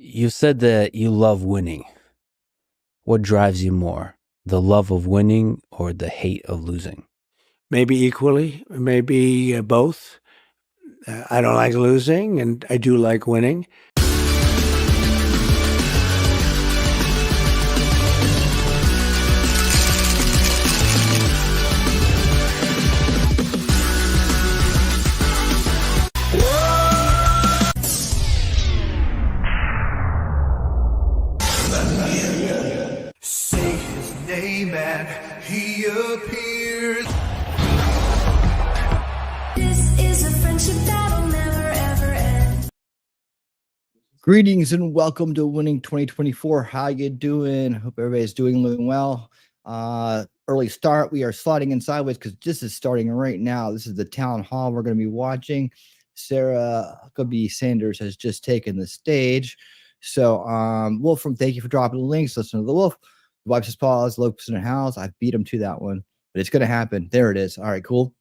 You said that you love winning. What drives you more, the love of winning or the hate of losing? Maybe equally, maybe both. I don't like losing, and I do like winning. Say his name and he appears. This is a friendship that'll never ever end. Greetings and welcome to Winning 2024. How you doing? Hope everybody's doing well. Early start. We are sliding in sideways because this is starting right now. This is the town hall we're going to be watching. Sarah Huckabee Sanders has just taken the stage. So, Wolfram, thank you for dropping the links. Listen to the Wolf. Wipes his paws, Lopes in the house. I beat him to that one, but it's going to happen. There it is. All right, cool.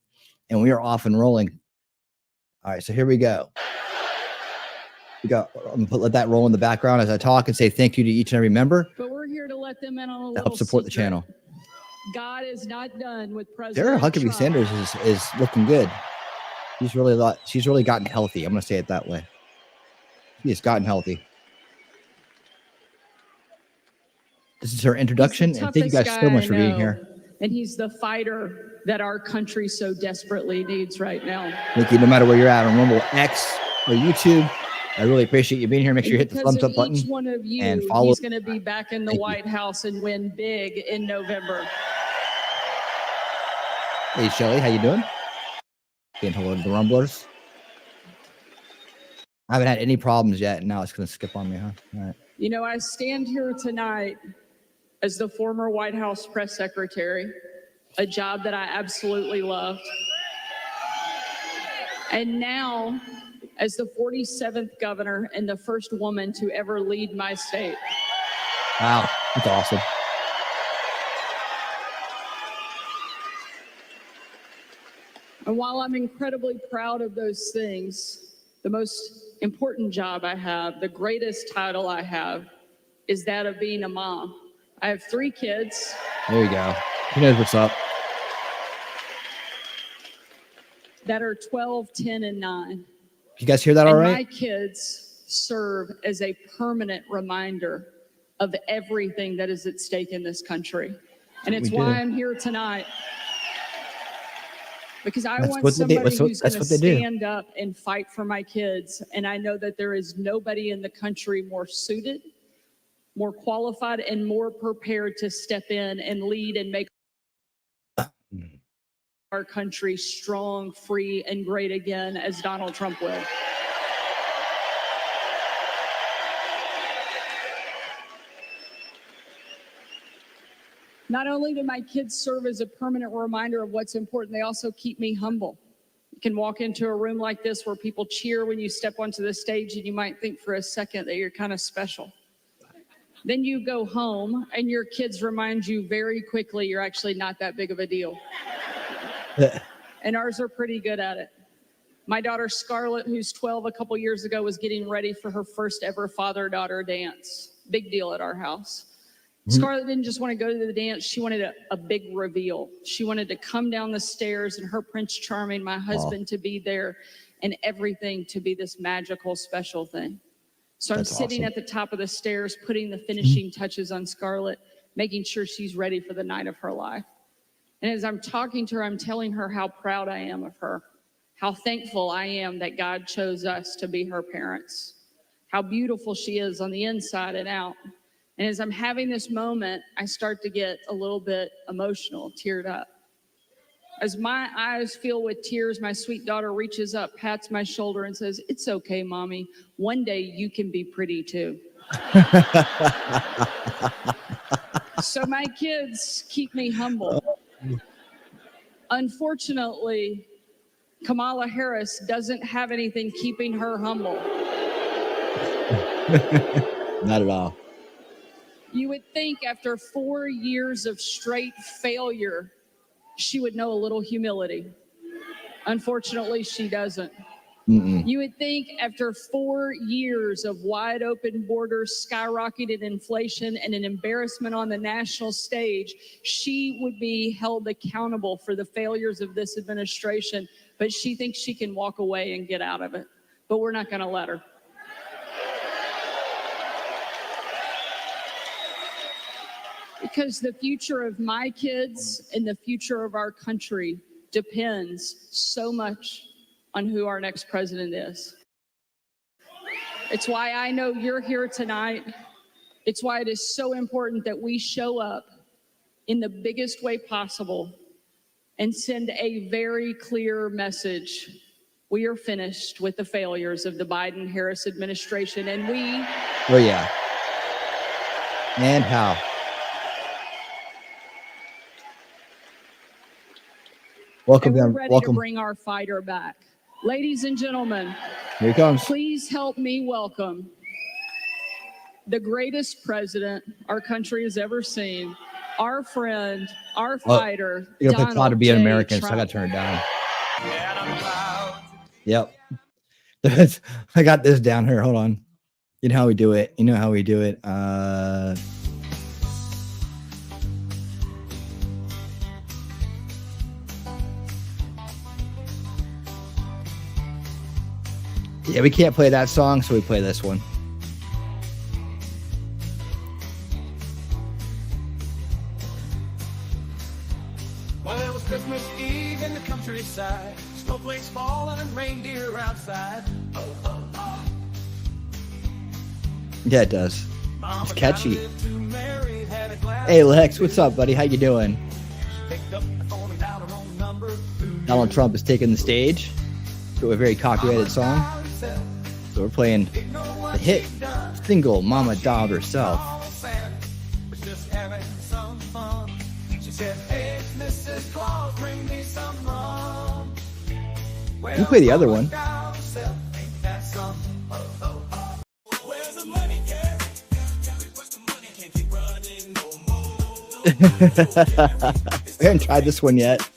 And we are off and rolling. All right, so here we go. I'm gonna let that roll in the background as I talk and say thank you to each and every member. But we're here to let them in on a little help support the secret. channel. God is not done with Sarah President Huckabee Trump. Sanders is looking good. She's really gotten healthy. I'm gonna say it that way. She has gotten healthy. This is her introduction, and thank you guys so much for being here. And he's the fighter that our country so desperately needs right now. Thank you, no matter where you're at on Rumble, X, or YouTube. I really appreciate you being here. Make sure you hit the thumbs up button each one of you, and follow. He's going to be back in the White House and win big in November. Hey, Shelly, how you doing? Saying hello to the Rumblers. I haven't had any problems yet, and now it's going to skip on me, huh? All right. You know, I stand here tonight as the former White House press secretary, a job that I absolutely loved. And now, as the 47th governor and the first woman to ever lead my state. Wow, that's awesome. And while I'm incredibly proud of those things, the most important job I have, the greatest title I have, is that of being a mom. I have 3 kids. There you go. He knows what's up. That are 12, 10, and 9. You guys hear that all right? My kids serve as a permanent reminder of everything that is at stake in this country. And it's why I'm here tonight. Because I want somebody who's going to stand up and fight for my kids. And I know that there is nobody in the country more suited, more qualified, and more prepared to step in and lead and make our country strong, free, and great again as Donald Trump will. Not only do my kids serve as a permanent reminder of what's important, they also keep me humble. You can walk into a room like this where people cheer when you step onto the stage, and you might think for a second that you're kind of special. Then you go home and your kids remind you very quickly you're actually not that big of a deal. And ours are pretty good at it. My daughter Scarlett, who's 12 a couple years ago, was getting ready for her first ever father-daughter dance. Big deal at our house. Scarlett didn't just want to go to the dance. She wanted a big reveal. She wanted to come down the stairs and her Prince Charming, my husband, to be there and everything to be this magical, special thing. So I'm sitting at the top of the stairs, putting the finishing touches on Scarlett, making sure she's ready for the night of her life. And as I'm talking to her, I'm telling her how proud I am of her, how thankful I am that God chose us to be her parents, how beautiful she is on the inside and out. And as I'm having this moment, I start to get a little bit emotional, teared up. As my eyes fill with tears, my sweet daughter reaches up, pats my shoulder, and says, "It's okay, Mommy. One day you can be pretty too." So my kids keep me humble. Unfortunately, Kamala Harris doesn't have anything keeping her humble. Not at all. You would think after 4 years of straight failure, she would know a little humility. Unfortunately, she doesn't. You would think after 4 years of wide open borders, skyrocketed inflation, and an embarrassment on the national stage, she would be held accountable for the failures of this administration. But she thinks she can walk away and get out of it. But we're not going to let her. Because the future of my kids and the future of our country depends so much on who our next president is. It's why I know you're here tonight. It's why it is so important that we show up in the biggest way possible and send a very clear message. We are finished with the failures of the Biden-Harris administration, and we... Oh, yeah. And how? Welcome, and we're ready welcome. to bring our fighter back. Ladies and gentlemen, here he comes. Please help me welcome the greatest president our country has ever seen, our friend, our fighter, you're gonna play proud to be an American, Trump. so I gotta turn it down. Yep. I got this down here. Hold on. You know how we do it. You know how we do it. Yeah, we can't play that song, so we play this one. Well, it was Christmas Eve in the countryside, snowflakes falling and reindeer outside. Yeah, it does. It's catchy. Hey, Lex, what's up, buddy? How you doing? Donald Trump is taking the stage to a very copyrighted song. So we're playing the hit single "Mama Dialed Herself." You play the other one. I haven't tried this one yet.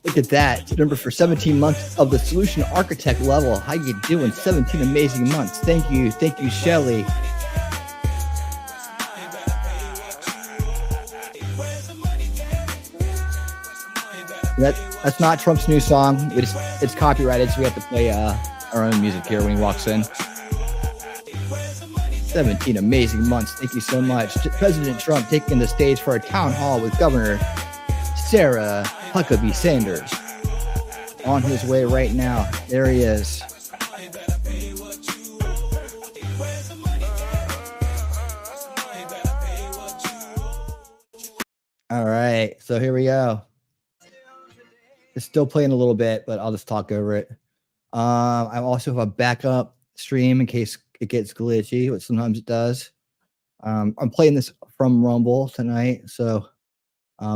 Look at that. Remember, for 17 months of the solution architect level. How you doing? 17 amazing months. Thank you. Thank you, Shelly. That's not Trump's new song. It's copyrighted, so we have to play our own music here when he walks in. 17 amazing months. Thank you so much. President Trump taking the stage for a town hall with Governor Sarah Huckabee Sanders. On his way right now. There he is. All right, so here we go. It's still playing a little bit, but I'll just talk over it. I also have a backup stream in case it gets glitchy, which sometimes it does. I'm playing this from Rumble tonight. So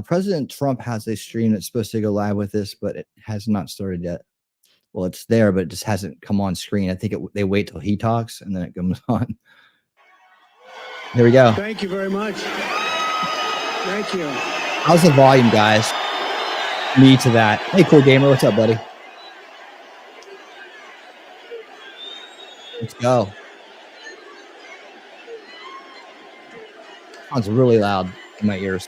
President Trump has a stream that's supposed to go live with this, but it has not started yet. Well, it's there, but it just hasn't come on screen. I think they wait till he talks and then it comes on. There we go. Thank you very much. Thank you. How's the volume, guys? Me to that. Hey, Cool Gamer, what's up, buddy? Let's go. Sounds really loud in my ears.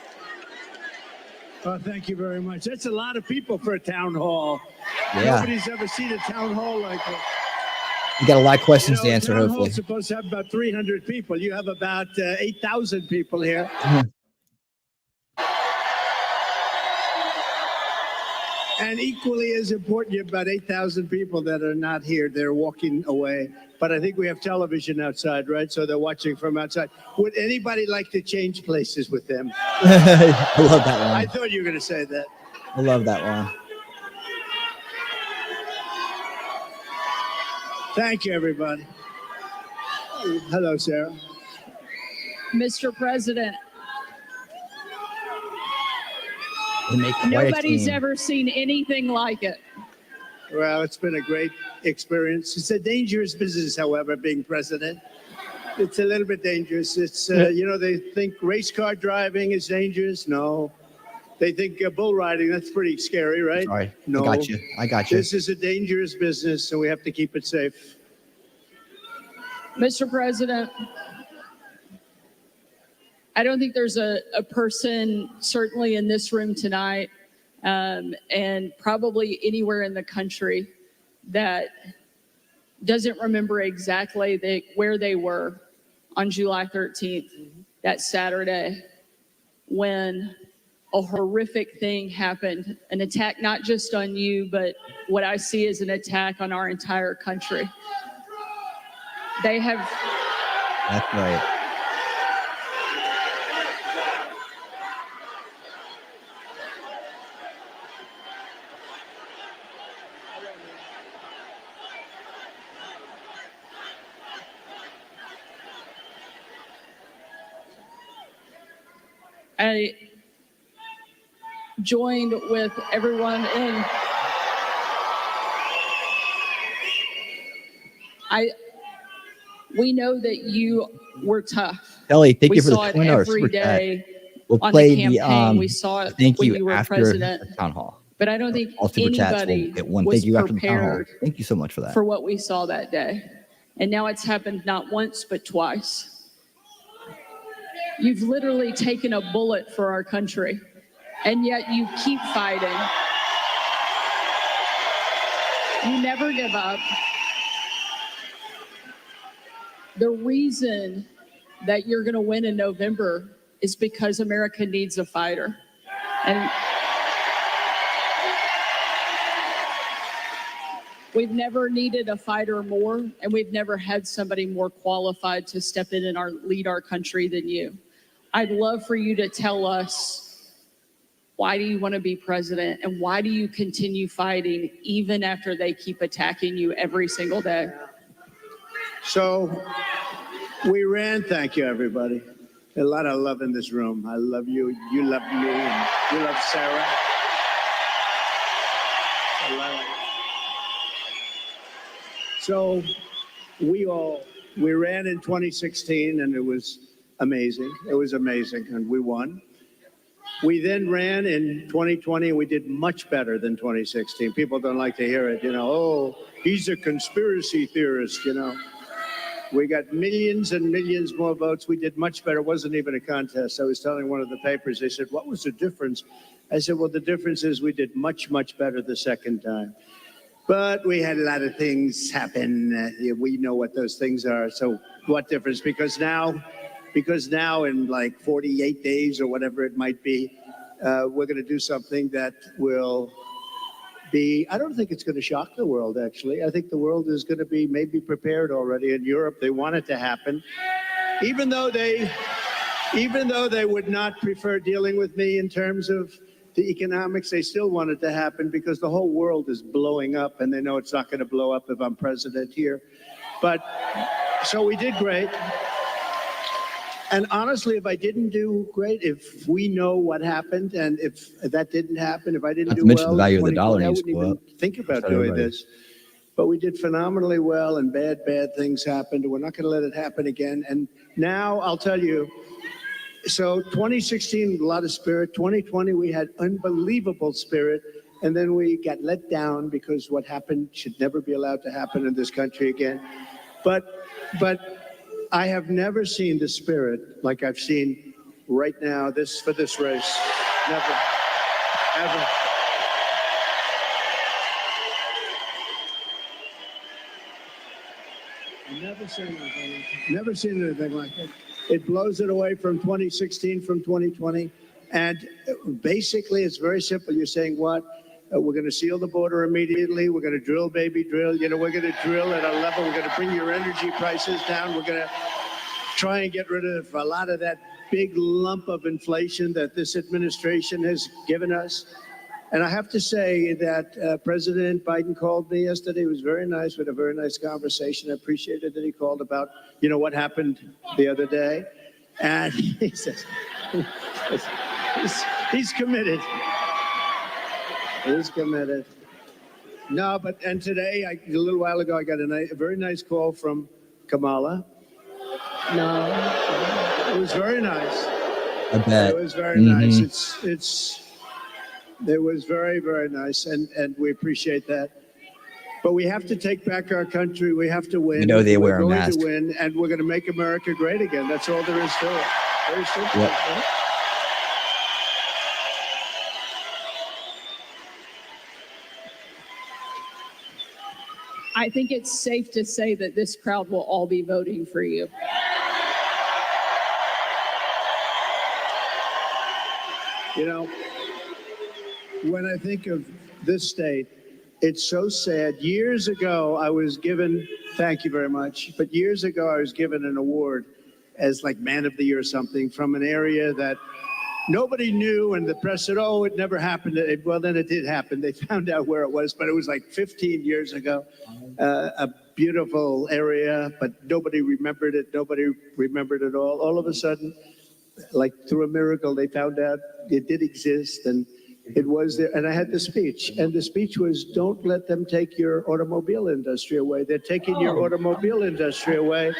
Oh, thank you very much. That's a lot of people for a town hall. Yeah. Nobody's ever seen a town hall like that. You got a lot of questions to answer, town hopefully. Hall's supposed to have about 300 people. You have about 8,000 people here. And equally as important, you have about 8,000 people that are not here. They're walking away. But I think we have television outside, right? So they're watching from outside. Would anybody like to change places with them? I love that one. I thought you were going to say that. I love that one. Thank you, everybody. Hello, Sarah. Mr. President, nobody's ever seen anything like it. Well, it's been a great experience. It's a dangerous business, however, being president. It's a little bit dangerous. It's, they think race car driving is dangerous. No, They think bull riding, that's pretty scary, right? Sorry. No. I got you. I got you. This is a dangerous business, so we have to keep it safe. Mr. President, I don't think there's a person, certainly in this room tonight, and probably anywhere in the country, that doesn't remember exactly where they were on July 13th, that Saturday, when a horrific thing happened, an attack not just on you, but what I see as an attack on our entire country. They have... That's right. I joined with everyone in... We know that you were tough. Ellie, thank We you for the saw it $20 every super chat. day We'll on play the campaign. We saw it thank when you you were after president. the town hall. But I don't think All super chats anybody will get one. was Thank you after the town hall. prepared Thank you so much for that. for what we saw that day. And now it's happened not once, but twice. You've literally taken a bullet for our country, and yet you keep fighting. You never give up. The reason that you're going to win in November is because America needs a fighter. And we've never needed a fighter more, and we've never had somebody more qualified to step in and lead our country than you. I'd love for you to tell us, why do you want to be president, and why do you continue fighting even after they keep attacking you every single day? So we ran, thank you, everybody. A lot of love in this room. I love you, you love me, and you love Sarah. A lot of... So we ran in 2016, and it was amazing. It was amazing, and we won. We then ran in 2020, and we did much better than 2016. People don't like to hear it, you know, oh, he's a conspiracy theorist, you know. We got millions and millions more votes. We did much better. It wasn't even a contest. I was telling one of the papers, they said, what was the difference? I said, well, the difference is we did much, much better the second time. But we had a lot of things happen. We know what those things are. So what difference? Because now in like 48 days or whatever it might be, we're going to do something that will be, I don't think it's going to shock the world, actually. I think the world is going to be maybe prepared already. In Europe, they want it to happen. Even though they would not prefer dealing with me in terms of the economics, they still want it to happen because the whole world is blowing up, and they know it's not going to blow up if I'm president here. But so we did great. And honestly, if I didn't do great, if we know what happened, and if that didn't happen, if I didn't do well, mention the value of the dollar I needs wouldn't to go even up. think about doing this. But we did phenomenally well, and bad things happened. We're not going to let it happen again. And now I'll tell you, so 2016, a lot of spirit. 2020, we had unbelievable spirit. And then we got let down because what happened should never be allowed to happen in this country again. But I have never seen the spirit like I've seen right now for this race. Never, ever. Never seen anything like it. It blows it away from 2016, from 2020. And basically, it's very simple. You're saying what? We're going to seal the border immediately. We're going to drill, baby, drill. You know, we're going to drill at a level. We're going to bring your energy prices down. We're going to try and get rid of a lot of that big lump of inflation that this administration has given us. And I have to say that President Biden called me yesterday. It was very nice. We had a very nice conversation. I appreciated that he called about, you know, what happened the other day. And he says, he's committed. He's committed. No, and today, a little while ago, I got a very nice call from Kamala. No, it was very nice. I bet. It was very nice. It was very, very nice, and we appreciate that. But we have to take back our country. We have to win. You know they we're wear a going mask. to win, and we're going to make America great again. That's all there is to it. Very simple. Yep. Right? I think it's safe to say that this crowd will all be voting for you. You know, when I think of this state, it's so sad. Years ago, I was given, thank you very much, but years ago, I was given an award as like Man of the Year or something from an area that nobody knew, and the press said, oh, it never happened. Well, then it did happen. They found out where it was, but it was like 15 years ago. A beautiful area, but nobody remembered it. Nobody remembered it all. All of a sudden, like through a miracle, they found out it did exist, and it was there. And I had the speech, and the speech was, don't let them take your automobile industry away. They're taking your automobile industry away.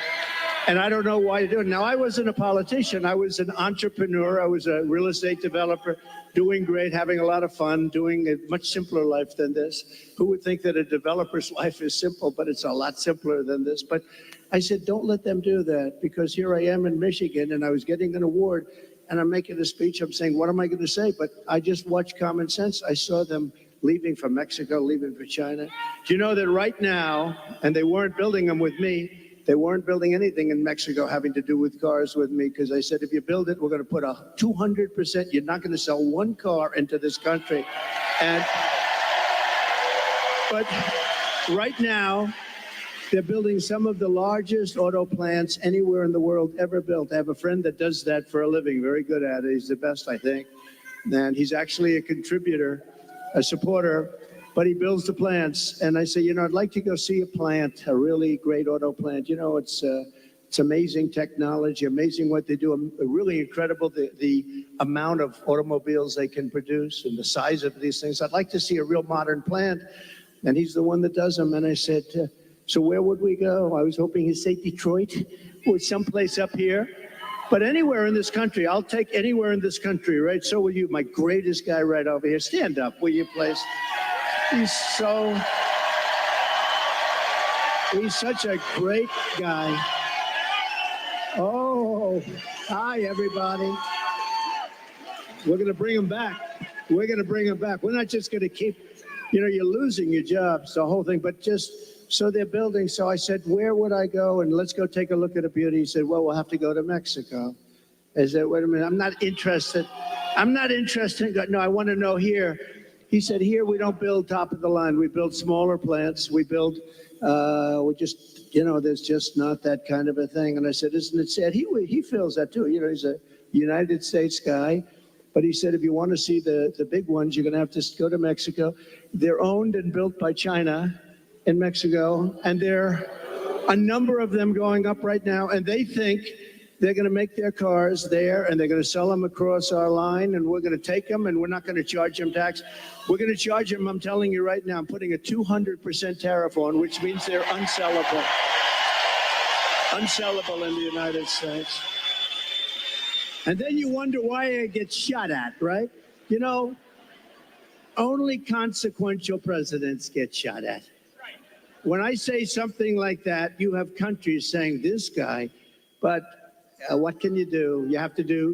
And I don't know why you do it. Now, I wasn't a politician. I was an entrepreneur. I was a real estate developer, doing great, having a lot of fun, doing a much simpler life than this. Who would think that a developer's life is simple, but it's a lot simpler than this. But I said, don't let them do that, because here I am in Michigan, and I was getting an award, and I'm making a speech. I'm saying, what am I going to say? But I just watched common sense. I saw them leaving for Mexico, leaving for China. Do you know that right now, and they weren't building them with me, they weren't building anything in Mexico having to do with cars with me, because I said, if you build it, we're going to put a 200%, you're not going to sell one car into this country. But right now, they're building some of the largest auto plants anywhere in the world ever built. I have a friend that does that for a living, very good at it. He's the best, I think. And he's actually a contributor, a supporter, but he builds the plants. And I say, you know, I'd like to go see a plant, a really great auto plant. You know, it's amazing technology, amazing what they do, really incredible, the amount of automobiles they can produce and the size of these things. I'd like to see a real modern plant. And he's the one that does them. And I said, so where would we go? I was hoping he'd say Detroit or someplace up here. But anywhere in this country, I'll take anywhere in this country, right? So will you, my greatest guy right over here. Stand up, will you, please? He's such a great guy. Oh, hi, everybody. We're going to bring him back. We're going to bring him back. We're not just going to keep, you know, you're losing your jobs, the whole thing, but just, so they're building. So I said, where would I go? And let's go take a look at a beauty. He said, well, we'll have to go to Mexico. I said, wait a minute, I'm not interested. No, I want to know here. He said, here we don't build top of the line. We build smaller plants. We build, we just, you know, there's just not that kind of a thing. And I said, isn't it sad? He feels that too. You know, he's a United States guy. But he said, if you want to see the big ones, you're going to have to go to Mexico. They're owned and built by China in Mexico. And there are a number of them going up right now. And they think they're going to make their cars there, and they're going to sell them across our line, and we're going to take them, and we're not going to charge them tax. We're going to charge them, I'm telling you right now, I'm putting a 200% tariff on, which means they're unsellable. Unsellable in the United States. And then you wonder why it gets shot at, right? You know, only consequential presidents get shot at. When I say something like that, you have countries saying, this guy, but what can you do? You have to do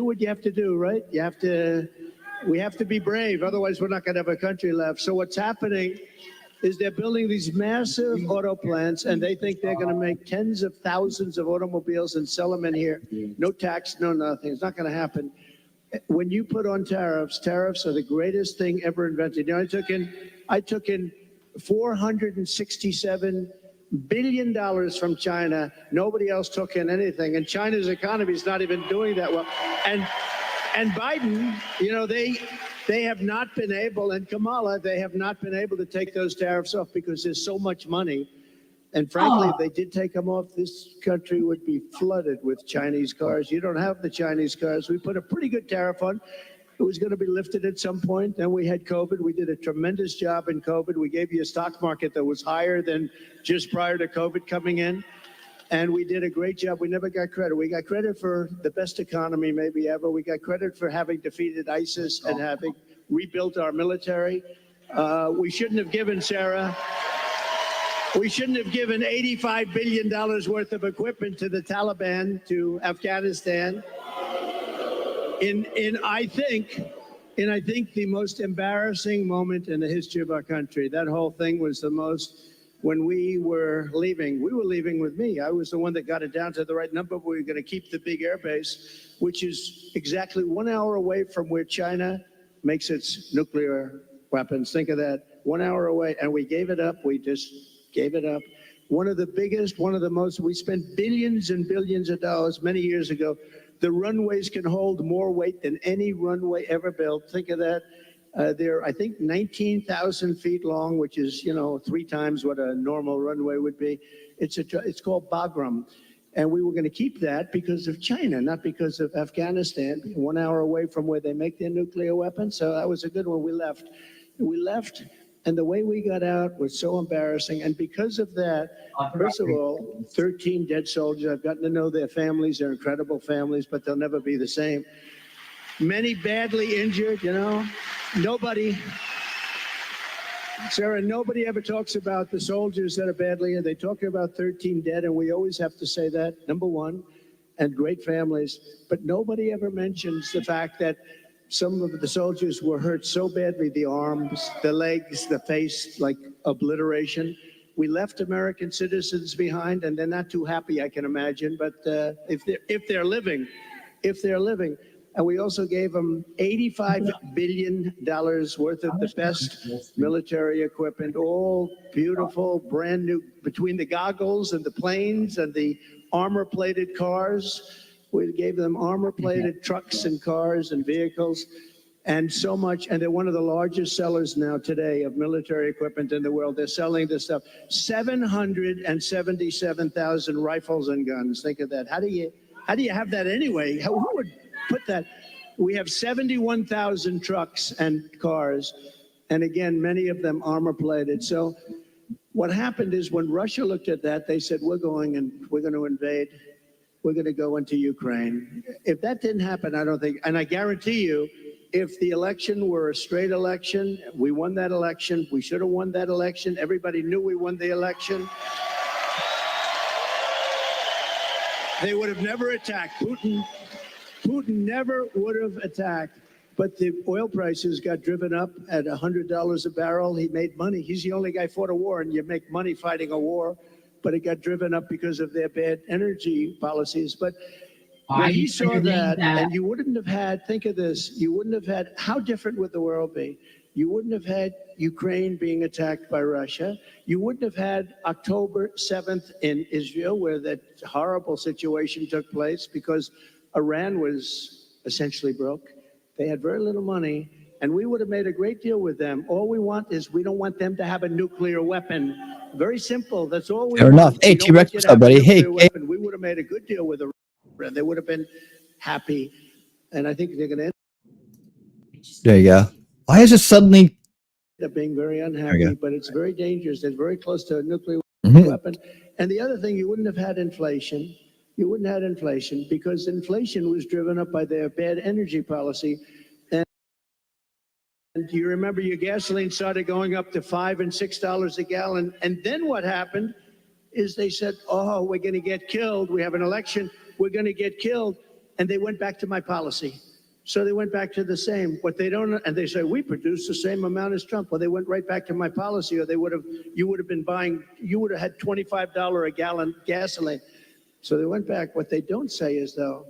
what you have to do, right? We have to be brave. Otherwise, we're not going to have a country left. So what's happening is they're building these massive auto plants, and they think they're going to make tens of thousands of automobiles and sell them in here. No tax, no nothing. It's not going to happen. When you put on tariffs are the greatest thing ever invented. You know, I took in $467 billion from China. Nobody else took in anything. And China's economy is not even doing that well. And Biden, you know, they have not been able, and Kamala, they have not been able to take those tariffs off because there's so much money. And frankly, if they did take them off, this country would be flooded with Chinese cars. You don't have the Chinese cars. We put a pretty good tariff on. It was going to be lifted at some point. Then we had COVID. We did a tremendous job in COVID. We gave you a stock market that was higher than just prior to COVID coming in. And we did a great job. We never got credit. We got credit for the best economy maybe ever. We got credit for having defeated ISIS and having rebuilt our military. We shouldn't have given, Sarah, we shouldn't have given $85 billion worth of equipment to the Taliban, to Afghanistan. I think the most embarrassing moment in the history of our country. That whole thing was the most, when we were leaving with me. I was the one that got it down to the right number. We were going to keep the big air base, which is exactly 1 hour away from where China makes its nuclear weapons. Think of that, 1 hour away, and we gave it up. We just gave it up. One of the biggest, one of the most, we spent billions and billions of dollars many years ago. The runways can hold more weight than any runway ever built. Think of that. They're, I think, 19,000 feet long, which is, 3 times what a normal runway would be. It's called Bagram. And we were going to keep that because of China, not because of Afghanistan, 1 hour away from where they make their nuclear weapons. So that was a good one. We left, and the way we got out was so embarrassing. And because of that, first of all, 13 dead soldiers. I've gotten to know their families. They're incredible families, but they'll never be the same. Many badly injured, Nobody, Sarah, nobody ever talks about the soldiers that are badly injured. They talk about 13 dead, and we always have to say that, number one, and great families. But nobody ever mentions the fact that some of the soldiers were hurt so badly, the arms, the legs, the face, like obliteration. We left American citizens behind, and they're not too happy, I can imagine. But if they're living, and we also gave them $85 billion worth of the best military equipment, all beautiful, brand new, between the goggles and the planes and the armor-plated cars. We gave them armor-plated trucks and cars and vehicles, and so much. And they're one of the largest sellers now today of military equipment in the world. They're selling this stuff. 777,000 rifles and guns. Think of that. How do you have that anyway? Who would put that? We have 71,000 trucks and cars, and again, many of them armor-plated. So what happened is when Russia looked at that, they said, we're going to invade. We're going to go into Ukraine. If that didn't happen, I don't think, and I guarantee you, if the election were a straight election, we won that election, we should have won that election, everybody knew we won the election, they would have never attacked. Putin never would have attacked, but the oil prices got driven up at $100 a barrel. He made money. He's the only guy fought a war, and you make money fighting a war, but it got driven up because of their bad energy policies. But when he saw that, and you wouldn't have had, think of this, you wouldn't have had, how different would the world be? You wouldn't have had Ukraine being attacked by Russia. You wouldn't have had October 7th in Israel, where that horrible situation took place because Iran was essentially broke. They had very little money, and we would have made a great deal with them. All we want is we don't want them to have a nuclear weapon. Very simple. That's all we Fair want. enough. Hey, T-Rex, what's up, buddy? Hey. We would have made a good deal with Iran. They would have been happy, and I think they're going to end There you go. Why is it suddenly up being very unhappy, but it's very dangerous. It's very close to a nuclear weapon. And the other thing, you wouldn't have had inflation. You wouldn't have had inflation because inflation was driven up by their bad energy policy. And you remember your gasoline started going up to $5 and $6 a gallon. And then what happened is they said, oh, we're going to get killed. We have an election. We're going to get killed. And they went back to my policy. So they went back to the same. What they don't, and they say, we produce the same amount as Trump. Well, they went right back to my policy, or you would have been buying, you would have had $25 a gallon gasoline. So they went back. What they don't say is, though,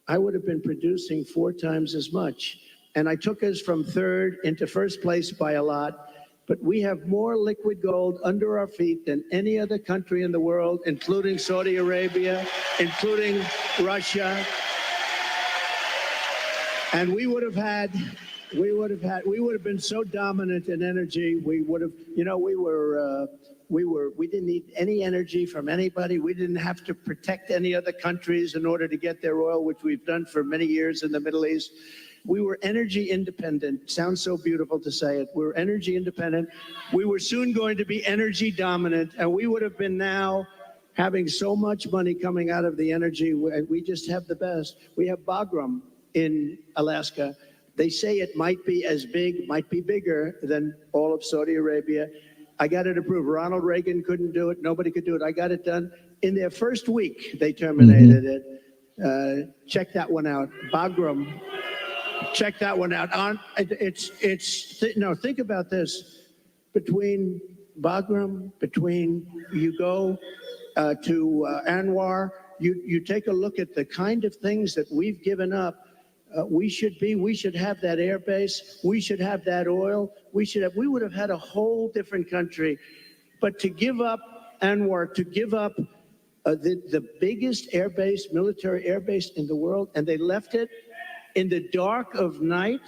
I would have been producing 4 times as much. And I took us from third into first place by a lot. But we have more liquid gold under our feet than any other country in the world, including Saudi Arabia, including Russia. And we would have been so dominant in energy. We would have, we didn't need any energy from anybody. We didn't have to protect any other countries in order to get their oil, which we've done for many years in the Middle East. We were energy independent. Sounds so beautiful to say it. We were energy independent. We were soon going to be energy dominant, and we would have been now having so much money coming out of the energy. We just have the best. We have Bagram in Alaska. They say it might be as big, might be bigger than all of Saudi Arabia. I got it approved. Ronald Reagan couldn't do it. Nobody could do it. I got it done. In their first week, they terminated it. Check that one out. Bagram, check that one out. Think about this. Between Bagram, between you go to Anwar, you take a look at the kind of things that we've given up. We should have that air base. We should have that oil. We would have had a whole different country. But to give up Anwar, to give up the biggest air base, military air base in the world, and they left it in the dark of night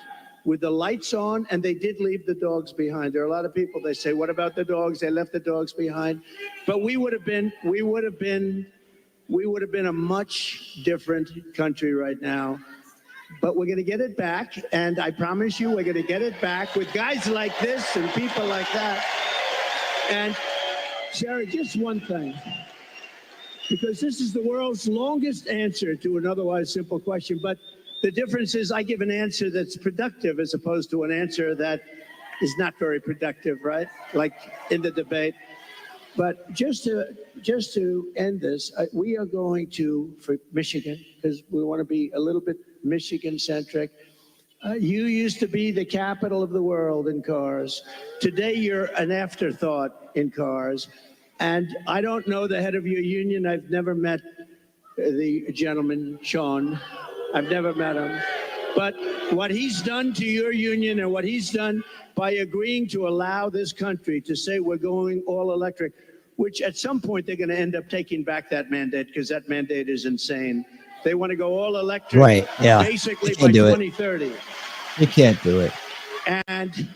with the lights on, and they did leave the dogs behind. There are a lot of people, they say, what about the dogs? They left the dogs behind. But we would have been a much different country right now. But we're going to get it back, and I promise you we're going to get it back with guys like this and people like that. And, Sarah, just one thing, because this is the world's longest answer to an otherwise simple question, but the difference is I give an answer that's productive as opposed to an answer that is not very productive, right? Like in the debate. But just to end this, we are going to, for Michigan, because we want to be a little bit Michigan-centric. You used to be the capital of the world in cars. Today, you're an afterthought in cars. And I don't know the head of your union. I've never met the gentleman, Sean. I've never met him. But what he's done to your union and what he's done by agreeing to allow this country to say we're going all electric, which at some point they're going to end up taking back that mandate because that mandate is insane. They want to go all electric, right? Yeah, basically by 2030. You can't do it. And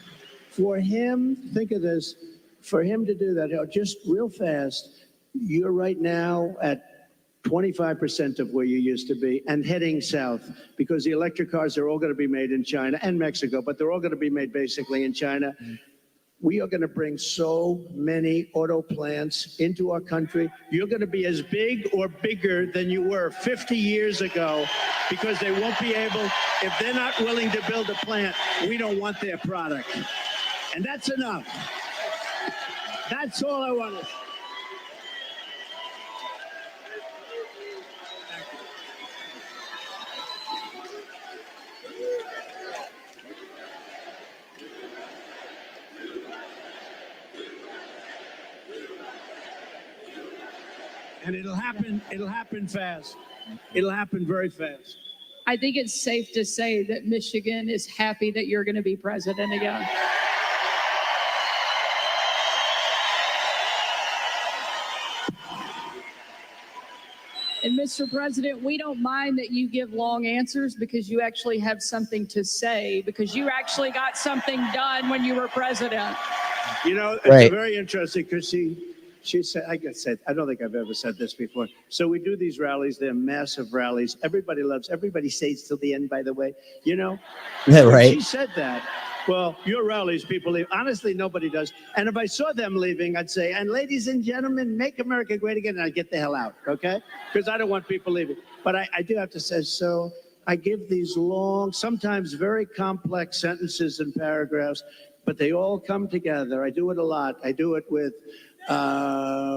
for him, think of this, for him to do that, just real fast, you're right now at 25% of where you used to be and heading south because the electric cars are all going to be made in China and Mexico, but they're all going to be made basically in China. We are going to bring so many auto plants into our country. You're going to be as big or bigger than you were 50 years ago because they won't be able, if they're not willing to build a plant, we don't want their product. And that's enough. That's all I wanted. And it'll happen fast. It'll happen very fast. I think it's safe to say that Michigan is happy that you're going to be president again. And Mr. President, we don't mind that you give long answers because you actually have something to say, because you actually got something done when you were president. You know, it's very interesting because she said, I don't think I've ever said this before. So we do these rallies, they're massive rallies. Everybody stays till the end, by the way, you know? Yeah, right. She said that. Well, your rallies, people leave. Honestly, nobody does. And if I saw them leaving, I'd say, and ladies and gentlemen, make America great again, and I'd get the hell out, okay? Because I don't want people leaving. But I do have to say, so I give these long, sometimes very complex sentences and paragraphs, but they all come together. I do it a lot. I do it with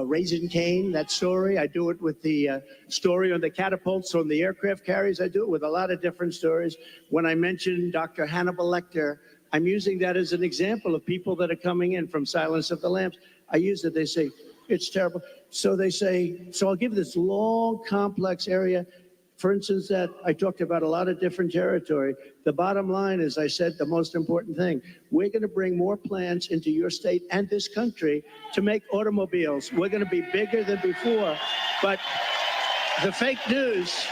Raising Cane, that story. I do it with the story on the catapults on the aircraft carriers. I do it with a lot of different stories. When I mention Dr. Hannibal Lecter, I'm using that as an example of people that are coming in from Silence of the Lambs. I use it. They say, it's terrible. So they say, so I'll give this long, complex area. For instance, that I talked about a lot of different territory. The bottom line is, I said, the most important thing. We're going to bring more plants into your state and this country to make automobiles. We're going to be bigger than before. But the fake news,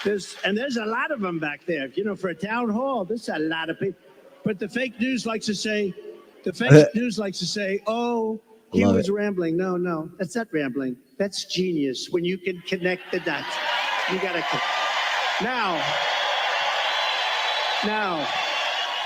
there's a lot of them back there. You know, for a town hall, there's a lot of people. But the fake news likes to say, oh, he was rambling. No, that's not rambling. That's genius. When you can connect the dots. You gotta now,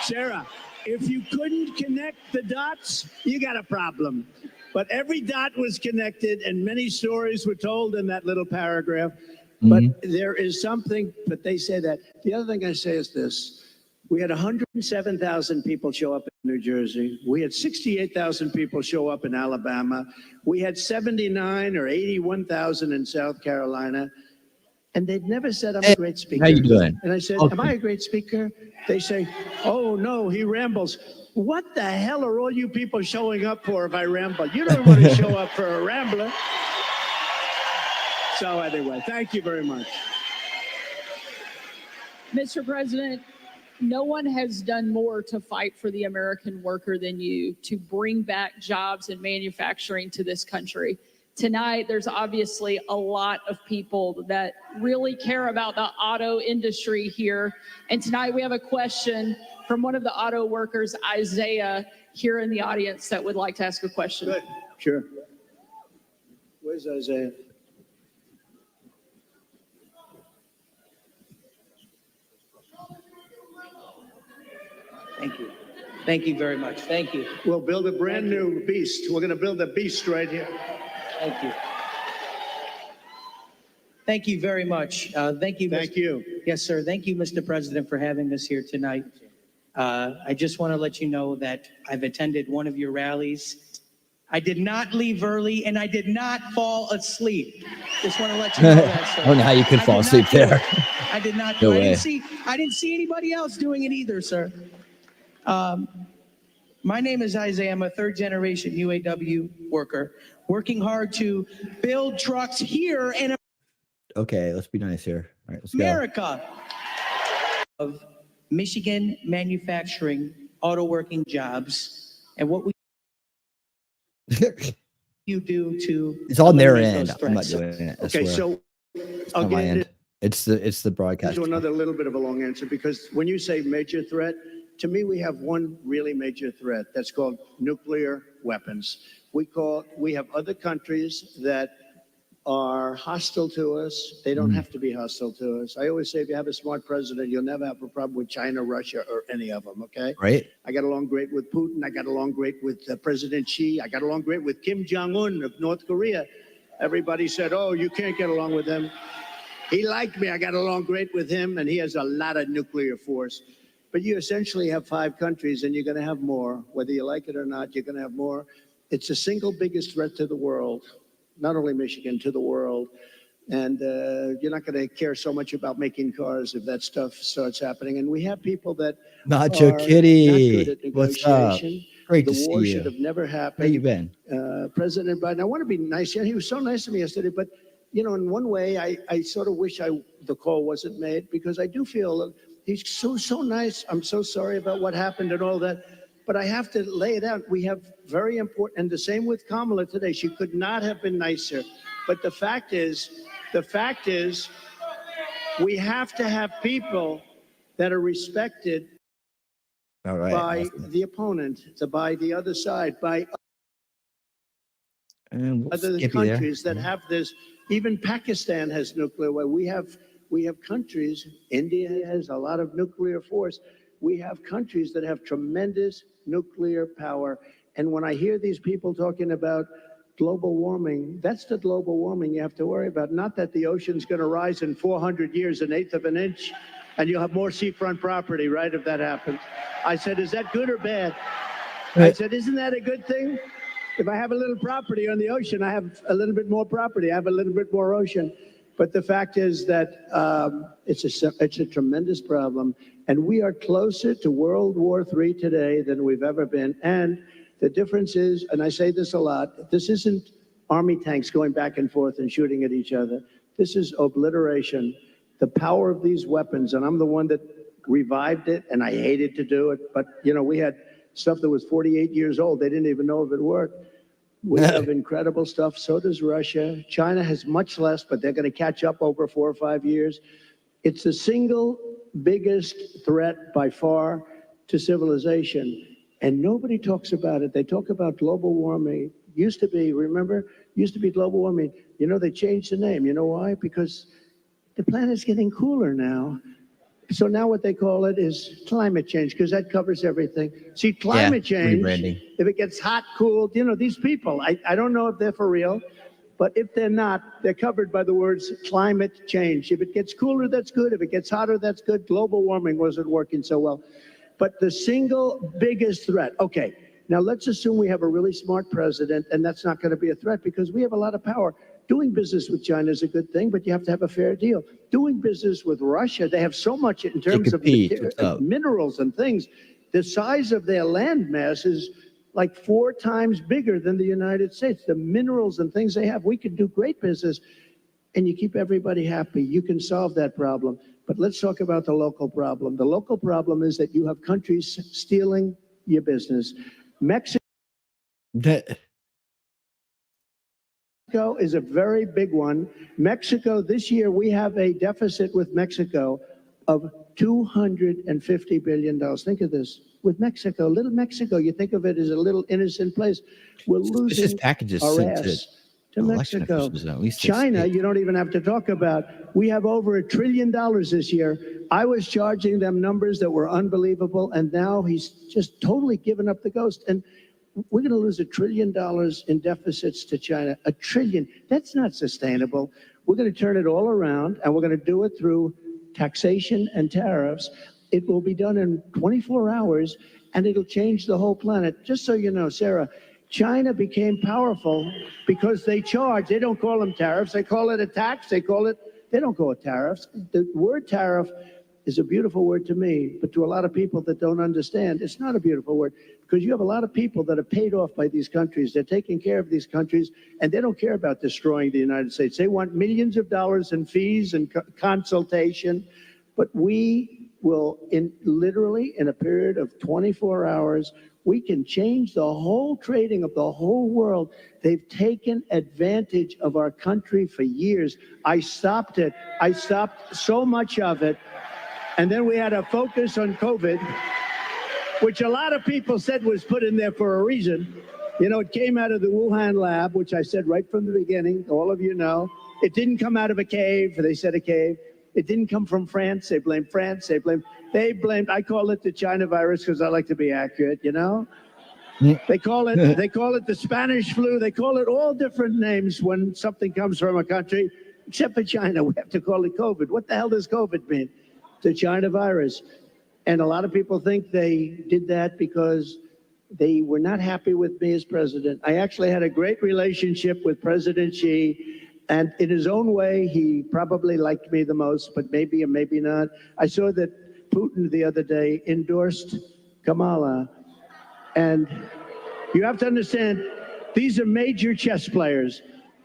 Sarah, if you couldn't connect the dots, you got a problem. But every dot was connected and many stories were told in that little paragraph. But there is something, but they say that. The other thing I say is this. We had 107,000 people show up in New Jersey. We had 68,000 people show up in Alabama. We had 79 or 81,000 in South Carolina. And they'd never said I'm a great speaker. How you doing? And I said, am I a great speaker? They say, oh no, he rambles. What the hell are all you people showing up for if I ramble? You don't want to show up for a rambler. So anyway, thank you very much. Mr. President, no one has done more to fight for the American worker than you, to bring back jobs and manufacturing to this country. Tonight, there's obviously a lot of people that really care about the auto industry here. And tonight we have a question from one of the auto workers, Isaiah, here in the audience that would like to ask a question. Good, sure. Where's Isaiah? Thank you. Thank you very much. Thank you. We'll build a brand new beast. We're going to build a beast right here. Thank you. Thank you very much. Thank you. Thank you. Yes, sir. Thank you, Mr. President, for having us here tonight. I just want to let you know that I've attended one of your rallies. I did not leave early and I did not fall asleep. Just want to let you know that, sir. I don't know how you could fall asleep there. I did not No do it. way. I didn't see anybody else doing it either, sir. My name is Isaiah. I'm a third-generation UAW worker, working hard to build trucks here in Okay, let's be nice here. All right, let's go. America. Of Michigan manufacturing, auto working jobs, and what you do to It's on their eliminate end. those I'm not threats. doing it. I Okay, swear. so It's I'll not my get end. It's the broadcast. to another little bit of a long answer, because when you say major threat, to me, we have one really major threat that's called nuclear weapons. We have other countries that are hostile to us. They don't have to be hostile to us. I always say, if you have a smart president, you'll never have a problem with China, Russia, or any of them, okay? Right? I got along great with Putin. I got along great with President Xi. I got along great with Kim Jong-un of North Korea. Everybody said, oh, you can't get along with him. He liked me. I got along great with him, and he has a lot of nuclear force. But you essentially have 5 countries, and you're going to have more. Whether you like it or not, you're going to have more. It's the single biggest threat to the world, not only Michigan, to the world. And you're not going to care so much about making cars if that stuff starts happening. And we have people that Nacho are Kitty. not good at What's up? negotiation. Great to The war see should you. have never How happened. you been? President Biden, I want to be nice. Yeah, he was so nice to me yesterday, but you know, in one way, I sort of wish the call wasn't made, because I do feel he's so nice. I'm so sorry about what happened and all that, but I have to lay it out. We have very important, and the same with Kamala today. She could not have been nicer. But the fact is, we have to have people that are respected All right. by awesome. the opponent, by the other side, by And we'll other skip you there. countries that have this. Even Pakistan has nuclear. We have countries. India has a lot of nuclear force. We have countries that have tremendous nuclear power. And when I hear these people talking about global warming, that's the global warming you have to worry about. Not that the ocean's going to rise in 400 years, 1/8 of an inch, and you'll have more seafront property, right, if that happens. I said, is that good or bad? I said, isn't that a good thing? If I have a little property on the ocean, I have a little bit more property. I have a little bit more ocean. But the fact is that it's a tremendous problem. And we are closer to World War III today than we've ever been. And the difference is, and I say this a lot, this isn't army tanks going back and forth and shooting at each other. This is obliteration. The power of these weapons, and I'm the one that revived it, and I hated to do it. But, you know, we had stuff that was 48 years old. They didn't even know if it worked. We have incredible stuff. So does Russia. China has much less, but they're going to catch up over 4 or 5 years. It's the single biggest threat by far to civilization. And nobody talks about it. They talk about global warming. Used to be, remember? Used to be global warming. You know, they changed the name. You know why? Because the planet's getting cooler now. So now what they call it is climate change, because that covers everything. See, climate change, rebranding. if it gets hot, cool, you know, these people, I don't know if they're for real, But if they're not, they're covered by the words climate change. If it gets cooler, that's good. If it gets hotter, that's good. Global warming wasn't working so well. But the single biggest threat, okay, now let's assume we have a really smart president, and that's not going to be a threat because we have a lot of power. Doing business with China is a good thing, but you have to have a fair deal. Doing business with Russia, they have so much in terms of minerals and things. The size of their land mass is like 4 times bigger than the United States. The minerals and things they have, we could do great business, and you keep everybody happy. You can solve that problem. But let's talk about the local problem. The local problem is that you have countries stealing your business. Mexico is a very big one. Mexico, this year, we have a deficit with Mexico of $250 billion. Think of this. With Mexico, little Mexico, you think of it as a little innocent place. We're losing our ass to Mexico. China, you don't even have to talk about. We have over $1 trillion this year. I was charging them numbers that were unbelievable, and now he's just totally given up the ghost. And we're going to lose $1 trillion in deficits to China. $1 trillion. That's not sustainable. We're going to turn it all around, and we're going to do it through taxation and tariffs. It will be done in 24 hours, and it'll change the whole planet. Just so you know, Sarah, China became powerful because they charge. They don't call them tariffs. They call it a tax. They don't call it tariffs. The word tariff is a beautiful word to me, but to a lot of people that don't understand, it's not a beautiful word because you have a lot of people that are paid off by these countries. They're taking care of these countries, and they don't care about destroying the United States. They want millions of dollars in fees and consultation, but we will, literally in a period of 24 hours, we can change the whole trading of the whole world. They've taken advantage of our country for years. I stopped it. I stopped so much of it. And then we had a focus on COVID, which a lot of people said was put in there for a reason. You know, it came out of the Wuhan lab, which I said right from the beginning, all of you know. It didn't come out of a cave. They said a cave. It didn't come from France. They blamed France. They blamed, I call it the China virus because I like to be accurate, you know? They call it the Spanish flu. They call it all different names when something comes from a country, except for China. We have to call it COVID. What the hell does COVID mean? The China virus. And a lot of people think they did that because they were not happy with me as president. I actually had a great relationship with President Xi. And in his own way, he probably liked me the most, but maybe or maybe not. I saw that Putin the other day endorsed Kamala. And you have to understand, these are major chess players.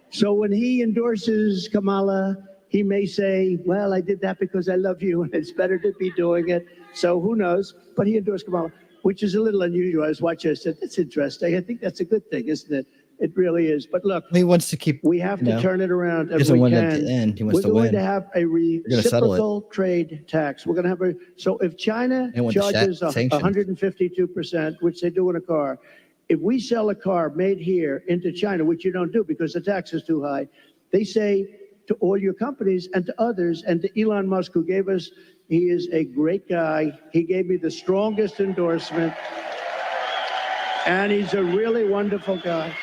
So when he endorses Kamala, he may say, well, I did that because I love you, and it's better to be doing it. So who knows? But he endorsed Kamala, which is a little unusual. I was watching, I said, that's interesting. I think that's a good thing, isn't it? It really is. But look, he wants to keep. We have to turn it around. He doesn't want it to end. He wants We're to win. going to have a reciprocal trade tax. We're going to have a. So if China charges 152%, which they do in a car, if we sell a car made here into China, which you don't do because the tax is too high, they say to all your companies and to others and to Elon Musk, who gave us, he is a great guy. He gave me the strongest endorsement, and he's a really wonderful guy.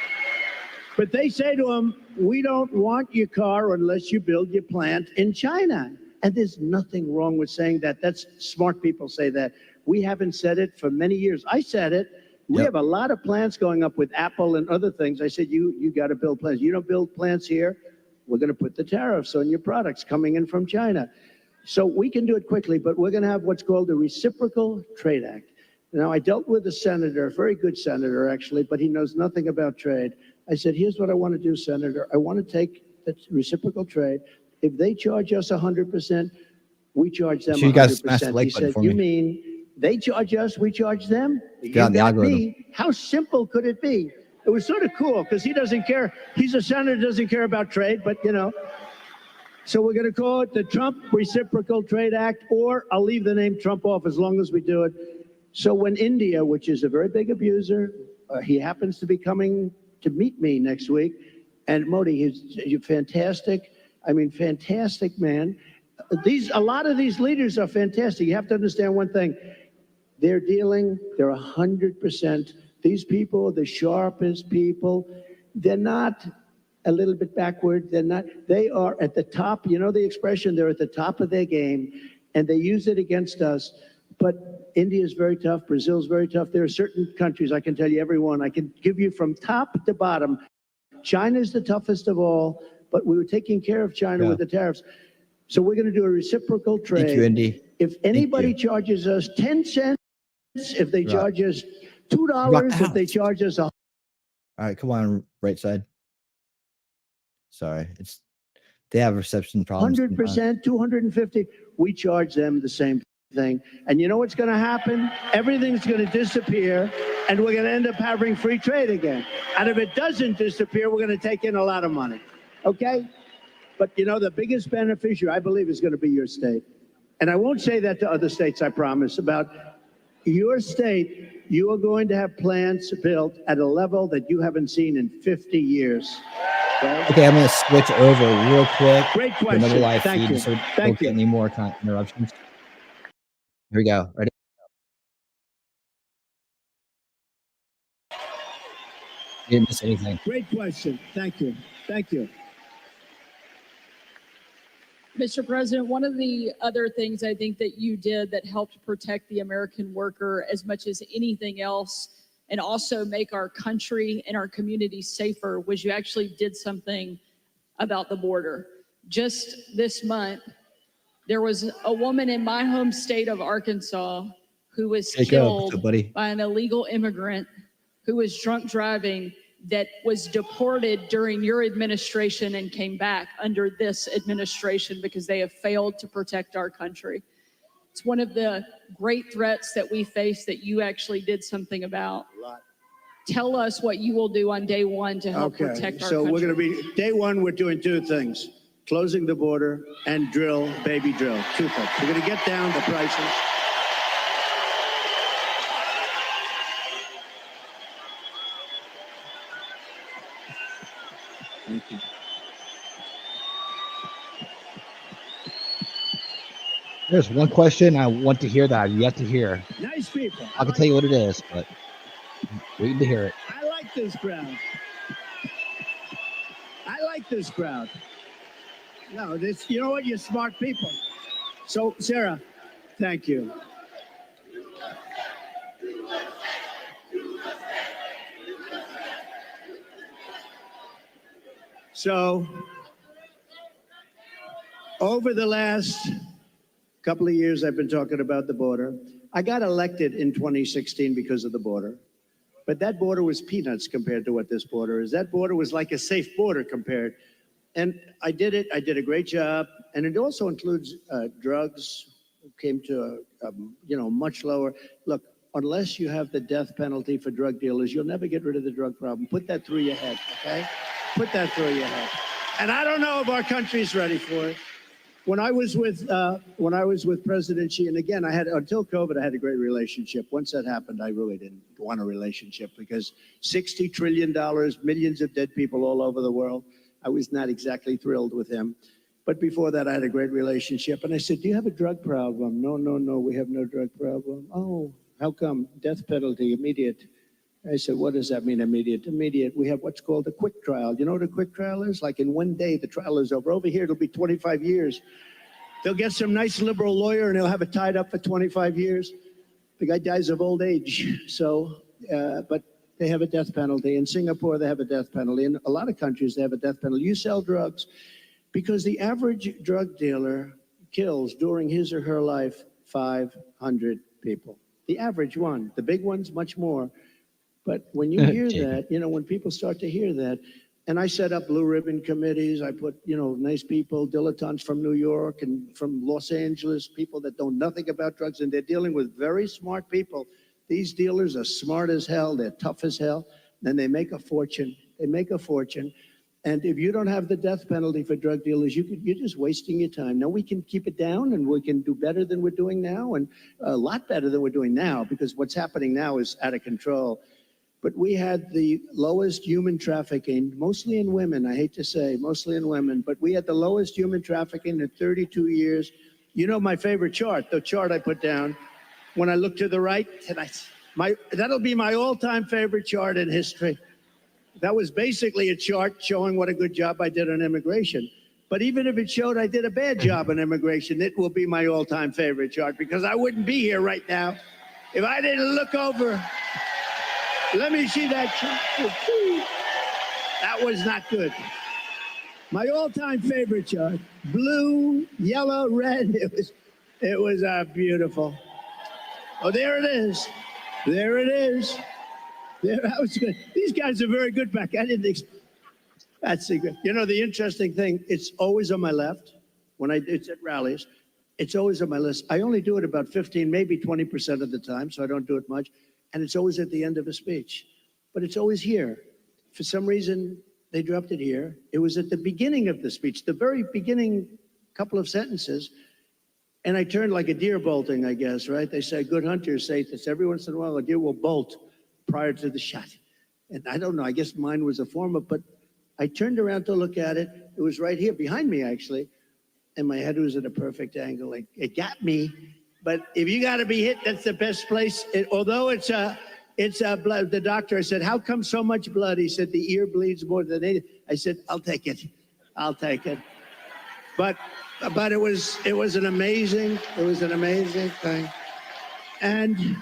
But they say to him, we don't want your car unless you build your plant in China. And there's nothing wrong with saying that. That's smart people say that. We haven't said it for many years. I said it. We have a lot of plants going up with Apple and other things. I said, you got to build plants. You don't build plants here, we're going to put the tariffs on your products coming in from China. So we can do it quickly, but we're going to have what's called the Reciprocal Trade Act. Now, I dealt with a senator, a very good senator, actually, but he knows nothing about trade. I said, here's what I want to do, Senator. I want to take the reciprocal trade. If they charge us 100%, we charge them 100%. You got to smash the like he button said, for you me. mean they charge us, we charge them? You got the algorithm. me. How simple could it be? It was sort of cool because he doesn't care. He's a senator, doesn't care about trade, but you know. So we're going to call it the Trump Reciprocal Trade Act, or I'll leave the name Trump off as long as we do it. So when India, which is a very big abuser, he happens to be coming to meet me next week. And Modi, he's fantastic. I mean, fantastic man. A lot of these leaders are fantastic. You have to understand one thing. They're 100%. These people are the sharpest people. They're not a little bit backward. They're not. They are at the top. You know the expression, they're at the top of their game, and they use it against us. But India is very tough. Brazil's very tough. There are certain countries, I can tell you every one. I can give you from top to bottom. China's the toughest of all, but we were taking care of China with the tariffs. So we're going to do a reciprocal trade. Thank you, Indy. If anybody charges us 10 cents, if they charge us $2, if they charge us All right, come on, right side. Sorry, they have reception problems. 100%, 250, we charge them the same thing. And you know what's going to happen? Everything's going to disappear, and we're going to end up having free trade again. And if it doesn't disappear, we're going to take in a lot of money. Okay? But you know, the biggest beneficiary, I believe, is going to be your state. And I won't say that to other states, I promise. About your state, you are going to have plants built at a level that you haven't seen in 50 years. Okay, I'm going to switch over real quick. Great to question. another live Thank feed, you. so we Thank don't get any more interruptions. Here we go. Ready? You didn't miss anything. Great question. Thank you. Thank you. Mr. President, one of the other things I think that you did that helped protect the American worker as much as anything else, and also make our country and our communities safer, was you actually did something about the border. Just this month, there was a woman in my home state of Arkansas who was killed by an illegal immigrant who was drunk driving, that was deported during your administration and came back under this administration because they have failed to protect our country. It's one of the great threats that we face that you actually did something about. Tell us what you will do on day one to help protect our country. So we're going to be, day one, we're doing two things: closing the border and baby drill. Two things. We're going to get down the prices. Thank you. There's one question I want to hear that I've yet to hear. Nice people. I can tell you what it is, but I'm waiting to hear it. I like this crowd. I like this crowd. No, this, you know what? You're smart people. So, Sarah, thank you. So, over the last couple of years, I've been talking about the border. I got elected in 2016 because of the border, but that border was peanuts compared to what this border is. That border was like a safe border compared. And I did it. I did a great job. And it also includes drugs, came to much lower. Look, unless you have the death penalty for drug dealers, you'll never get rid of the drug problem. Put that through your head, okay? Put that through your head. And I don't know if our country's ready for it. When I was with President Xi, and again, until COVID, I had a great relationship. Once that happened, I really didn't want a relationship because $60 trillion, millions of dead people all over the world. I was not exactly thrilled with him. But before that, I had a great relationship. And I said, do you have a drug problem? No, we have no drug problem. Oh, how come? Death penalty, immediate. I said, what does that mean, immediate? Immediate, we have what's called a quick trial. You know what a quick trial is? Like in one day, the trial is over. Over here, it'll be 25 years. They'll get some nice liberal lawyer and they'll have it tied up for 25 years. The guy dies of old age. So, but they have a death penalty. In Singapore, they have a death penalty. In a lot of countries, they have a death penalty. You sell drugs because the average drug dealer kills during his or her life 500 people. The average one. The big ones, much more. But when you hear that, when people start to hear that, and I set up blue ribbon committees, I put, nice people, dilettantes from New York and from Los Angeles, people that know nothing about drugs, and they're dealing with very smart people. These dealers are smart as hell, they're tough as hell, and they make a fortune. They make a fortune. And if you don't have the death penalty for drug dealers, you're just wasting your time. Now we can keep it down and we can do better than we're doing now, and a lot better than we're doing now, because what's happening now is out of control. But we had the lowest human trafficking, mostly in women, I hate to say, mostly in women, but we had the lowest human trafficking in 32 years. You know my favorite chart, the chart I put down, when I look to the right, that'll be my all-time favorite chart in history. That was basically a chart showing what a good job I did on immigration. But even if it showed I did a bad job on immigration, it will be my all-time favorite chart because I wouldn't be here right now if I didn't look over. Let me see that chart. That was not good. My all-time favorite chart, blue, yellow, red. It was beautiful. Oh, there it is. There it is. There, that was good. These guys are very good back. I didn't expect. That's the good. You know, the interesting thing, it's always on my left. When it's at rallies, it's always on my list. I only do it about 15, maybe 20% of the time, so I don't do it much. And it's always at the end of a speech. But it's always here. For some reason, they dropped it here. It was at the beginning of the speech, the very beginning couple of sentences. And I turned like a deer bolting, I guess, right? They say good hunters say this. Every once in a while, a deer will bolt prior to the shot. And I don't know, I guess mine was a form of, but I turned around to look at it. It was right here behind me, actually. And my head was at a perfect angle. It got me. But if you got to be hit, that's the best place. Although it's blood. The doctor, I said, how come so much blood? He said, the ear bleeds more than anything. I said, I'll take it. I'll take it. But it was an amazing thing. And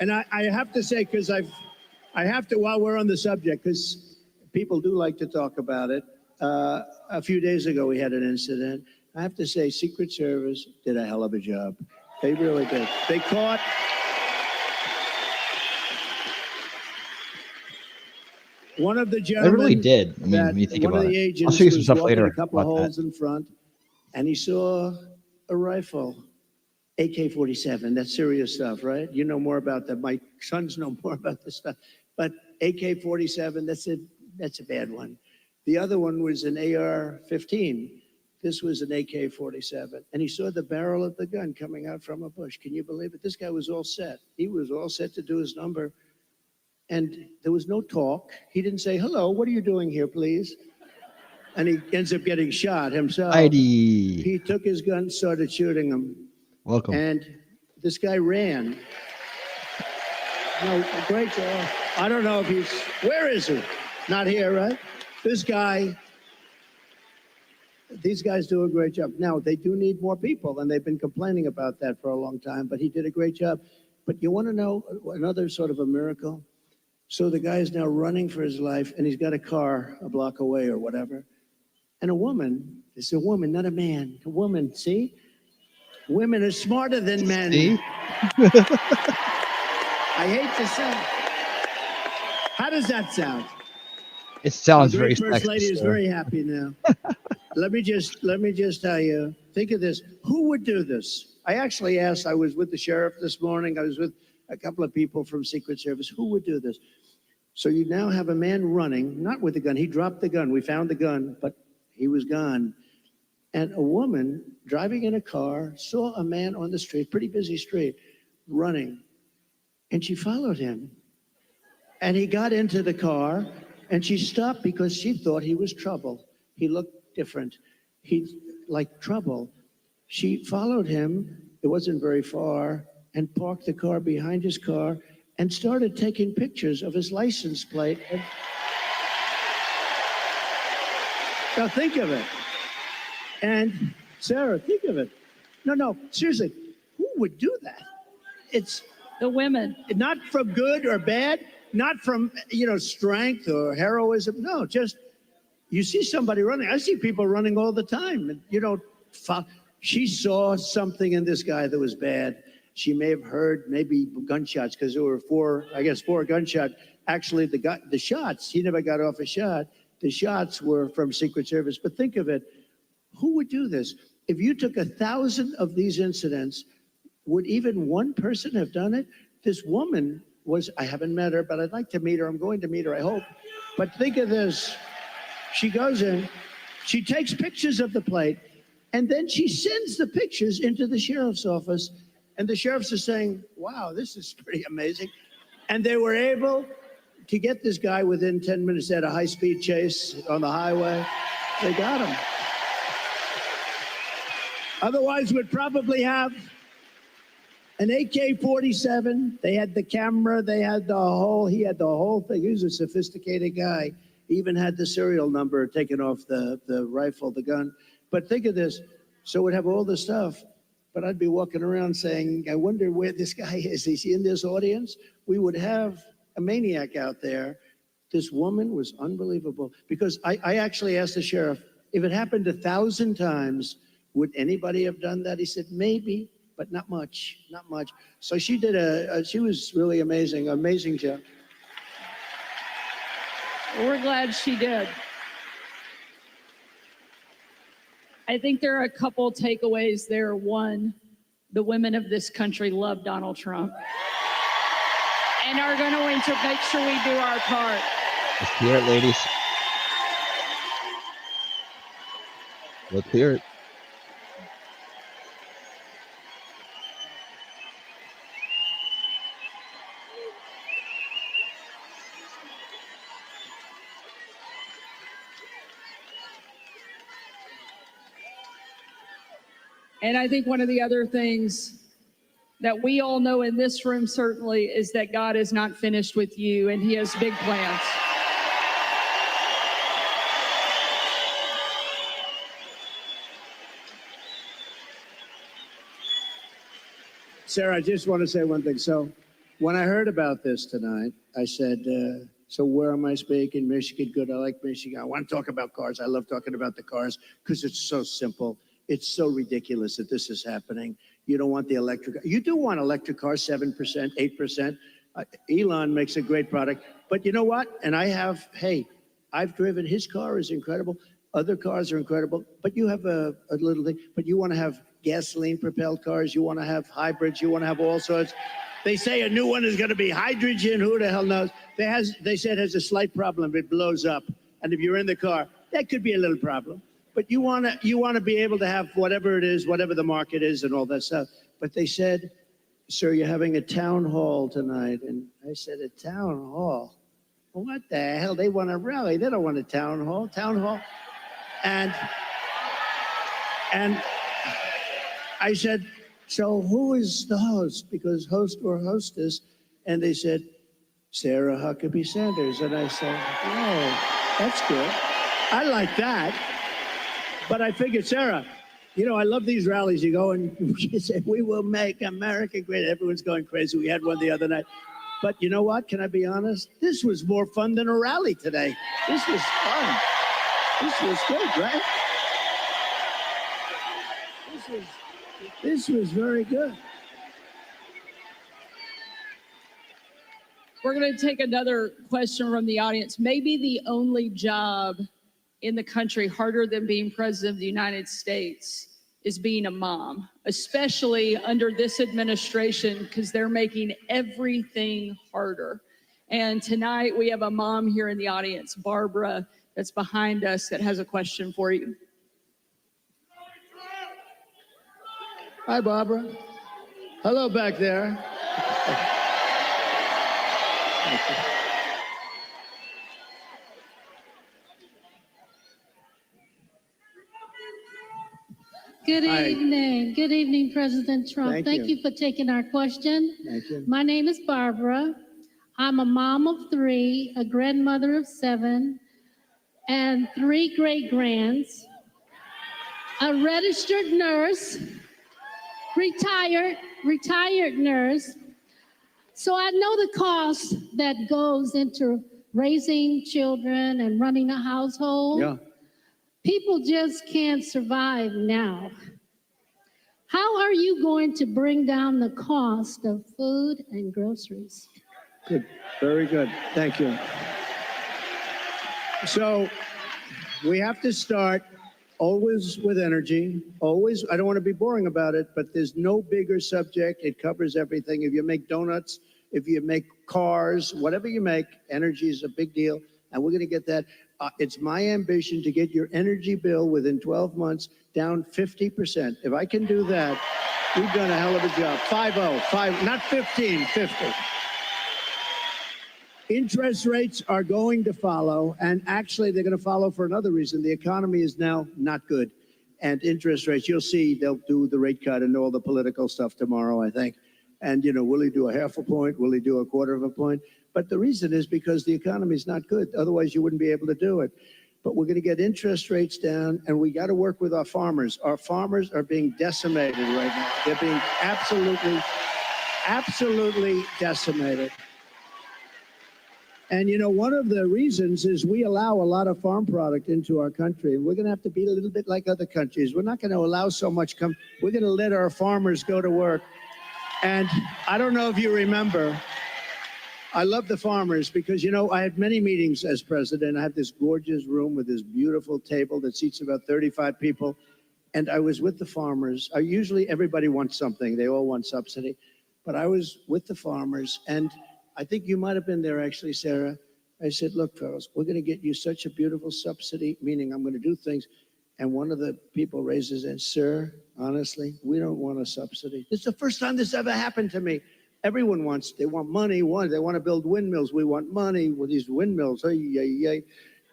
I have to say, because I have to, while we're on the subject, because people do like to talk about it. A few days ago, we had an incident. I have to say, Secret Service did a hell of a job. They really did. They caught one of the gentlemen. They really did. I mean, when you think one about of the it. I'll agents show you some was stuff walking later a couple of about holes in front, and he saw a rifle, AK-47. That's serious stuff, right? You know more about that. My sons know more about this stuff. But AK-47, that's a bad one. The other one was an AR-15. This was an AK-47. And he saw the barrel of the gun coming out from a bush. Can you believe it? This guy was all set. He was all set to do his number. And there was no talk. He didn't say, hello, what are you doing here, please? And he ends up getting shot himself. Heidi. He took his gun, started shooting him. Welcome. And this guy ran. No, great job. I don't know if he's, where is he? Not here, right? This guy, these guys do a great job. Now, they do need more people, and they've been complaining about that for a long time, but he did a great job. But you want to know another sort of a miracle? So the guy is now running for his life, and he's got a car a block away or whatever. And a woman, it's a woman, not a man, a woman, see? Women are smarter than men. See? I hate to say. How does that sound? It sounds The very great First sexy. Lady is sir. very happy now. Let me just tell you, think of this. Who would do this? I actually asked, I was with the sheriff this morning. I was with a couple of people from Secret Service. Who would do this? So you now have a man running, not with a gun. He dropped the gun. We found the gun, but he was gone. And a woman driving in a car saw a man on the street, pretty busy street, running. And she followed him. And he got into the car, and she stopped because she thought he was trouble. He looked different. He like trouble. She followed him. It wasn't very far, and parked the car behind his car and started taking pictures of his license plate. Now think of it. And Sarah, think of it. No, seriously, who would do that? It's The women. not from good or bad, not from, strength or heroism. No, just you see somebody running. I see people running all the time. And you don't she saw something in this guy that was bad. She may have heard maybe gunshots because there were four gunshots. Actually, the shots, he never got off a shot. The shots were from Secret Service. But think of it, who would do this? If you took 1,000 of these incidents, would even one person have done it? This woman was, I haven't met her, but I'd like to meet her. I'm going to meet her, I hope. But think of this. She goes in, she takes pictures of the plate, and then she sends the pictures into the sheriff's office. And the sheriffs are saying, wow, this is pretty amazing. And they were able to get this guy within 10 minutes. They had a high-speed chase on the highway. They got him. Otherwise, we'd probably have An AK-47. They had the camera. He had the whole thing. He was a sophisticated guy. He even had the serial number taken off the rifle, the gun. But think of this. So we'd have all the stuff, but I'd be walking around saying, I wonder where this guy is. Is he in this audience? We would have a maniac out there. This woman was unbelievable because I actually asked the sheriff, if it happened 1,000 times, would anybody have done that? He said, maybe, but not much, not much. So she did she was really amazing, amazing job. We're glad she did. I think there are a couple takeaways there. One, the women of this country love Donald Trump and are going to make sure we do our part. Let's hear it, ladies. Let's hear it. And I think one of the other things that we all know in this room certainly is that God is not finished with you and he has big plans. Sarah, I just want to say one thing. So when I heard about this tonight, I said, so where am I speaking? Michigan, good. I like Michigan. I want to talk about cars. I love talking about the cars because it's so simple. It's so ridiculous that this is happening. You don't want the electric. You do want electric cars, 7%, 8%. Elon makes a great product. But you know what? And I've driven. His car is incredible. Other cars are incredible. But you have a little thing. But you want to have gasoline-propelled cars. You want to have hybrids. You want to have all sorts. They say a new one is going to be hydrogen. Who the hell knows? They said it has a slight problem. It blows up. And if you're in the car, that could be a little problem. But you want to be able to have whatever it is, whatever the market is and all that stuff. But they said, sir, you're having a town hall tonight. And I said, a town hall? What the hell? They want a rally. They don't want a town hall. Town hall. And I said, so who is the host? Because host or hostess. And they said, Sarah Huckabee Sanders. And I said, oh, that's good. I like that. But I figured, Sarah, you know, I love these rallies. You go and you say, we will make America great. Everyone's going crazy. We had one the other night. But you know what? Can I be honest? This was more fun than a rally today. This was fun. This was good, right? This was very good. We're going to take another question from the audience. Maybe the only job in the country harder than being president of the United States is being a mom, especially under this administration, because they're making everything harder. And tonight we have a mom here in the audience, Barbara, that's behind us, that has a question for you. Hi, Barbara. Hello back there. Good Hi. evening. Good evening, President Trump. Thank you for taking our question. Thank you. My name is Barbara. I'm a mom of 3, a grandmother of 7, and 3 great-grands, a registered nurse, retired nurse. So I know the cost that goes into raising children and running a household. Yeah. People just can't survive now. How are you going to bring down the cost of food and groceries? Good. Very good. Thank you. So we have to start always with energy. Always. I don't want to be boring about it, but there's no bigger subject. It covers everything. If you make donuts, if you make cars, whatever you make, energy is a big deal. And we're going to get that. It's my ambition to get your energy bill within 12 months down 50%. If I can do that, we've done a hell of a job. 5-0, not 15, 50. Interest rates are going to follow, and actually they're going to follow for another reason. The economy is now not good, and interest rates, you'll see they'll do the rate cut and all the political stuff tomorrow, I think. And, will he do a half a point? Will he do a quarter of a point? But the reason is because the economy is not good. Otherwise, you wouldn't be able to do it. But we're going to get interest rates down, and we got to work with our farmers. Our farmers are being decimated right now. They're being absolutely decimated. And, one of the reasons is we allow a lot of farm product into our country. And we're going to have to be a little bit like other countries. We're not going to allow so much we're going to let our farmers go to work. And I don't know if you remember, I love the farmers because, I had many meetings as president. I have this gorgeous room with this beautiful table that seats about 35 people. And I was with the farmers. Usually everybody wants something. They all want subsidy. But I was with the farmers. And I think you might have been there, actually, Sarah. I said, look, fellas, we're going to get you such a beautiful subsidy, meaning I'm going to do things. And one of the people raises and, sir, honestly, we don't want a subsidy. This is the first time this ever happened to me. Everyone they want money. They want to build windmills. We want money with these windmills.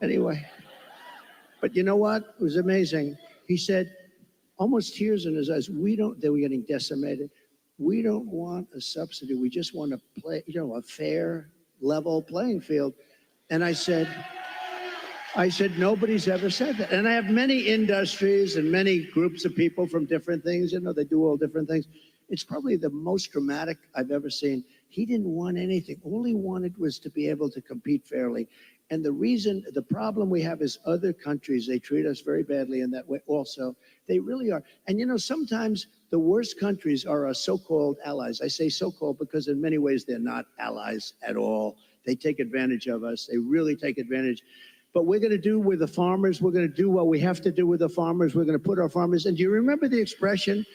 Anyway, but you know what? It was amazing. He said, almost tears in his eyes, they were getting decimated. We don't want a subsidy. We just want to play, a fair, level playing field. And I said, nobody's ever said that. And I have many industries and many groups of people from different things. They do all different things. It's probably the most dramatic I've ever seen. He didn't want anything. All he wanted was to be able to compete fairly. And the problem we have is other countries, they treat us very badly in that way also. They really are. And sometimes the worst countries are our so-called allies. I say so-called because in many ways they're not allies at all. They take advantage of us. They really take advantage. But we're going to do with the farmers. We're going to do what we have to do with the farmers. We're going to put our farmers. And do you remember the expression?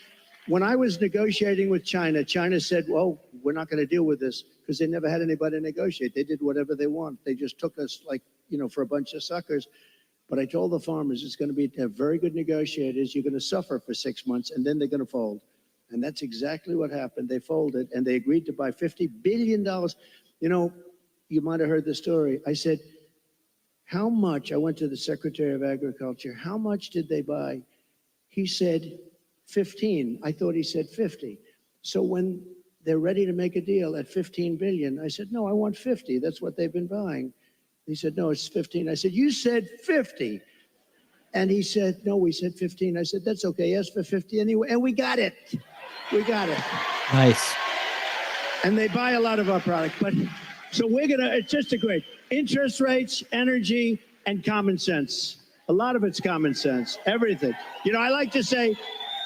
When I was negotiating with China, China said, well, we're not going to deal with this because they never had anybody negotiate. They did whatever they want. They just took us for a bunch of suckers. But I told the farmers it's going to be to have very good negotiators. You're going to suffer for 6 months and then they're going to fold. And that's exactly what happened. They folded and they agreed to buy $50 billion. You might have heard the story. I said, how much? I went to the Secretary of Agriculture. How much did they buy? He said, 15. I thought he said 50. So when they're ready to make a deal at 15 billion, I said, no, I want 50. That's what they've been buying. He said, no, it's 15. I said, you said 50. And he said, no, we said 15. I said, that's okay. Ask for 50 anyway. And we got it. We got it. Nice. And they buy a lot of our product. But so it's just a great interest rates, energy, and common sense. A lot of it's common sense, everything. I like to say,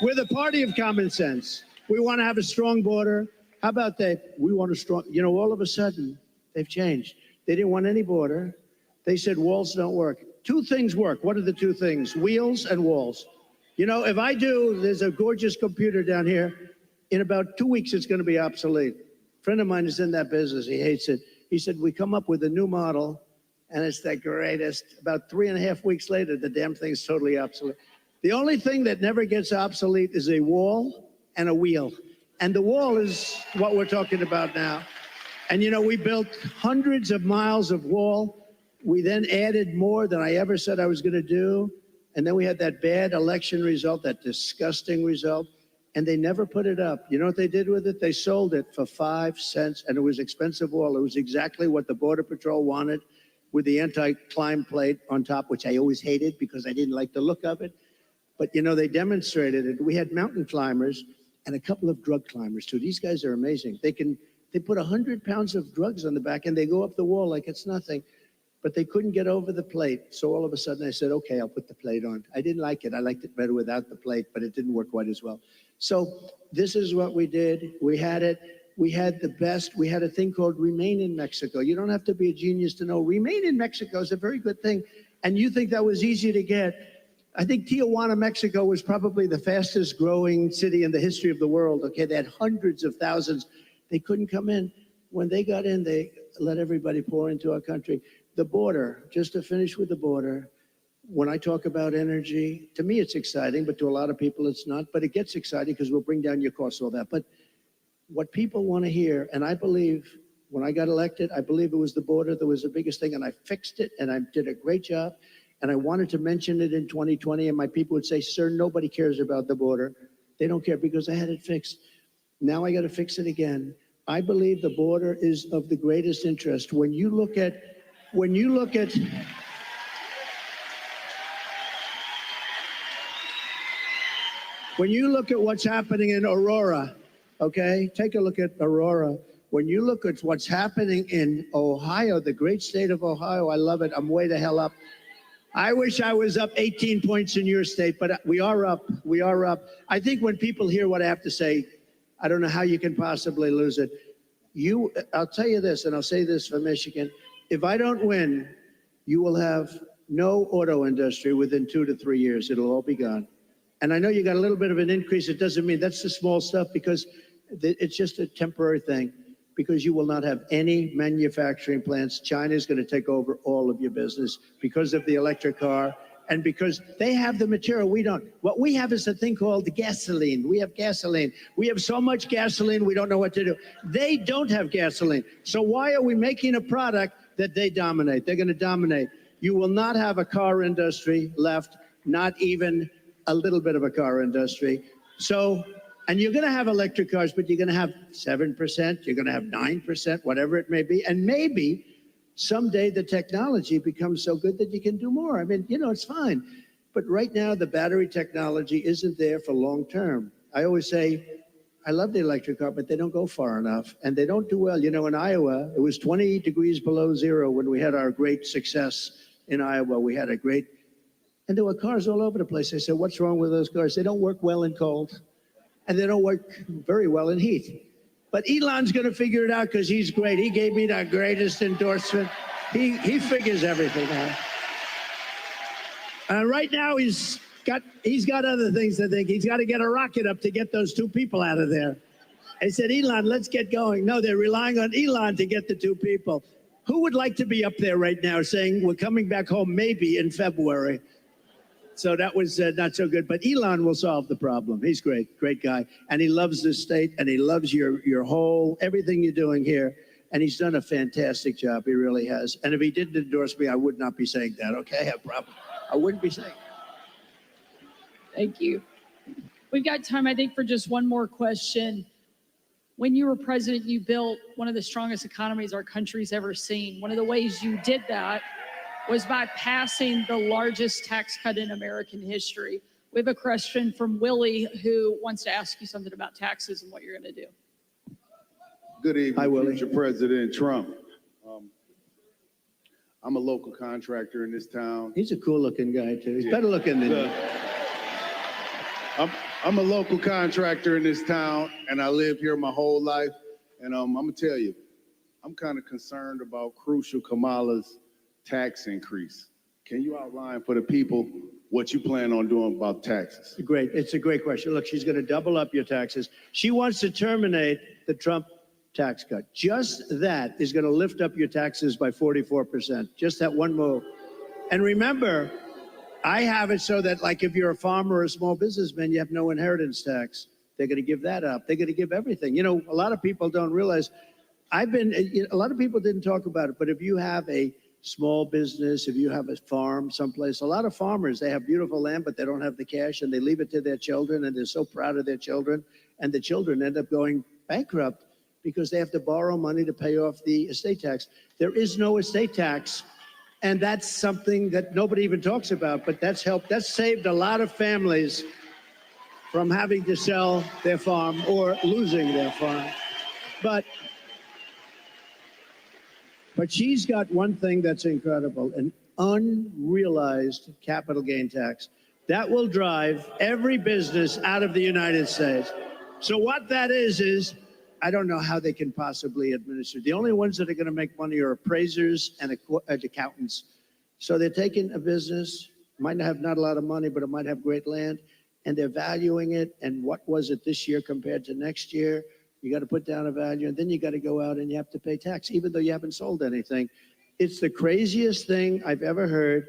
we're the party of common sense. We want to have a strong border. How about that? We want a strong, all of a sudden, they've changed. They didn't want any border. They said walls don't work. Two things work. What are the two things? Wheels and walls. If there's a gorgeous computer down here. In about 2 weeks, it's going to be obsolete. A friend of mine is in that business. He hates it. He said, we come up with a new model, and it's the greatest. About 3.5 weeks later, the damn thing's totally obsolete. The only thing that never gets obsolete is a wall and a wheel. And the wall is what we're talking about now. And we built hundreds of miles of wall. We then added more than I ever said I was going to do. And then we had that bad election result, that disgusting result. And they never put it up. You know what they did with it? They sold it for 5 cents. And it was expensive wall. It was exactly what the Border Patrol wanted, with the anti-climb plate on top, which I always hated because I didn't like the look of it. But, they demonstrated it. We had mountain climbers and a couple of drug climbers, too. These guys are amazing. They put 100 pounds of drugs on the back, and they go up the wall like it's nothing. But they couldn't get over the plate. So all of a sudden, I said, okay, I'll put the plate on. I didn't like it. I liked it better without the plate, but it didn't work quite as well. So this is what we did. We had it. We had the best. We had a thing called Remain in Mexico. You don't have to be a genius to know Remain in Mexico is a very good thing. And you think that was easy to get. I think Tijuana, Mexico was probably the fastest growing city in the history of the world. Okay, they had hundreds of thousands. They couldn't come in. When they got in, they let everybody pour into our country. The border, just to finish with the border, when I talk about energy, to me it's exciting, but to a lot of people it's not. But it gets exciting because we'll bring down your costs, all that. But what people want to hear, and I believe when I got elected, I believe it was the border that was the biggest thing, and I fixed it, and I did a great job. And I wanted to mention it in 2020, and my people would say, sir, nobody cares about the border. They don't care because I had it fixed. Now I got to fix it again. I believe the border is of the greatest interest. When you look at what's happening in Aurora, okay? Take a look at Aurora. When you look at what's happening in Ohio, the great state of Ohio, I love it. I'm way the hell up. I wish I was up 18 points in your state, but we are up. We are up. I think when people hear what I have to say, I don't know how you can possibly lose it. I'll tell you this, and I'll say this for Michigan. If I don't win, you will have no auto industry within 2 to 3 years. It'll all be gone. And I know you got a little bit of an increase. It doesn't mean that's the small stuff, because it's just a temporary thing, because you will not have any manufacturing plants. China is going to take over all of your business because of the electric car, and because they have the material we don't. What we have is a thing called gasoline. We have gasoline. We have so much gasoline, we don't know what to do. They don't have gasoline. So why are we making a product that they dominate? They're going to dominate. You will not have a car industry left, not even a little bit of a car industry. So, and you're going to have electric cars, but you're going to have 7%, you're going to have 9%, whatever it may be. And maybe someday the technology becomes so good that you can do more. I mean, it's fine. But right now, the battery technology isn't there for long term. I always say, I love the electric car, but they don't go far enough, and they don't do well. In Iowa, it was 20 degrees below zero when we had our great success in Iowa. We had a great, and there were cars all over the place. I said, what's wrong with those cars? They don't work well in cold, and they don't work very well in heat. But Elon's going to figure it out, because he's great. He gave me the greatest endorsement. He figures everything out. And right now he's got other things to think. He's got to get a rocket up to get those 2 people out of there. I said, Elon, let's get going. No, they're relying on Elon to get the 2 people. Who would like to be up there right now saying we're coming back home maybe in February? So that was not so good. But Elon will solve the problem. He's great guy. And he loves this state, and he loves your whole, everything you're doing here. And he's done a fantastic job. He really has. And if he didn't endorse me, I would not be saying that, okay? I wouldn't be saying that. Thank you. We've got time, I think, for just one more question. When you were president, you built one of the strongest economies our country's ever seen. One of the ways you did that was by passing the largest tax cut in American history. We have a question from Willie, who wants to ask you something about taxes and what you're going to do. Good evening, Hi, Willie. Mr. President Trump. I'm a local contractor in this town. He's a cool-looking guy, too. He's better looking than you. I'm a local contractor in this town, and I live here my whole life. And I'm going to tell you, I'm kind of concerned about crucial Kamala's tax increase. Can you outline for the people what you plan on doing about taxes? It's a great question. Look, she's going to double up your taxes. She wants to terminate the Trump tax cut. Just that is going to lift up your taxes by 44%. Just that one move. And remember, I have it so that, like, if you're a farmer or a small businessman, you have no inheritance tax. They're going to give that up. They're going to give everything. A lot of people don't realize, a lot of people didn't talk about it, but if you have a small business, if you have a farm someplace, a lot of farmers, they have beautiful land, but they don't have the cash, and they leave it to their children, and they're so proud of their children, and the children end up going bankrupt because they have to borrow money to pay off the estate tax. There is no estate tax, and that's something that nobody even talks about, but that's saved a lot of families from having to sell their farm or losing their farm. But she's got one thing that's incredible, an unrealized capital gain tax. That will drive every business out of the United States. So what that is I don't know how they can possibly administer. The only ones that are going to make money are appraisers and accountants. So they're taking a business, might have not a lot of money, but it might have great land, and they're valuing it. And what was it this year compared to next year? You got to put down a value, and then you got to go out and you have to pay tax, even though you haven't sold anything. It's the craziest thing I've ever heard.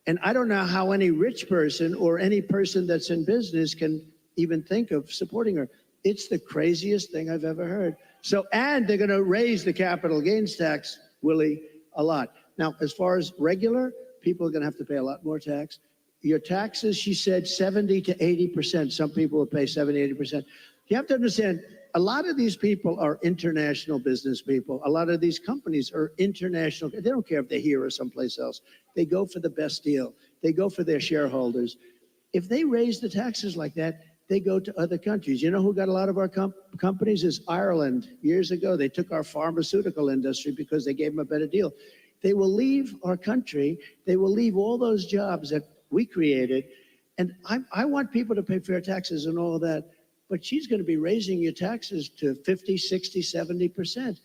And I don't know how any rich person or any person that's in business can even think of supporting her. It's the craziest thing I've ever heard. So, and they're going to raise the capital gains tax, Willie, a lot. Now, as far as regular, people are going to have to pay a lot more tax. Your taxes, she said, 70 to 80%. Some people will pay 70, 80%. You have to understand, a lot of these people are international business people. A lot of these companies are international. They don't care if they're here or someplace else. They go for the best deal. They go for their shareholders. If they raise the taxes like that, they go to other countries. You know who got a lot of our companies is Ireland. Years ago, they took our pharmaceutical industry because they gave them a better deal. They will leave our country. They will leave all those jobs that we created. And I want people to pay fair taxes and all of that. But she's going to be raising your taxes to 50, 60, 70%.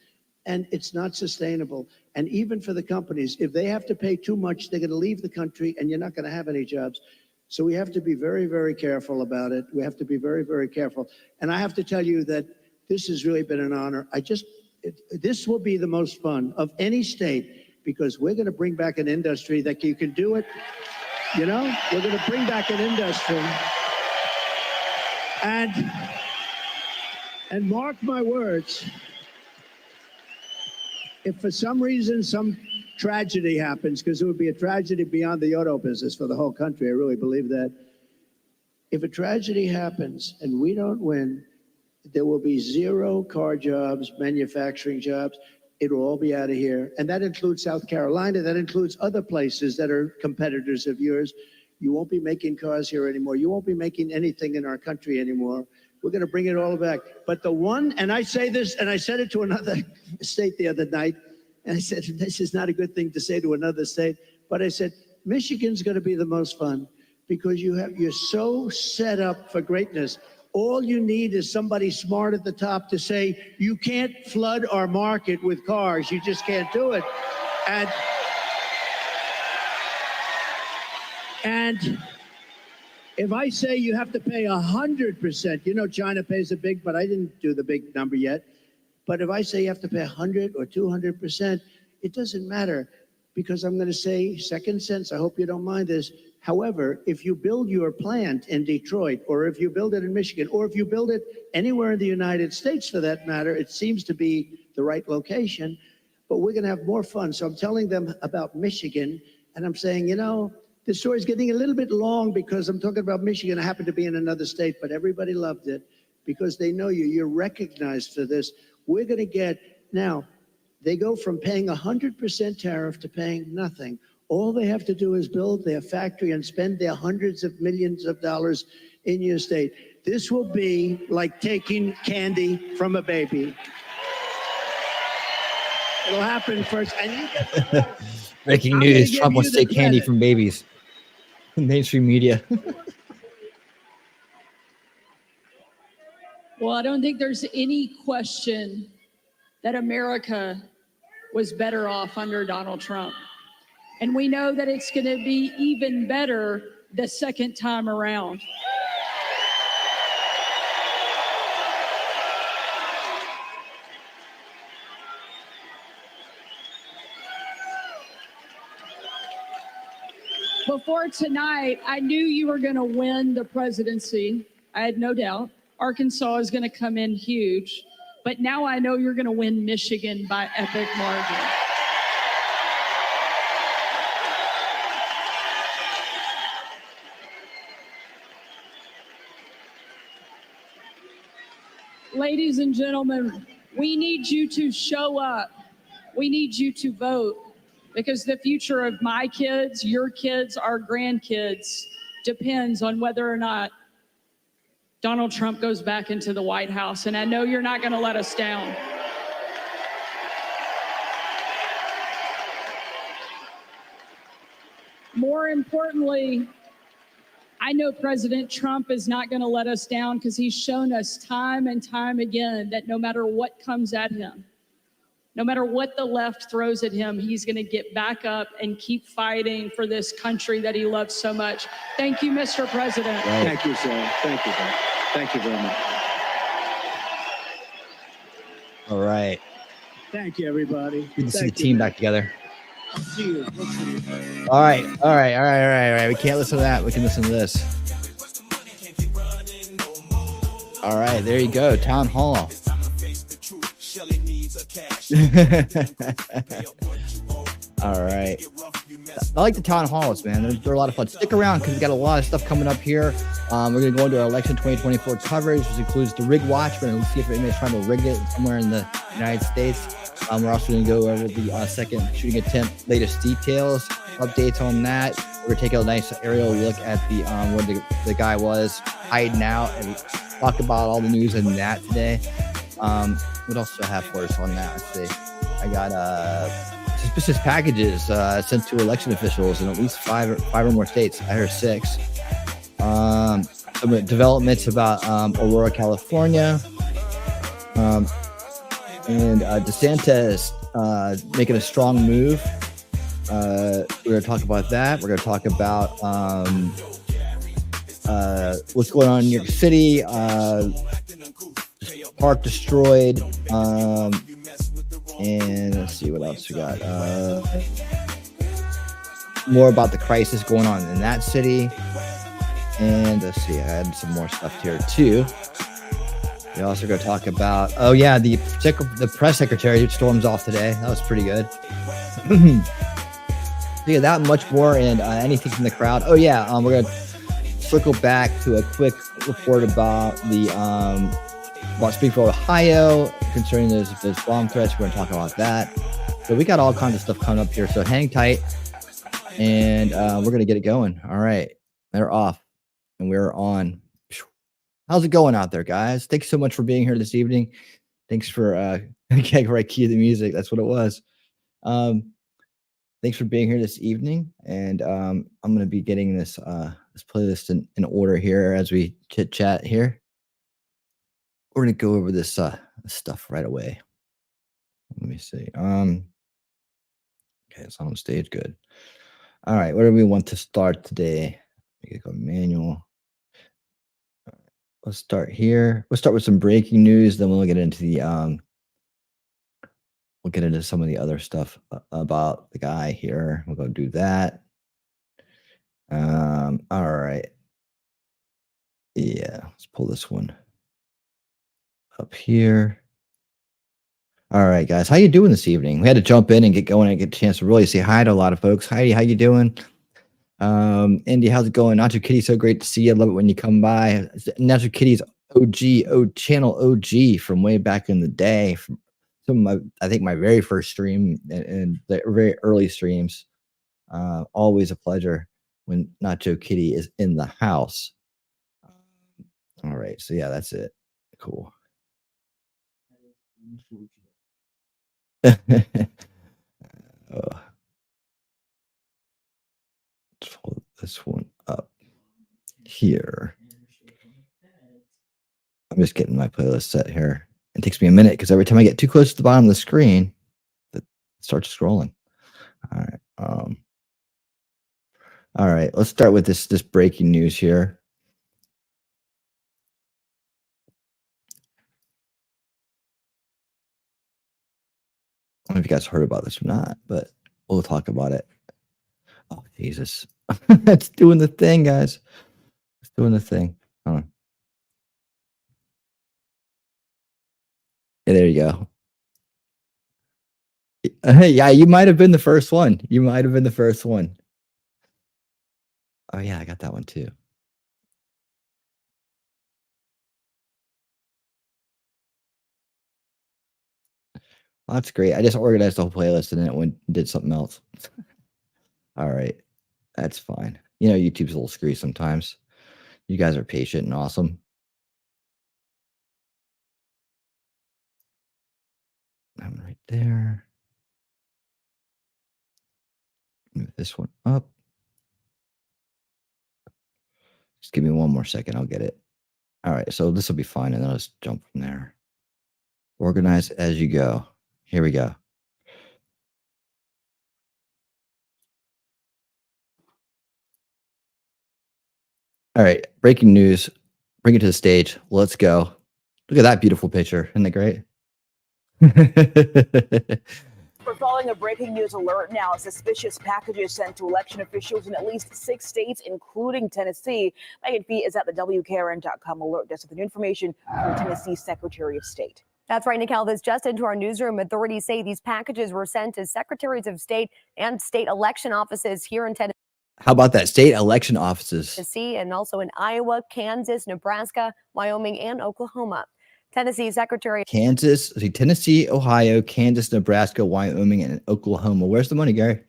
And it's not sustainable. And even for the companies, if they have to pay too much, they're going to leave the country and you're not going to have any jobs. So we have to be very, very careful about it. We have to be very, very careful. And I have to tell you that this has really been an honor. This will be the most fun of any state because we're going to bring back an industry that you can do it. You know, we're going to bring back an industry. And mark my words, if for some reason some tragedy happens, because it would be a tragedy beyond the auto business for the whole country, I really believe that. If a tragedy happens and we don't win, there will be 0 car jobs, manufacturing jobs. It will all be out of here. And that includes South Carolina. That includes other places that are competitors of yours. You won't be making cars here anymore. You won't be making anything in our country anymore. We're going to bring it all back. But the one, and I say this, and I said it to another state the other night, and I said, this is not a good thing to say to another state, but I said, Michigan's going to be the most fun because you're so set up for greatness. All you need is somebody smart at the top to say, you can't flood our market with cars. You just can't do it. And if I say you have to pay 100%, you know China pays a big, but I didn't do the big number yet. But if I say you have to pay 100 or 200%, it doesn't matter because I'm going to say second sense. I hope you don't mind this. However, if you build your plant in Detroit, or if you build it in Michigan, or if you build it anywhere in the United States for that matter, it seems to be the right location, but we're going to have more fun. So I'm telling them about Michigan, and I'm saying, you know, the story's getting a little bit long because I'm talking about Michigan. I happen to be in another state, but everybody loved it because they know you. You're recognized for this. We're going to get, now, they go from paying 100% tariff to paying nothing. All they have to do is build their factory and spend their hundreds of millions of dollars in your state. This will be like taking candy from a baby. It'll happen first. And you get Breaking news, Trump wants to take candy from babies. Mainstream media. Well, I don't think there's any question that America was better off under Donald Trump. And we know that it's going to be even better the second time around. Before tonight, I knew you were going to win the presidency. I had no doubt. Arkansas is going to come in huge. But now I know you're going to win Michigan by epic margin. Ladies and gentlemen, we need you to show up. We need you to vote because the future of my kids, your kids, our grandkids depends on whether or not Donald Trump goes back into the White House. And I know you're not going to let us down. More importantly, I know President Trump is not going to let us down because he's shown us time and time again that no matter what comes at him, no matter what the left throws at him, he's going to get back up and keep fighting for this country that he loves so much. Thank you, Mr. President. Right. Thank you, sir. Thank you, sir. Thank you very much. All right. Thank you, everybody. Good to see the team back together. I'll see you. We'll see you. All right. We can't listen to that. We can listen to this. All right, there you go. Town Hall. All right. I like the town halls, man. They're a lot of fun. Stick around because we got a lot of stuff coming up here. We're going to go into our election 2024 coverage, which includes the rig watch. We're going to see if anybody's trying to rig it somewhere in the United States. We're also going to go over the second shooting attempt, latest details, updates on that. We're going to take a nice aerial look at the where the guy was hiding out and talk about all the news in that today. What else do I have for us on that? Let's see. I got suspicious packages sent to election officials in at least five or more states. I heard 6. Some developments about Aurora, California. And DeSantis making a strong move. We're going to talk about that. We're going to talk about what's going on in New York City. Park destroyed. And let's see what else we got. More about the crisis going on in that city. And let's see, I had some more stuff here too. We're also going to talk about, the press secretary who storms off today. That was pretty good. So yeah, that much more and anything from the crowd. We're going to circle back to a quick report about about Springfield, Ohio, concerning those bomb threats. We're going to talk about that. So we got all kinds of stuff coming up here. So hang tight, and we're going to get it going. All right, they're off, and we're on. How's it going out there, guys? Thanks so much for being here this evening. Thanks for getting right key the music. That's what it was. Thanks for being here this evening, and I'm going to be getting this playlist in order here as we chit chat here. We're going to go over this stuff right away. Let me see. Okay, it's on stage. Good. All right, where do we want to start today? We can go manual. Let's start here. We'll start with some breaking news, then we'll get into the we'll get into some of the other stuff about the guy here. We'll go do that. All right. Yeah, let's pull this one up here. All right, guys, how you doing this evening? We had to jump in and get going and get a chance to really say hi to a lot of folks. Heidi, how you doing? Andy, how's it going? Nacho Kitty, so great to see you. I love it when you come by. Nacho Kitty's channel OG from way back in the day. From some of I think my very first stream and the very early streams. Always a pleasure when Nacho Kitty is in the house. All right, so yeah, that's it. Cool. Let's hold this one up here. I'm just getting my playlist set here. It takes me a minute because every time I get too close to the bottom of the screen, it starts scrolling. All right. All right. Let's start with this breaking news here. I don't know if you guys heard about this or not, but we'll talk about it. Oh, Jesus. It's doing the thing, guys. It's doing the thing. Hold on. Yeah, there you go. Yeah, you might have been the first one. You might have been the first one. Oh, yeah, I got that one too. Well, that's great. I just organized the whole playlist and then it went and did something else. All right. That's fine. You know, YouTube's a little screwy sometimes. You guys are patient and awesome. I'm right there. Move this one up. Just give me one more second. I'll get it. All right. So this will be fine. And then I'll just jump from there. Organize as you go. Here we go. All right. Breaking news. Bring it to the stage. Let's go. Look at that beautiful picture. Isn't it great? We're following a breaking news alert now. Suspicious packages sent to election officials in at least 6 states, including Tennessee. Megan Fee is at the WKRN.com alert desk with new information from Tennessee Secretary of State. That's right, Nikhil. This just into our newsroom. Authorities say these packages were sent to secretaries of state and state election offices here in Tennessee. How about that? State election offices. And also in Iowa, Kansas, Nebraska, Wyoming, and Oklahoma. Tennessee Secretary Tennessee, Ohio, Kansas, Nebraska, Wyoming, and Oklahoma. Where's the money, Gary?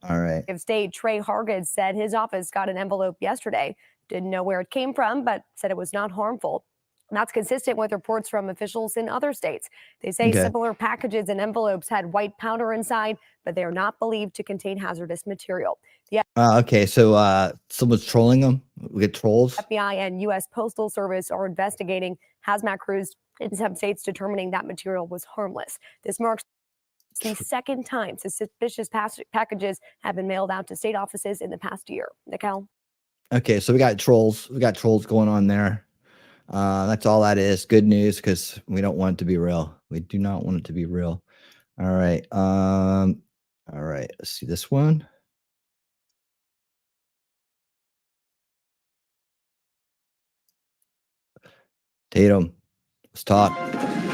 All right. of State Trey Hargis said his office got an envelope yesterday. Didn't know where it came from, but said it was not harmful. And that's consistent with reports from officials in other states. They say similar packages and envelopes had white powder inside, but they are not believed to contain hazardous material. The Okay, so someone's trolling them. We get trolls. FBI and U.S. Postal Service are investigating hazmat crews in some states determining that material was harmless. This marks the second time suspicious packages have been mailed out to state offices in the past year. Nikhil? Okay, so we got trolls. We got trolls going on there. That's all that is. Good news, because we don't want it to be real. We do not want it to be real. All right. All right. Let's see this one. Tatum, let's talk.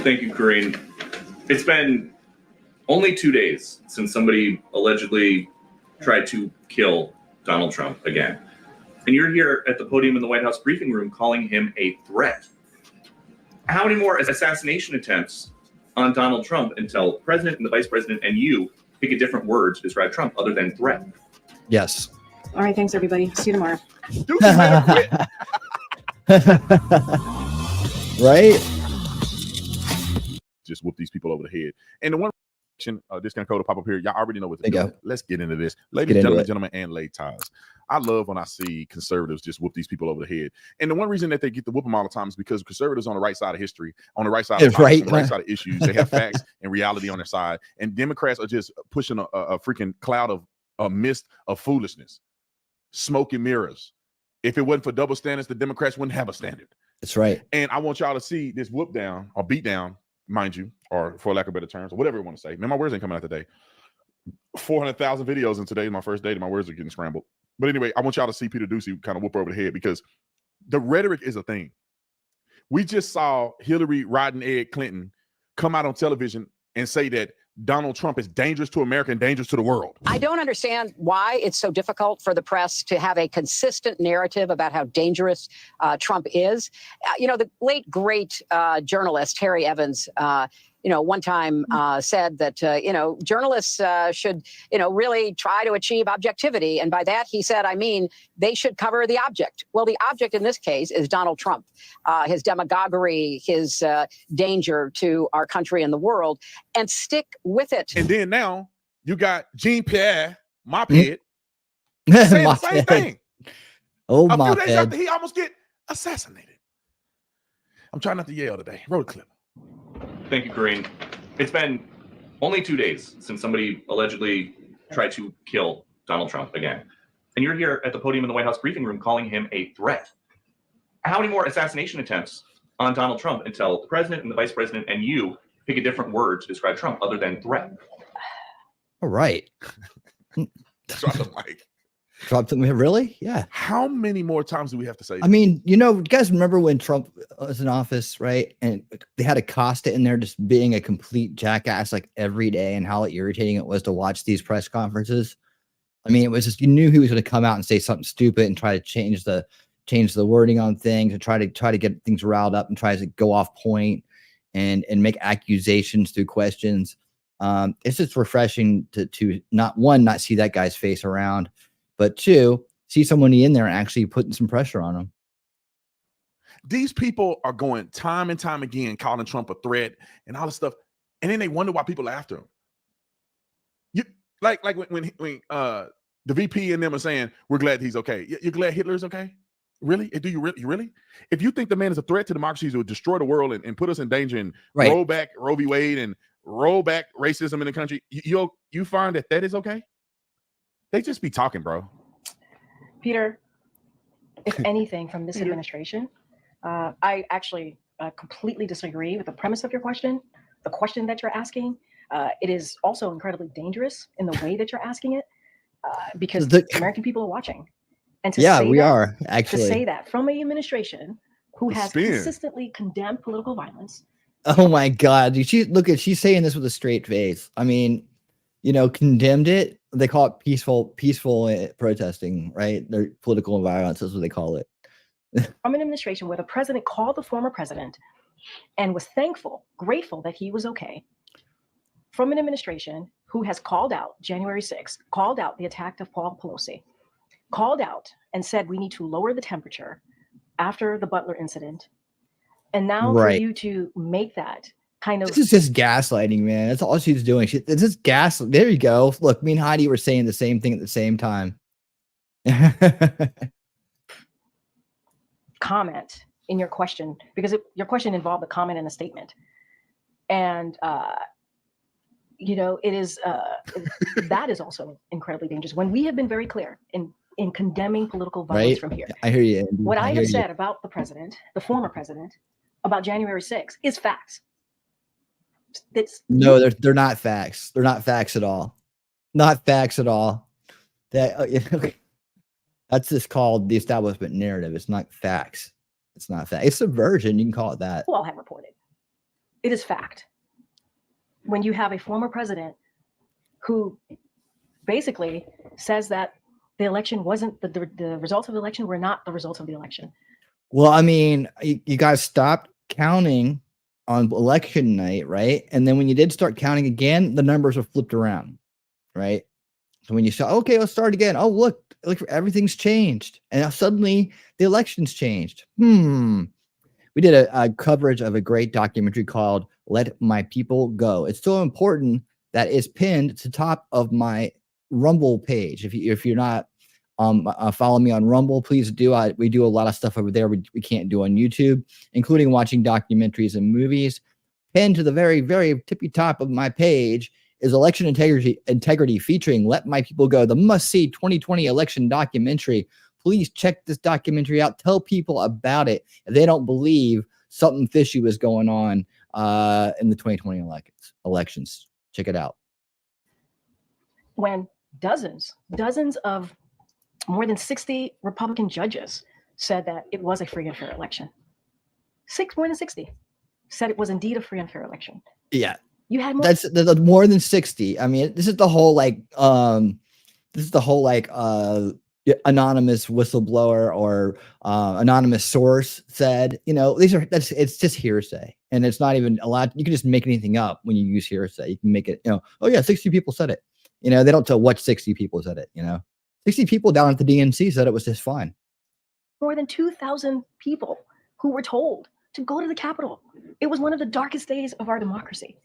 Thank you, Corinne. It's been only 2 days since somebody allegedly tried to kill Donald Trump again. And you're here at the podium in the White House briefing room calling him a threat. How many more assassination attempts on Donald Trump until the president and the vice president and you pick a different word to describe Trump other than threat? Yes. All right, thanks, everybody. See you tomorrow. Right? Just whoop these people over the head. And the one discount code will pop up here. Y'all already know what to do. Let's get into this. Ladies, gentlemen, and lay ties. I love when I see conservatives just whoop these people over the head. And the one reason that they get to whoop them all the time is because conservatives on the right side of history, on the right side of politics, on the right side of issues, they have facts and reality on their side. And Democrats are just pushing a freaking cloud of a mist of foolishness, smoke and mirrors. If it wasn't for double standards, the Democrats wouldn't have a standard. That's right. And I want y'all to see this whoop down or beat down, mind you, or for lack of better terms, or whatever you want to say. Man, my words ain't coming out today. 400,000 videos in today, my first day, my words are getting scrambled. But anyway, I want y'all to see Peter Doocy kind of whoop over the head because the rhetoric is a thing. We just saw Hillary riding Ed Clinton come out on television and say that Donald Trump is dangerous to America and dangerous to the world. I don't understand why it's so difficult for the press to have a consistent narrative about how dangerous Trump is. The late, great journalist Harry Evans, one time said that, journalists should, really try to achieve objectivity. And by that, he said, I mean, they should cover the object. Well, the object in this case is Donald Trump, his demagoguery, his danger to our country and the world, and stick with it. And then now you got Jean-Pierre Mophead saying the same thing. Oh, a my few days after he almost get assassinated. I'm trying not to yell today. Roll the clip. Thank you, Corinne. It's been only 2 days since somebody allegedly tried to kill Donald Trump again. And you're here at the podium in the White House briefing room calling him a threat. How many more assassination attempts on Donald Trump until the president and the vice president and you pick a different word to describe Trump other than threat? All right. Drop the mic. Drop them. Really? Yeah. How many more times do we have to say that? I mean, you guys remember when Trump was in office, right? And they had Acosta in there just being a complete jackass like every day, and how irritating it was to watch these press conferences. I mean, it was just, you knew he was going to come out and say something stupid and try to change the wording on things and try to get things riled up and try to go off point and make accusations through questions. It's just refreshing to not see that guy's face around, but two, see someone in there actually putting some pressure on him. These people are going time and time again, calling Trump a threat and all this stuff. And then they wonder why people are after him. You like when the VP and them are saying, we're glad he's okay. You're glad Hitler's okay? Really? Do you really? If you think the man is a threat to democracy, who will destroy the world and put us in danger and roll back Roe v. Wade and roll back racism in the country, you find that is okay? They just be talking, bro. Peter, if anything from this administration, I actually completely disagree with the premise of your question. The question that you're asking, it is also incredibly dangerous in the way that you're asking it, because the American people are watching. And to say that from an administration who has consistently condemned political violence, Oh my God. She's saying this with a straight face. I mean, condemned it. They call it peaceful protesting, right? They're political violence. That's what they call it. From an administration where the president called the former president and was grateful that he was okay. From an administration who has called out January 6th, called out the attack of Paul Pelosi, called out and said we need to lower the temperature after the Butler incident. And now for you to make that kind of... This is just gaslighting, man. That's all she's doing. It's just gaslight. There you go. Look, me and Heidi were saying the same thing at the same time. Comment in your question, because your question involved a comment and a statement. And, it is, that is also incredibly dangerous. When we have been very clear in condemning political violence from here. I hear you. What I have said about the president, the former president, about January 6th is facts. No, they're not facts. They're not facts at all. Not facts at all. That's just called the establishment narrative. It's not facts. It's not fact. It's subversion. You can call it that. Who all have reported. It is fact. When you have a former president who basically says that the election wasn't the results of the election were not the results of the election. Well, I mean, you guys stopped counting on election night, right? And then when you did start counting again, the numbers were flipped around, right? So when you saw, okay, let's start again. Oh, look, everything's changed. And now suddenly the election's changed. We did a coverage of a great documentary called Let My People Go. It's so important that it's pinned to the top of my Rumble page. If you're not follow me on Rumble, please do. We do a lot of stuff over there we can't do on YouTube, including watching documentaries and movies. Pinned to the very, very tippy top of my page is Election Integrity featuring Let My People Go, the must-see 2020 election documentary. Please check this documentary out. Tell people about it if they don't believe something fishy was going on in the 2020 elections. Check it out. When dozens of more than 60 Republican judges said that it was a free and fair election. More than 60 said it was indeed a free and fair election. Yeah. You had more. That's more than 60. I mean, this is the whole anonymous whistleblower or anonymous source said, it's just hearsay. And it's not even allowed. You can just make anything up when you use hearsay. You can make it, oh yeah, 60 people said it. They don't tell what 60 people said it, 60 people down at the DNC said it was just fine. More than 2,000 people who were told to go to the Capitol. It was one of the darkest days of our democracy.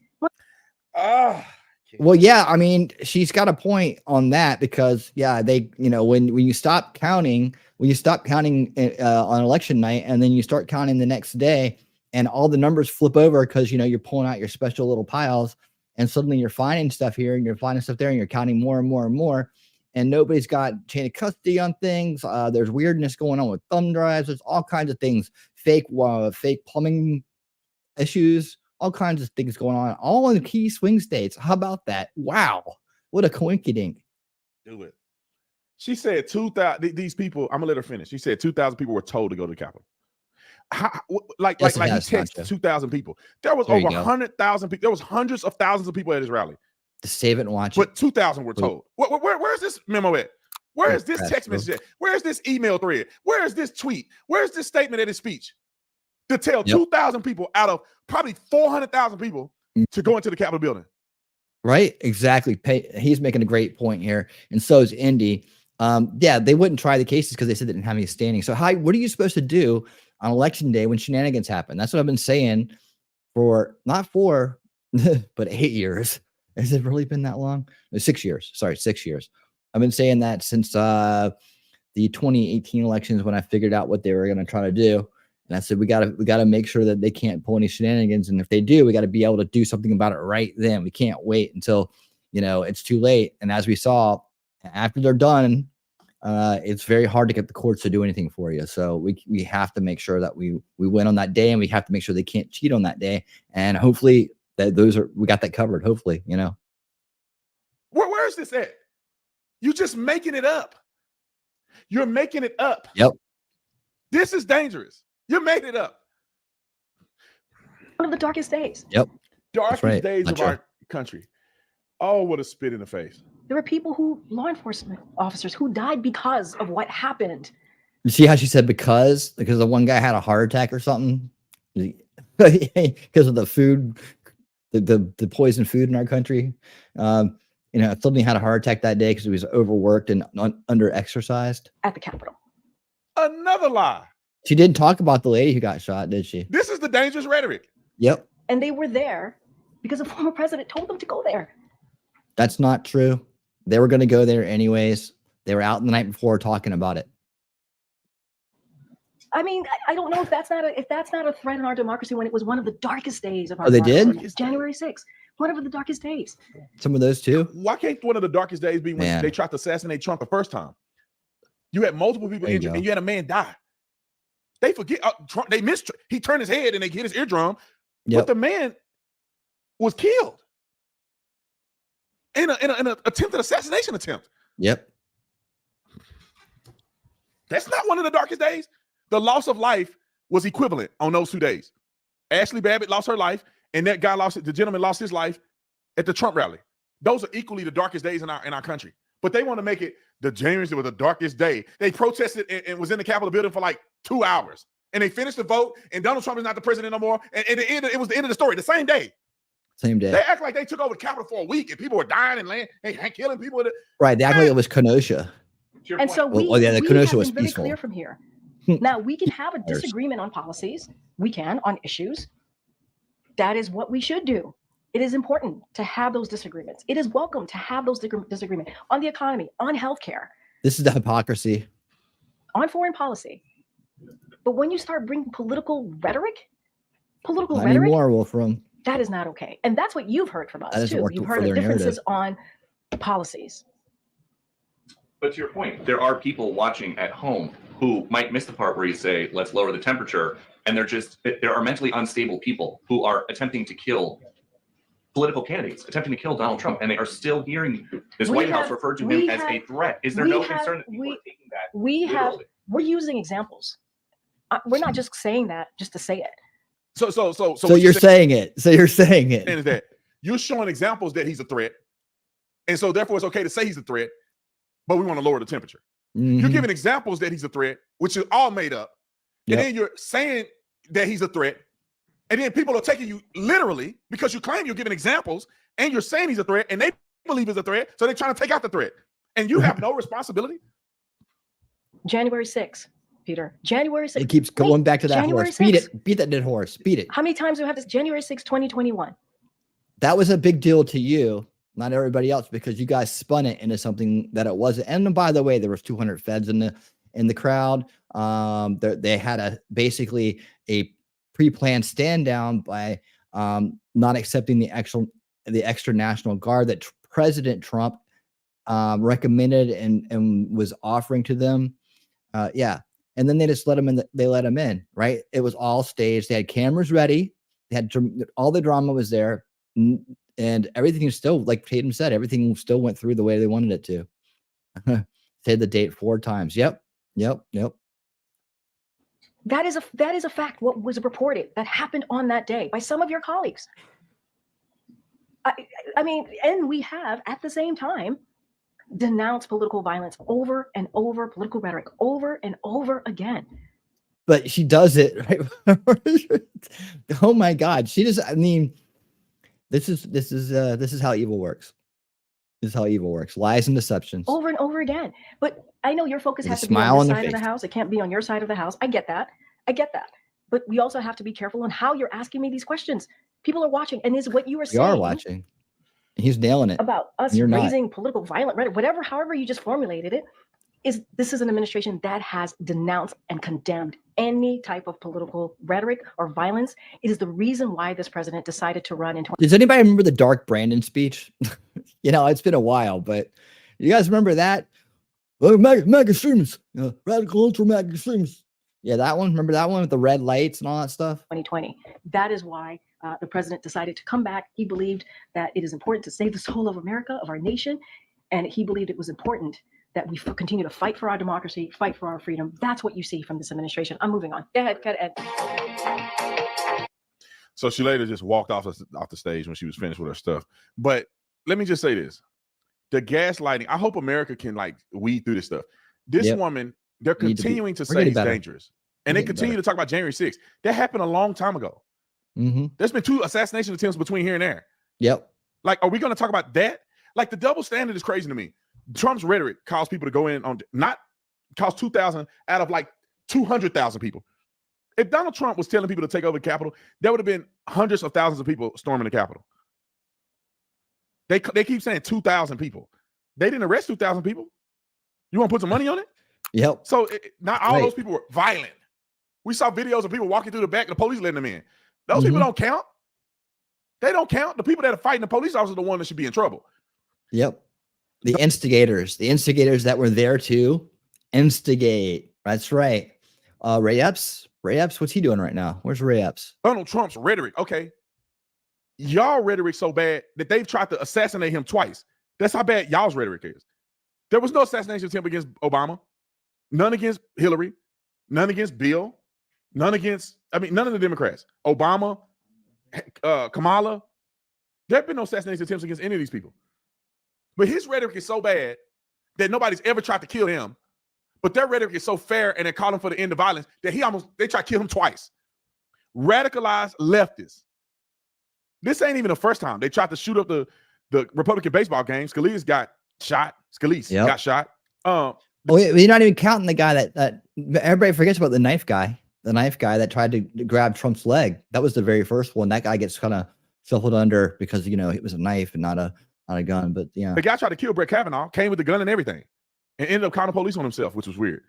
Well, yeah, I mean, she's got a point on that because, yeah, they, when you stop counting, on election night and then you start counting the next day and all the numbers flip over because, you're pulling out your special little piles and suddenly you're finding stuff here and you're finding stuff there and you're counting more and more and more. And nobody's got chain of custody on things. There's weirdness going on with thumb drives. There's all kinds of things, fake plumbing issues, all kinds of things going on, all in the key swing states. How about that? Wow. What a coinkydink. Do it. She said 2,000, these people, I'm gonna let her finish. She said 2,000 people were told to go to the Capitol. Like he texted 2,000 people. There was over 100,000 people. There was hundreds of thousands of people at his rally. To save it and watch but 2,000 were told. Where's this memo at? Where is this text message at? Where is this email thread? Where is this tweet? Where is this statement at his speech? To tell 2,000 people out of probably 400,000 people to go into the Capitol building. Right, exactly. He's making a great point here, and so is Indy. Yeah, they wouldn't try the cases because they said they didn't have any standing. So, what are you supposed to do on election day when shenanigans happen? That's what I've been saying for not 4, but 8 years. Has it really been that long? 6 years. Sorry, 6 years. I've been saying that since the 2018 elections when I figured out what they were going to try to do. And I said, we got to make sure that they can't pull any shenanigans. And if they do, we got to be able to do something about it right then. We can't wait until, it's too late. And as we saw, after they're done, it's very hard to get the courts to do anything for you. So we have to make sure that we win on that day, and we have to make sure they can't cheat on that day. And hopefully we got that covered. Hopefully, Where's this at? You just making it up. You're making it up. Yep. This is dangerous. You made it up. One of the darkest days. Yep. Darkest days Not of true. our country. Oh, what a spit in the face. There were people law enforcement officers who died because of what happened. You see how she said because the one guy had a heart attack or something because of the food, the poison food in our country. Suddenly had a heart attack that day because he was overworked and under exercised at the Capitol. Another lie. She didn't talk about the lady who got shot, did she? This is the dangerous rhetoric. Yep. And they were there because the former president told them to go there. That's not true. They were going to go there anyways. They were out the night before talking about it. I mean, I don't know if that's not a threat in our democracy when it was one of the darkest days of our they democracy. did? January 6th, one of the darkest days. Some of those too. Why can't one of the darkest days be when they tried to assassinate Trump the first time? You had multiple people injured and you had a man die. They forget Trump. They missed. He turned his head and they hit his eardrum, but the man was killed in an attempted assassination attempt. Yep. That's not one of the darkest days. The loss of life was equivalent on those 2 days. Ashley Babbitt lost her life, and that guy the gentleman lost his life at the Trump rally. Those are equally the darkest days in our country. But they want to make it the January was the darkest day. They protested and was in the Capitol building for like 2 hours. And they finished the vote, and Donald Trump is not the president no more. And it was the end of the story, the same day. Same day. They act like they took over the Capitol for a week, and people were dying and killing people. Right. They act like it was Kenosha. And so the we Kenosha have was been very peaceful. clear from here. Now, we can have a disagreement on policies. We can on issues. That is what we should do. It is important to have those disagreements. It is welcome to have those disagreements on the economy, on healthcare. This is the hypocrisy. On foreign policy. But when you start bringing political rhetoric, Not anymore, Wolfram. that is not okay. And that's what you've heard from That us doesn't too. work You've for heard their of differences narrative. on policies. But to your point, there are people watching at home who might miss the part where you say, let's lower the temperature. And there are mentally unstable people who are attempting to kill political candidates, attempting to kill Donald Trump. And they are still hearing this White House refer to him as a threat. Is there no concern that people are taking that literally? We're using examples. We're not just saying that just to say it. So you're saying it. So you're saying it. Is that you're showing examples that he's a threat. And so therefore it's okay to say he's a threat, but we want to lower the temperature. You're giving examples that he's a threat, which is all made up. And then you're saying that he's a threat. And then people are taking you literally because you claim you're giving examples and you're saying he's a threat and they believe he's a threat. So they're trying to take out the threat. And you have no responsibility. January 6th, Peter. January 6th. It keeps going back to that January horse. Beat 6th. it. Beat that dead horse. Beat it. How many times do we have this? January 6th, 2021. That was a big deal to you, not everybody else, because you guys spun it into something that it wasn't. And by the way, there was 200 feds in the crowd. They had basically a pre-planned stand down by not accepting the extra National Guard that President Trump recommended and was offering to them. And then they just let them in. They let them in, right? It was all staged. They had cameras ready. They had all the drama was there, and everything is still, like Tatum said, everything still went through the way they wanted it to. Said the date 4 times. Yep. That is a fact. What was reported that happened on that day by some of your colleagues. I mean, and we have at the same time denounced political violence over and over, political rhetoric over and over again. But she does it right. Oh my God, she just. I mean, this is how evil works. This is how evil works. Lies and deceptions. Over and over again. But I know your focus has to be smile on on your their side of the face. house. It can't be on your side of the house. I get that. But we also have to be careful on how you're asking me these questions. People are watching, and is what you are We saying are watching. He's nailing it. about us You're not. raising political violent rhetoric, however you just formulated it, this is an administration that has denounced and condemned any type of political rhetoric or violence. It is the reason why this president decided to run in Does anybody remember the Dark Brandon speech? It's been a while, but you guys remember that? Mega extremists, radical ultra mega extremists. Yeah, that one. Remember that one with the red lights and all that stuff? 2020. That is why the president decided to come back. He believed that it is important to save the soul of America, of our nation. And he believed it was important that we continue to fight for our democracy, fight for our freedom. That's what you see from this administration. I'm moving on. Go ahead, Ed. So she later just walked off the stage when she was finished with her stuff. But let me just say this. The gaslighting, I hope America can like weed through this stuff. This woman, they're continuing to say it's dangerous. And they continue to talk about January 6th. That happened a long time ago. There's been 2 assassination attempts between here and there. Yep. Like, are we going to talk about that? Like, the double standard is crazy to me. Trump's rhetoric caused people to go in on, not cost 2,000 out of like 200,000 people. If Donald Trump was telling people to take over the Capitol, there would have been hundreds of thousands of people storming the Capitol. They keep saying 2,000 people. They didn't arrest 2,000 people. You want to put some money on it? Yep. So not all those people were violent. We saw videos of people walking through the back and the police letting them in. Those people don't count. They don't count. The people that are fighting the police officers are the ones that should be in trouble. Yep. The instigators that were there to instigate. That's right. Ray Epps, what's he doing right now? Where's Ray Epps? Donald Trump's rhetoric. Okay. Y'all rhetoric so bad that they've tried to assassinate him twice. That's how bad y'all's rhetoric is. There was no assassination attempt against Obama. None against Hillary. None against Bill. None of the Democrats. Obama, Kamala. There have been no assassination attempts against any of these people. But his rhetoric is so bad that nobody's ever tried to kill him. But their rhetoric is so fair and they're calling for the end of violence that they tried to kill him twice. Radicalized leftists. This ain't even the first time. They tried to shoot up the Republican baseball game. Scalise got shot. Got shot. You're not even counting the guy that everybody forgets about, the knife guy. The knife guy that tried to grab Trump's leg. That was the very first one. That guy gets kind of shuffled under because, it was a knife and not a gun. But yeah. The guy tried to kill Brett Kavanaugh, came with the gun and everything, and ended up calling the police on himself, which was weird.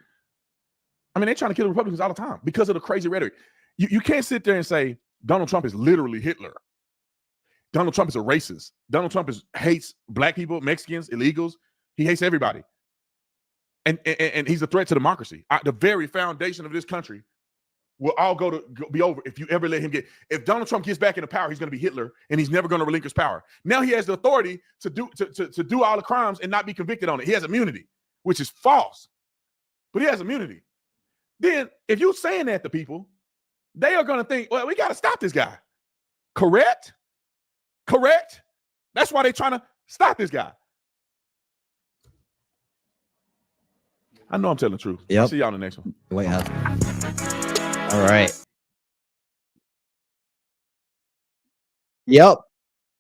I mean, they're trying to kill the Republicans all the time because of the crazy rhetoric. You can't sit there and say Donald Trump is literally Hitler. Donald Trump is a racist. Donald Trump hates black people, Mexicans, illegals. He hates everybody. And he's a threat to democracy. The very foundation of this country will all be over if you ever let him if Donald Trump gets back into power, he's going to be Hitler and he's never going to relinquish power. Now he has the authority to do all the crimes and not be convicted on it. He has immunity, which is false, but he has immunity. Then if you're saying that to people, they are going to think, well, we got to stop this guy. Correct? That's why they're trying to stop this guy. I know I'm telling the truth. Yep. I'll see y'all in the next one. White House. All right. Yep.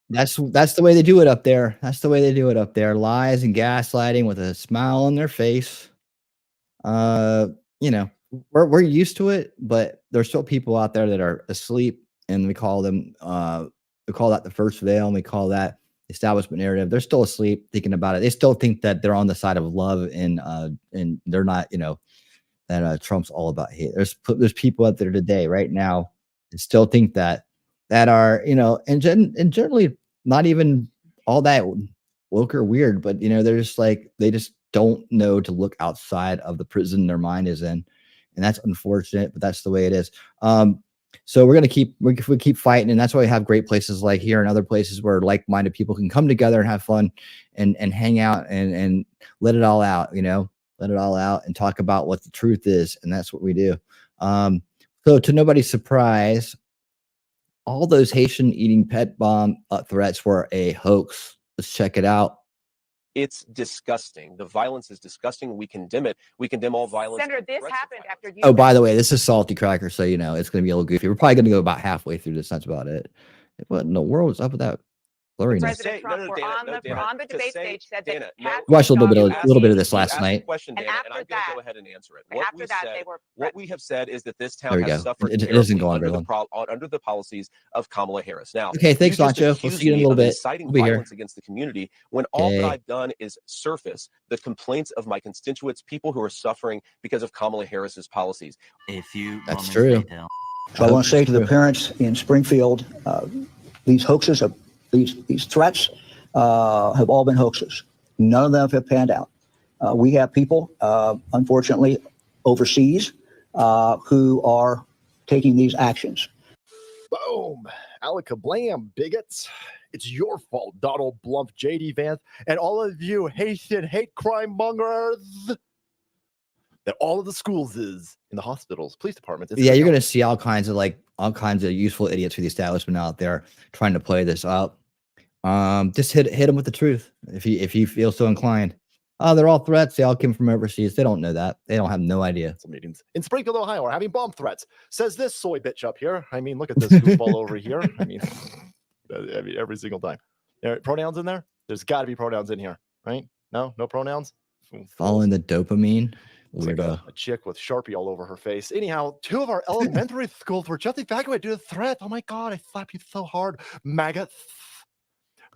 That's the way they do it up there. That's the way they do it up there. Lies and gaslighting with a smile on their face. We're used to it, but there's still people out there that are asleep, and we call them we call that the first veil, and we call that establishment narrative. They're still asleep thinking about it. They still think that they're on the side of love, and they're not, that Trump's all about hate. There's people out there today, right now, that still think that are, and generally not even all that woke or weird, but they're just like, they just don't know to look outside of the prison their mind is in. And that's unfortunate, but that's the way it is. So we're going to keep fighting. And that's why we have great places like here and other places where like-minded people can come together and have fun and hang out and let it all out, let it all out and talk about what the truth is. And that's what we do. So to nobody's surprise, all those Haitian eating pet bomb threats were a hoax. Let's check it out. It's disgusting. The violence is disgusting. We condemn it. We condemn all violence. Senator, this happened after you. Oh, by the way, this is Salty Cracker, so it's going to be a little goofy. We're probably going to go about halfway through this. That's about it. What in the world is up with that blurriness? President Trump were on the debate stage said that We watched a little bit of this last night. Question, Dana, and I'm going to go ahead and answer it. What we have said is that this There town we has go. suffered It doesn't go on terribly very long. under the policies of Kamala Harris. Now, Okay, thanks, you just Nacho. We'll accused see you in a me little of bit. inciting We'll be here. violence against the community when all that Okay. I've done is surface the complaints of my constituents, people who are suffering because of Kamala Harris's policies. That's true. So I want to say to the parents in Springfield, these hoaxes, these threats have all been hoaxes. None of them have panned out. We have people, unfortunately, overseas who are taking these actions. Boom. Alakablam, bigots. It's your fault, Donald Blump, JD Vance, and all of you Haitian hate crime mongers. That all of the schools is in the hospitals, police departments. Yeah, you're going to see all kinds of all kinds of useful idiots for the establishment out there trying to play this up. Just hit them with the truth if you feel so inclined. Oh, they're all threats. They all came from overseas. They don't know that. They don't have no idea. Meetings in Springfield, Ohio, are having bomb threats. Says this soy bitch up here. I mean, look at this goofball over here. I mean, every single time. There are pronouns in there? There's got to be pronouns in here, right? No pronouns. Following the dopamine. Like a chick with Sharpie all over her face. Anyhow, 2 of our elementary schools were just evacuated due to threat. Oh my God, I slapped you so hard, maggot.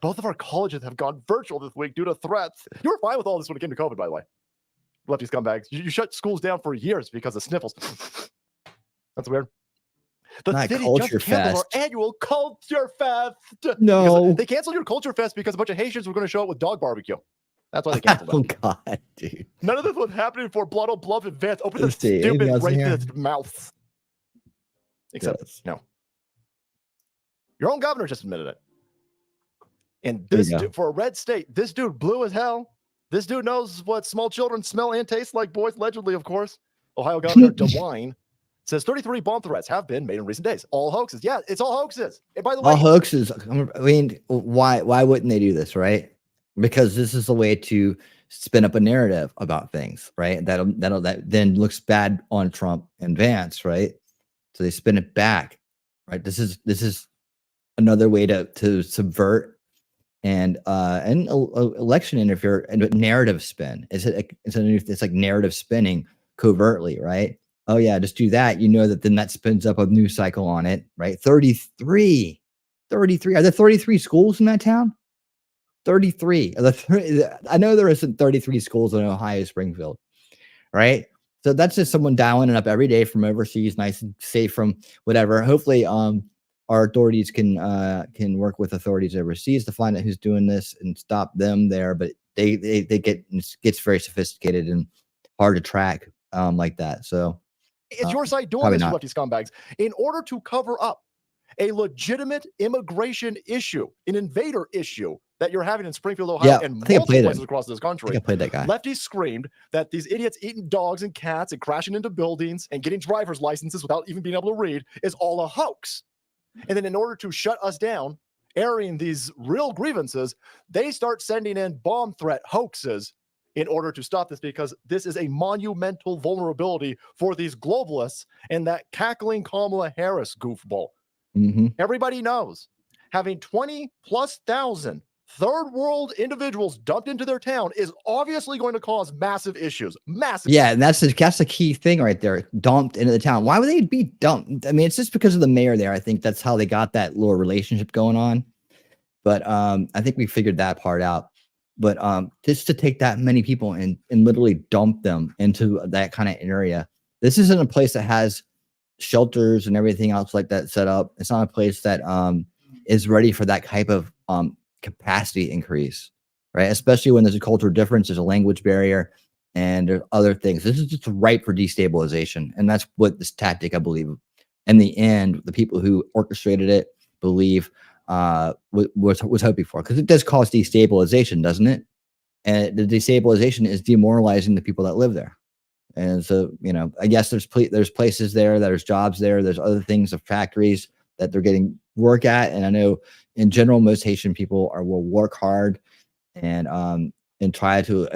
Both of our colleges have gone virtual this week due to threats. You were fine with all this when it came to COVID, by the way. Lefty scumbags. You shut schools down for years because of sniffles. That's weird. The city just canceled our annual culture fest. No. They canceled your culture fest because a bunch of Haitians were going to show up with dog barbecue. That's why they canceled it. Oh God, dude. None of this was happening for Blood on Bluff Advance. Open the Let's see, stupid anything else in here? racist mouth. Except, no. Your own governor just admitted it. And this dude, for a red state, this dude blue as hell. This dude knows what small children smell and taste like, boys, allegedly, of course. Ohio Governor DeWine says 33 bomb threats have been made in recent days. All hoaxes. Yeah, it's all hoaxes. And by the way, all hoaxes. I mean, why wouldn't they do this, right? Because this is a way to spin up a narrative about things, right? That then looks bad on Trump and Vance, right? So they spin it back, right? This is another way to subvert and election interfere and narrative spin. It's like narrative spinning covertly, right? Oh yeah, just do that. You know then that spins up a news cycle on it, right? 33. Are there 33 schools in that town? 33. I know there isn't 33 schools in Ohio, Springfield, right? So that's just someone dialing it up every day from overseas, nice and safe from whatever. Hopefully, our authorities can work with authorities overseas to find out who's doing this and stop them there. But it gets very sophisticated and hard to track like that. So it's your side doing this, you lefty scumbags, in order to cover up a legitimate immigration issue, an invader issue that you're having in Springfield, Ohio, and multiple places across this country. I played that guy. Lefties screamed that these idiots eating dogs and cats and crashing into buildings and getting driver's licenses without even being able to read is all a hoax. And then in order to shut us down, airing these real grievances, they start sending in bomb threat hoaxes in order to stop this, because this is a monumental vulnerability for these globalists and that cackling Kamala Harris goofball. Mm-hmm. Everybody knows having 20,000+ third world individuals dumped into their town is obviously going to cause massive issues. Massive. Yeah, and that's the key thing right there. Dumped into the town. Why would they be dumped? I mean, it's just because of the mayor there. I think that's how they got that little relationship going on. But I think we figured that part out. But just to take that many people and literally dump them into that kind of area. This isn't a place that has shelters and everything else like that set up. It's not a place that is ready for that type of capacity increase, right? Especially when there's a cultural difference, there's a language barrier, and there's other things. This is just ripe for destabilization, and that's what this tactic, I believe, in the end, the people who orchestrated it believe was hoping for, because it does cause destabilization, doesn't it? And the destabilization is demoralizing the people that live there. And so, I guess there's places there, there's jobs there, there's other things of factories that they're getting work at. And I know in general, most Haitian people will work hard and try to,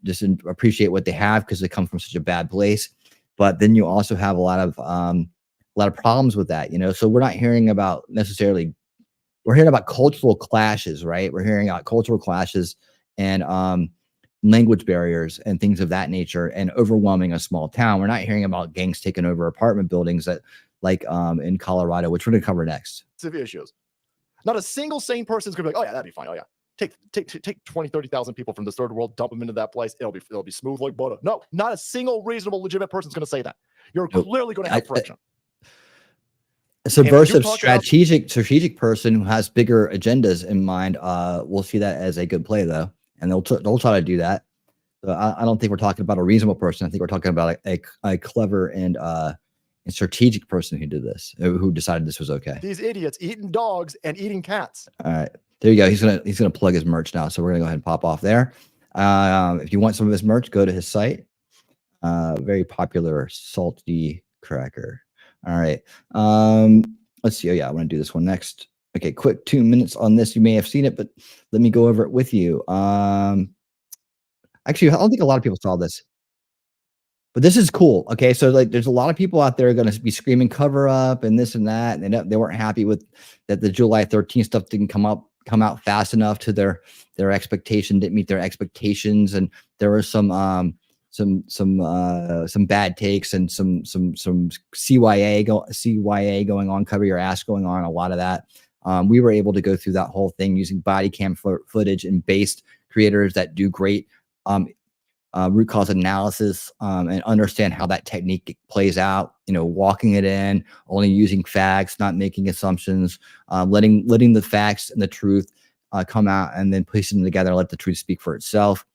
just appreciate what they have, because they come from such a bad place. But then you also have a lot of problems with that, so we're not hearing about necessarily, we're hearing about cultural clashes, right? We're hearing about cultural clashes and language barriers and things of that nature, and overwhelming a small town. We're not hearing about gangs taking over apartment buildings that, like in Colorado, which we're going to cover next. Issues. Not a single sane person is going to be like, oh yeah, that'd be fine. Oh yeah, take 20, 30,000 people from the third world, dump them into that place. It'll be smooth like butter. No, not a single reasonable, legitimate person is going to say that. You're clearly going to have friction. A subversive, strategic person who has bigger agendas in mind, we'll see that as a good play, though, and they'll try to do that. So I don't think we're talking about a reasonable person. I think we're talking about a clever and strategic person who did this, who decided this was okay. These idiots eating dogs and eating cats. All right, there you go. He's gonna plug his merch now, so we're gonna go ahead and pop off there. If you want some of his merch, go to his site. Very popular salty cracker. All right. Let's see. Oh yeah, I want to do this one next. Okay, quick 2 minutes on this. You may have seen it, but let me go over it with you. Actually, I don't think a lot of people saw this. But this is cool. Okay, so like, there's a lot of people out there going to be screaming cover up and this and that, and they weren't happy with that. The July 13th stuff didn't come out fast enough to their expectation, didn't meet their expectations, and there were some bad takes and some CYA going on, cover your ass going on, a lot of that. We were able to go through that whole thing using body cam footage and based creators that do great root cause analysis and understand how that technique plays out, walking it in, only using facts, not making assumptions, letting the facts and the truth come out, and then piecing them together and let the truth speak for itself.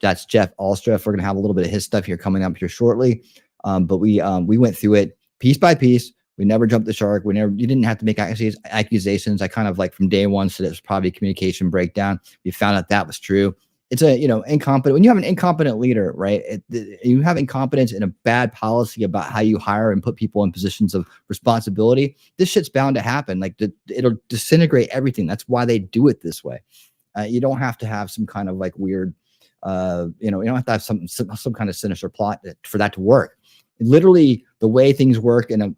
That's Jeff Alstroff. We're going to have a little bit of his stuff here coming up here shortly. But we went through it piece by piece. We never jumped the shark. You didn't have to make accusations. I kind of like from day one said it was probably a communication breakdown. We found out that was true. It's a, incompetent, when you have an incompetent leader, right? You have incompetence and a bad policy about how you hire and put people in positions of responsibility. This shit's bound to happen. Like it'll disintegrate everything. That's why they do it this way. You don't have to have some kind of like weird, you don't have to have some kind of sinister plot for that to work. Literally, the way things work in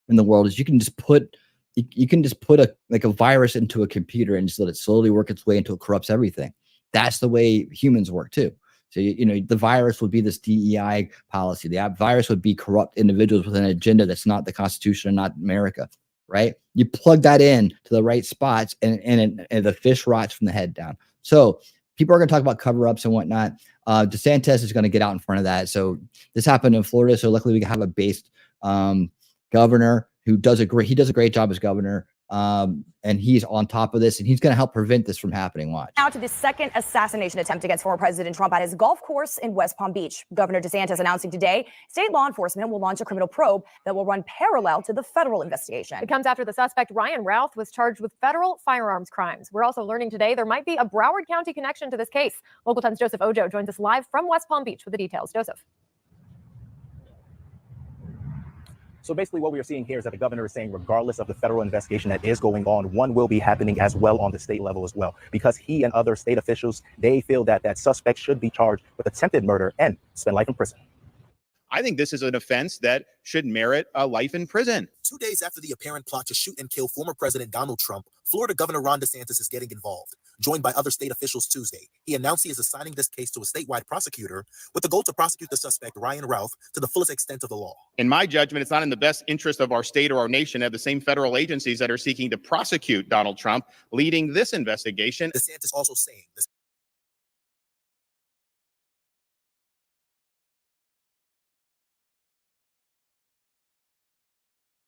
the world is you can just put a virus into a computer and just let it slowly work its way until it corrupts everything. That's the way humans work too. So, the virus would be this DEI policy. The virus would be corrupt individuals with an agenda that's not the Constitution and not America, right? You plug that in to the right spots and the fish rots from the head down. So people are going to talk about cover-ups and whatnot. DeSantis is going to get out in front of that. So this happened in Florida. So luckily we have a based governor who does a great job as governor. And he's on top of this, and he's going to help prevent this from happening. Watch. Now to the second assassination attempt against former President Trump at his golf course in West Palm Beach. Governor DeSantis announcing today state law enforcement will launch a criminal probe that will run parallel to the federal investigation. It comes after the suspect, Ryan Routh, was charged with federal firearms crimes. We're also learning today there might be a Broward County connection to this case. Local 10's Joseph Ojo joins us live from West Palm Beach with the details. Joseph. So basically what we are seeing here is that the governor is saying regardless of the federal investigation that is going on, one will be happening as well on the state level as well, because he and other state officials, they feel that that suspect should be charged with attempted murder and spend life in prison. I think this is an offense that should merit a life in prison. 2 days after the apparent plot to shoot and kill former President Donald Trump, Florida Governor Ron DeSantis is getting involved. Joined by other state officials Tuesday, he announced he is assigning this case to a statewide prosecutor with the goal to prosecute the suspect, Ryan Routh, to the fullest extent of the law. In my judgment, it's not in the best interest of our state or our nation to have the same federal agencies that are seeking to prosecute Donald Trump leading this investigation. DeSantis also saying this.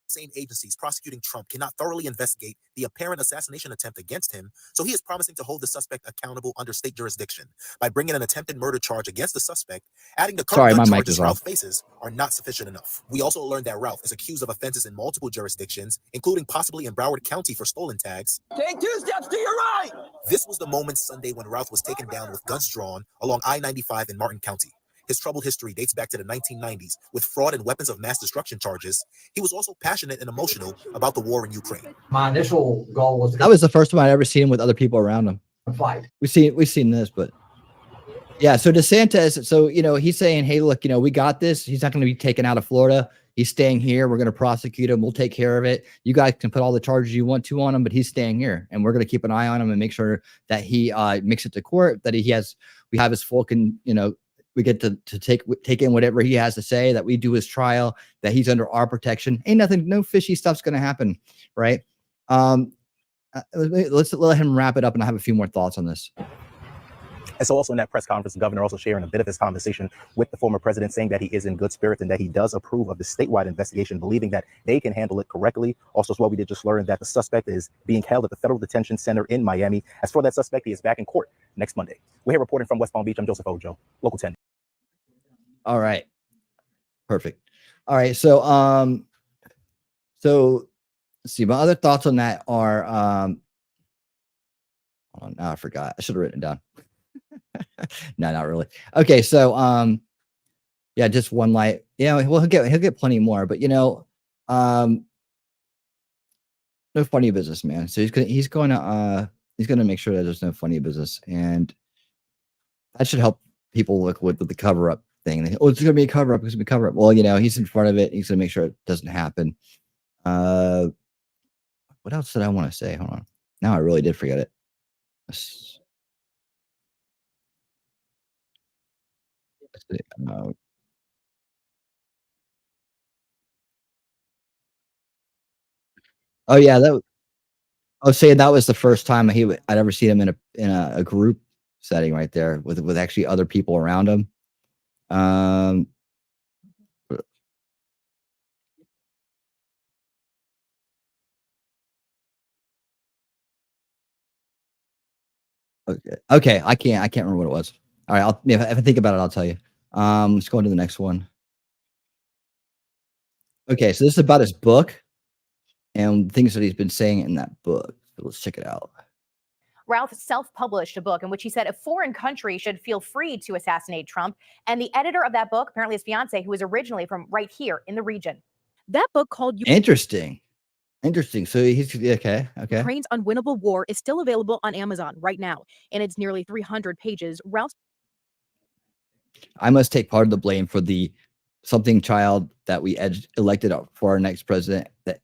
Same agencies prosecuting Trump cannot thoroughly investigate the apparent assassination attempt against him, so he is promising to hold the suspect accountable under state jurisdiction. By bringing an attempted murder charge against the suspect, adding the current gun charges Ralph faces are not sufficient enough. We also learned that Ralph is accused of offenses in multiple jurisdictions, including possibly in Broward County for stolen tags. Take 2 steps to your right! This was the moment Sunday when Ralph was taken down with guns drawn along I-95 in Martin County. His troubled history dates back to the 1990s with fraud and weapons of mass destruction charges. He was also passionate and emotional about the war in Ukraine. My initial goal was That was the first time I'd ever seen him with other people around him. fight. We've seen this, but yeah. So DeSantis, so he's saying, hey, look, we got this. He's not going to be taken out of Florida. He's staying here. We're going to prosecute him. We'll take care of it. You guys can put all the charges you want to on him, but he's staying here, and we're going to keep an eye on him and make sure that he makes it to court. That we have his full we get to take in whatever he has to say, that we do his trial, that he's under our protection. Ain't nothing, no fishy stuff's going to happen. Right. Let's let him wrap it up. And I have a few more thoughts on this. And so also in that press conference, the governor also sharing a bit of his conversation with the former president, saying that he is in good spirits and that he does approve of the statewide investigation, believing that they can handle it correctly. Also, as well, we did just learn that the suspect is being held at the Federal Detention Center in Miami. As for that suspect, he is back in court next Monday. We're here reporting from West Palm Beach. I'm Joseph Ojo, Local 10. All right. Perfect. All right. So, let's see. My other thoughts on that are, oh, now I forgot. I should have written it down. No, not really. Okay. So, yeah, just one light. Yeah, well, he'll get plenty more, but No funny business, man. So he's going to make sure that there's no funny business, and that should help people look with the cover up thing. Oh, it's going to be a cover up. It's going to be a cover up. Well, he's in front of it. He's going to make sure it doesn't happen. What else did I want to say? Hold on. Now I really did forget it. Oh yeah, I was saying that was the first time I'd ever seen him in a group setting right there with actually other people around him. Okay, I can't remember what it was. All right, if I think about it, I'll tell you. Let's go on to the next one. Okay, so this is about his book and things that he's been saying in that book. So let's check it out. Ralph self-published a book in which he said a foreign country should feel free to assassinate Trump. And the editor of that book, apparently his fiance, who is originally from right here in the region. That book called Interesting. So he's okay. Ukraine's Unwinnable War is still available on Amazon right now. And it's nearly 300 pages. Ralph's I must take part of the blame for the something child that we elected for our next president that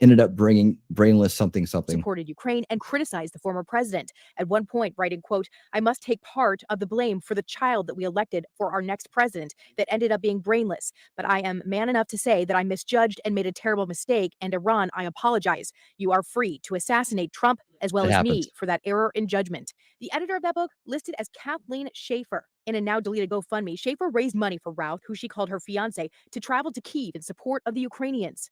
ended up bringing brainless something. supported Ukraine and criticized the former president. At one point, writing, quote, "I must take part of the blame for the child that we elected for our next president that ended up being brainless. But I am man enough to say that I misjudged and made a terrible mistake. And Iran, I apologize. You are free to assassinate Trump as well It as happens. me for that error in judgment." The editor of that book listed as Kathleen Schaefer. In a now deleted GoFundMe, Schaefer raised money for Routh, who she called her fiance, to travel to Kyiv in support of the Ukrainians.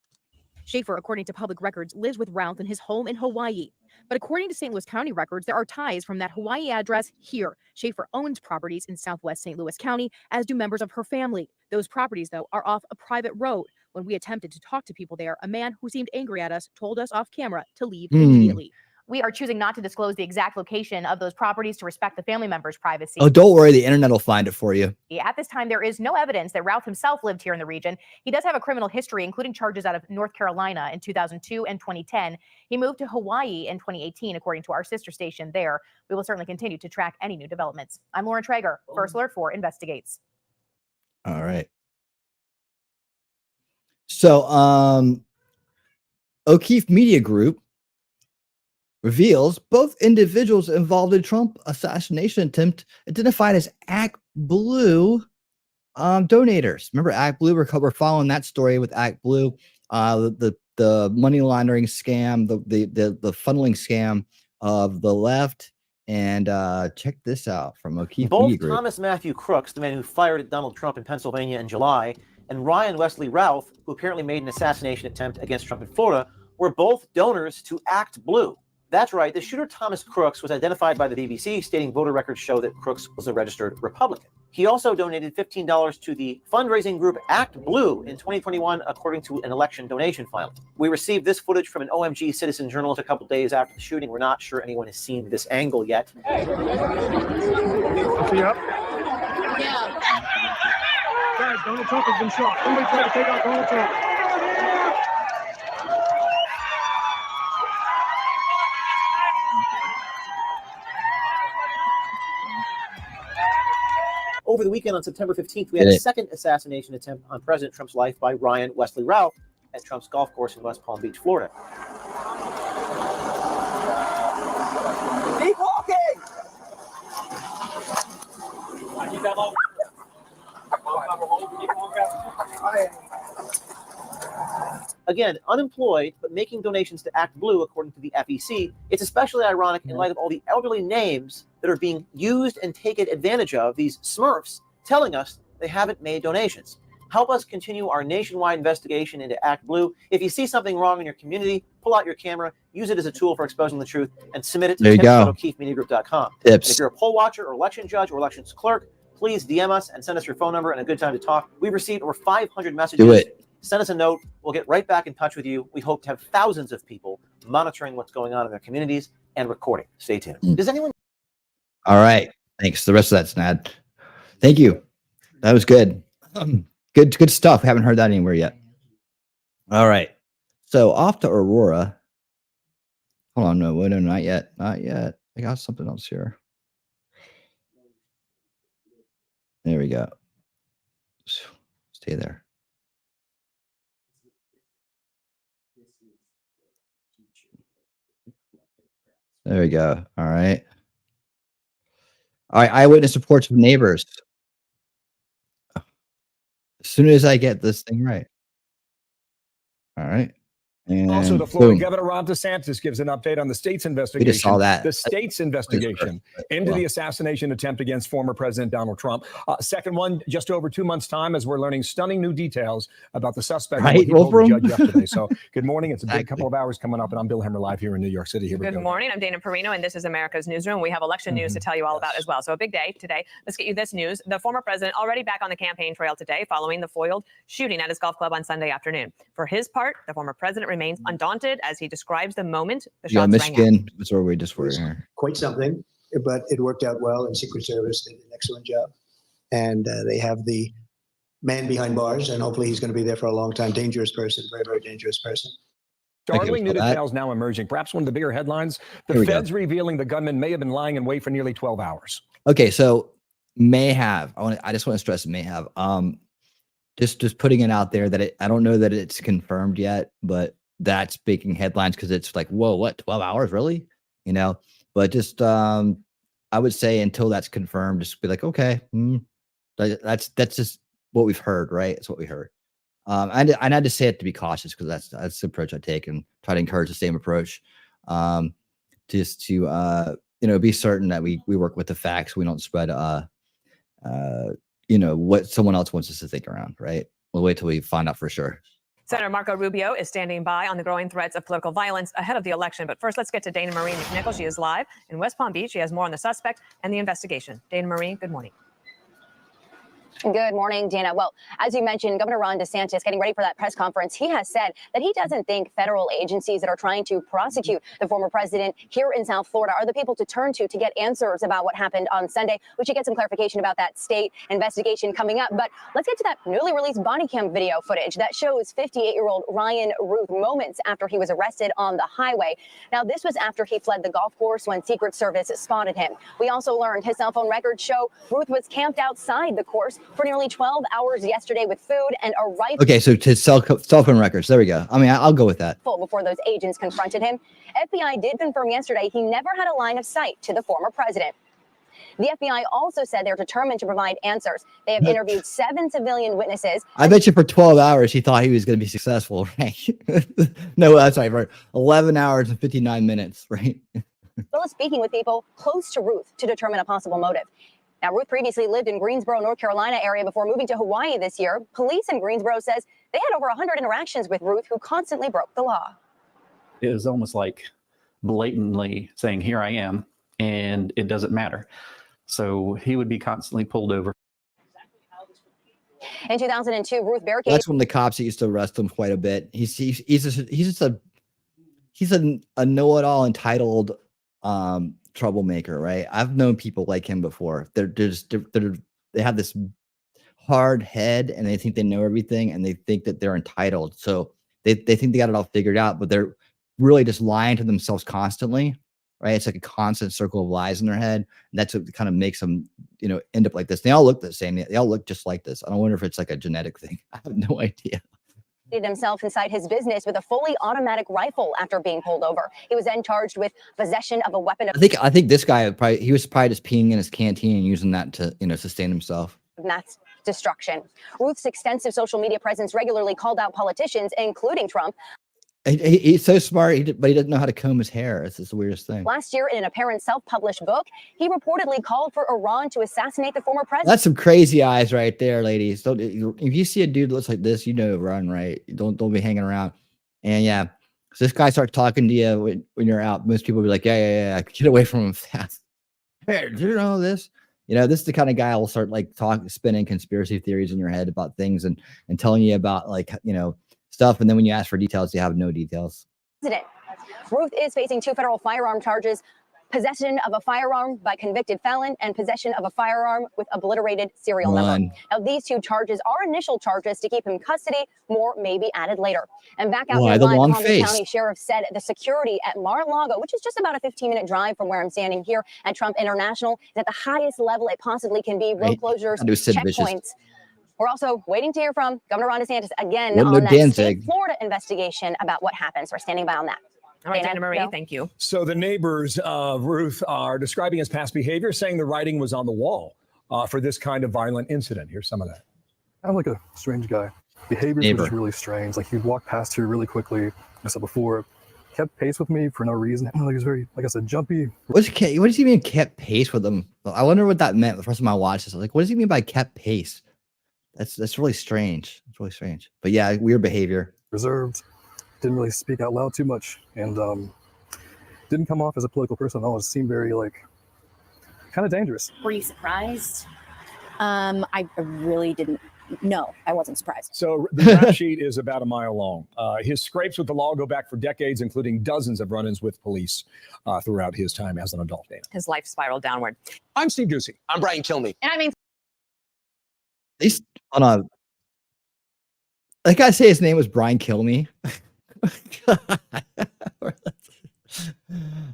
Schaefer, according to public records, lives with Routh in his home in Hawaii. But according to St. Louis County records, there are ties from that Hawaii address here. Schaefer owns properties in southwest St. Louis County, as do members of her family. Those properties, though, are off a private road. When we attempted to talk to people there, a man who seemed angry at us told us off camera to leave immediately. We are choosing not to disclose the exact location of those properties to respect the family members' privacy. Oh, don't worry, the internet will find it for you. At this time, there is no evidence that Routh himself lived here in the region. He does have a criminal history, including charges out of North Carolina in 2002 and 2010. He moved to Hawaii in 2018, according to our sister station there. We will certainly continue to track any new developments. I'm Lauren Traeger, First Alert 4 Investigates. All right. So, O'Keefe Media Group reveals both individuals involved in Trump assassination attempt identified as Act Blue donators. Remember Act Blue? We're following that story with Act Blue, the money laundering scam, the funneling scam of the left. And check this out from O'Keefe Media Both Group. Thomas Matthew Crooks, the man who fired at Donald Trump in Pennsylvania in July, and Ryan Wesley Routh, who apparently made an assassination attempt against Trump in Florida, were both donors to Act Blue. That's right, the shooter Thomas Crooks was identified by the BBC, stating voter records show that Crooks was a registered Republican. He also donated $15 to the fundraising group Act Blue in 2021, according to an election donation filing. We received this footage from an OMG citizen journalist a couple days after the shooting. We're not sure anyone has seen this angle yet. Hey. Yeah. Guys, Donald Trump has been shot. Somebody try to take out Donald Trump. Over the weekend on September 15th, we had a second assassination attempt on President Trump's life by Ryan Wesley Routh at Trump's golf course in West Palm Beach, Florida. Keep walking! Keep that low. Again, unemployed, but making donations to Act Blue, according to the FEC. It's especially ironic in light of all the elderly names that are being used and taken advantage of, these Smurfs, telling us they haven't made donations. Help us continue our nationwide investigation into Act Blue. If you see something wrong in your community, pull out your camera, use it as a tool for exposing the truth, and submit it to tips@O'KeefeMediaGroup.com. If you're a poll watcher or election judge or elections clerk, please DM us and send us your phone number and a good time to talk. We've received over 500 messages. Do it. Send us a note. We'll get right back in touch with you. We hope to have thousands of people monitoring what's going on in their communities and recording. Stay tuned. Does anyone? All right. Thanks. The rest of that's Nad. Thank you. That was good. Good stuff. Haven't heard that anywhere yet. All right. So off to Aurora. Hold on, no, not yet. Not yet. I got something else here. There we go. Stay there. There we go. All right. All right. Eyewitness reports from neighbors. As soon as I get this thing right. All right. And Also, the Florida boom. Governor Ron DeSantis gives an update on the state's We investigation. just saw that. The state's investigation into the assassination attempt against former President Donald Trump. Second one, just over 2 months' time, as we're learning stunning new details about the suspect and what Right, he told the Wolfram? judge yesterday. So, good morning. It's a big couple of hours coming up, and I'm Bill Hemmer live here in New York City. Here we Good go. morning. I'm Dana Perino, and this is America's Newsroom. We have election news to tell you all about as well. So a big day today. Let's get you this news. The former president already back on the campaign trail today following the foiled shooting at his golf club on Sunday afternoon. For his part, the former president remains undaunted as he describes the moment the shots rang out. Michigan. That's where we just were here. Quite something, but it worked out well, and Secret Service did an excellent job. And they have the man behind bars, and hopefully he's going to be there for a long time. Dangerous person, very, very dangerous person. Startling new details now emerging. Perhaps one of the bigger headlines, the feds revealing the gunman may have been lying in wait for nearly 12 hours. Okay, so may have. I just want to stress may have. Just putting it out there that I don't know that it's confirmed yet, but that's making headlines because it's like, whoa, what, 12 hours, really? You know, but just I would say until that's confirmed, just be like, okay, that's just what we've heard, right? It's what we heard. And I had to say it to be cautious because that's the approach I take and try to encourage the same approach. Just to be certain that we work with the facts. We don't spread what someone else wants us to think around, right? We'll wait till we find out for sure. Senator Marco Rubio is standing by on the growing threats of political violence ahead of the election. But first, let's get to Dana Marie McNichol. She is live in West Palm Beach. She has more on the suspect and the investigation. Dana Marie, good morning. Good morning, Dana. Well, as you mentioned, Governor Ron DeSantis getting ready for that press conference. He has said that he doesn't think federal agencies that are trying to prosecute the former president here in South Florida are the people to turn to get answers about what happened on Sunday. We should get some clarification about that state investigation coming up. But let's get to that newly released body cam video footage that shows 58-year-old Ryan Ruth moments after he was arrested on the highway. Now, this was after he fled the golf course when Secret Service spotted him. We also learned his cell phone records show Ruth was camped outside the course for nearly 12 hours yesterday with food and a rifle. Okay, so to cell phone records. There we go. I mean, I'll go with that. Before those agents confronted him. FBI did confirm yesterday he never had a line of sight to the former president. The FBI also said they're determined to provide answers. They have interviewed 7 civilian witnesses. I bet you for 12 hours he thought he was going to be successful, right? No, that's right, right. 11 hours and 59 minutes, right? As well as speaking with people close to Ruth to determine a possible motive. Now, Ruth previously lived in Greensboro, North Carolina area before moving to Hawaii this year. Police in Greensboro says they had over 100 interactions with Ruth, who constantly broke the law. It was almost like blatantly saying, here I am, and it doesn't matter. So he would be constantly pulled over. In 2002, Ruth barricaded. That's when the cops used to arrest him quite a bit. He's just a know-it-all entitled troublemaker, right? I've known people like him before. They have this hard head and they think they know everything and they think that they're entitled. So they think they got it all figured out, but they're really just lying to themselves constantly, right? It's like a constant circle of lies in their head. And that's what kind of makes them, end up like this. They all look the same. They all look just like this. I don't wonder if it's like a genetic thing. I have no idea. Himself inside his business with a fully automatic rifle after being pulled over. He was then charged with possession of a weapon. I think this guy he was probably just peeing in his canteen and using that to sustain himself. Mass destruction. Ruth's extensive social media presence regularly called out politicians, including Trump. He's so smart, but he doesn't know how to comb his hair. It's the weirdest thing. Last year, in an apparent self-published book, he reportedly called for Iran to assassinate the former president. That's some crazy eyes right there, ladies. If you see a dude that looks like this, run, right? Don't be hanging around. And yeah, so this guy starts talking to you when you're out. Most people will be like, yeah, get away from him fast. Hey, do you know this? This is the kind of guy who'll start spinning conspiracy theories in your head about things and telling you about stuff, and then when you ask for details, you have no details. Ruth is facing 2 federal firearm charges possession of a firearm by convicted felon, and possession of a firearm with obliterated serial number. Now, these 2 charges are initial charges to keep him in custody. More may be added later. And back out Why here the live, long Palm Beach face? County Sheriff said the security at Mar-a-Lago, which is just about a 15-minute drive from where I'm standing here at Trump International, is at the highest level it possibly can be. Road closures, I do Sid Vicious. checkpoints. We're also waiting to hear from Governor Ron DeSantis again Well, no on that Danzig. state Florida investigation about what happens. We're standing by on that. All right, Dana, Dana Marie, Bill? thank you. So the neighbors of Ruth are describing his past behavior, saying the writing was on the wall for this kind of violent incident. Here's some of that. I'm like a strange guy. Behaviors were just really strange. Like he'd walk past here really quickly. Like I said before, kept pace with me for no reason. Like he was very, like I said, jumpy. What does he mean kept pace with them? I wonder what that meant the first time I watched this. I was like, what does he mean by kept pace? That's really strange. It's really strange. But yeah, weird behavior. Reserved. Didn't really speak out loud too much, and didn't come off as a political person at all. It seemed very kind of dangerous. Were you surprised? I really didn't. No, I wasn't surprised. So the rap sheet is about a mile long. His scrapes with the law go back for decades, including dozens of run-ins with police throughout his time as an adult. Dana. His life spiraled downward. I'm Steve Ducey. I'm Brian Kilmeade. And I mean, Hold on. That guy say his name was Brian Kilmeade.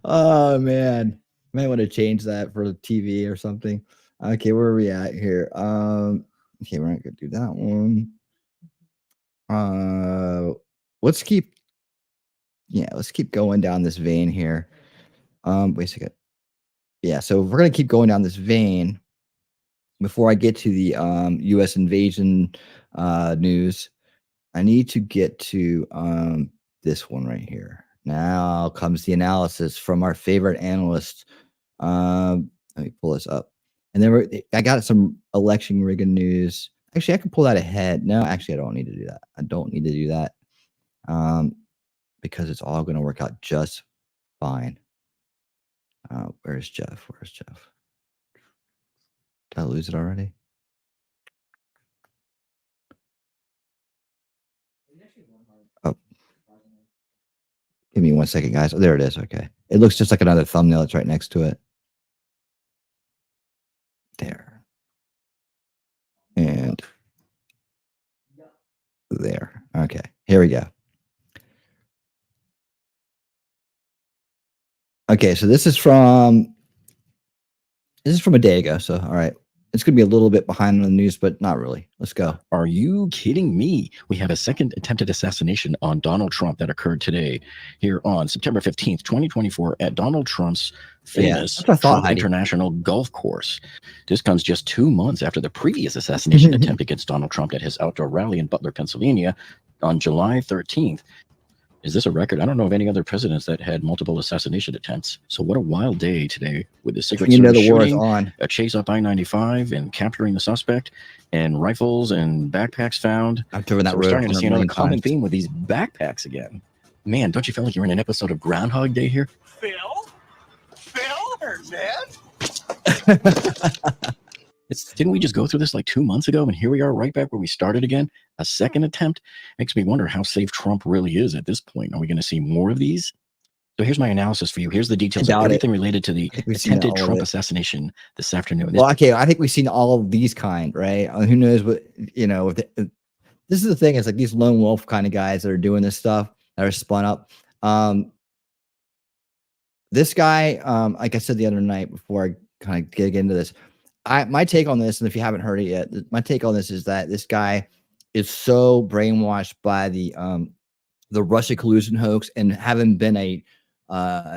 Oh man, might want to change that for TV or something. Okay, where are we at here? Okay, we're not gonna do that one. Let's keep going down this vein here. Wait a second. Yeah, so we're gonna keep going down this vein before I get to the U.S. invasion news. I need to get to this one right here. Now comes the analysis from our favorite analyst. Let me pull this up. And then I got some election rigging news. Actually, I can pull that ahead. No, actually, I don't need to do that. I don't need to do that because it's all going to work out just fine. Where's Jeff? Where's Jeff? Did I lose it already? Oh. Give me 1 second, guys. Oh, there it is. Okay. It looks just like another thumbnail. It's right next to it. There. And there. Okay. Here we go. Okay, so this is from a day ago. So all right. It's going to be a little bit behind on the news, but not really. Let's go. Are you kidding me? We have a second attempted assassination on Donald Trump that occurred today here on September 15th, 2024 at Donald Trump's famous Trump International golf course. This comes just 2 months after the previous assassination attempt against Donald Trump at his outdoor rally in Butler, Pennsylvania on July 13th. Is this a record? I don't know of any other presidents that had multiple assassination attempts. So what a wild day today with the Secret Service the war is shooting, on. a chase up I-95 and capturing the suspect, and rifles and backpacks found. I've driven that So we're road starting to see another 100 common times. theme with these backpacks again. Man, don't you feel like you're in an episode of Groundhog Day here? Phil, man. Didn't we just go through this like 2 months ago, and here we are right back where we started again? A second attempt? Makes me wonder how safe Trump really is at this point. Are we going to see more of these? So here's my analysis for you. Here's the details of everything related to the attempted Trump assassination this afternoon. Well, okay, I think we've seen all of these kind, right? Who knows what, this is the thing, is like these lone wolf kind of guys that are doing this stuff that are spun up. This guy, like I said the other night before I kind of get into this, my take on this, and if you haven't heard it yet, my take on this is that this guy is so brainwashed by the Russia collusion hoax, and having been a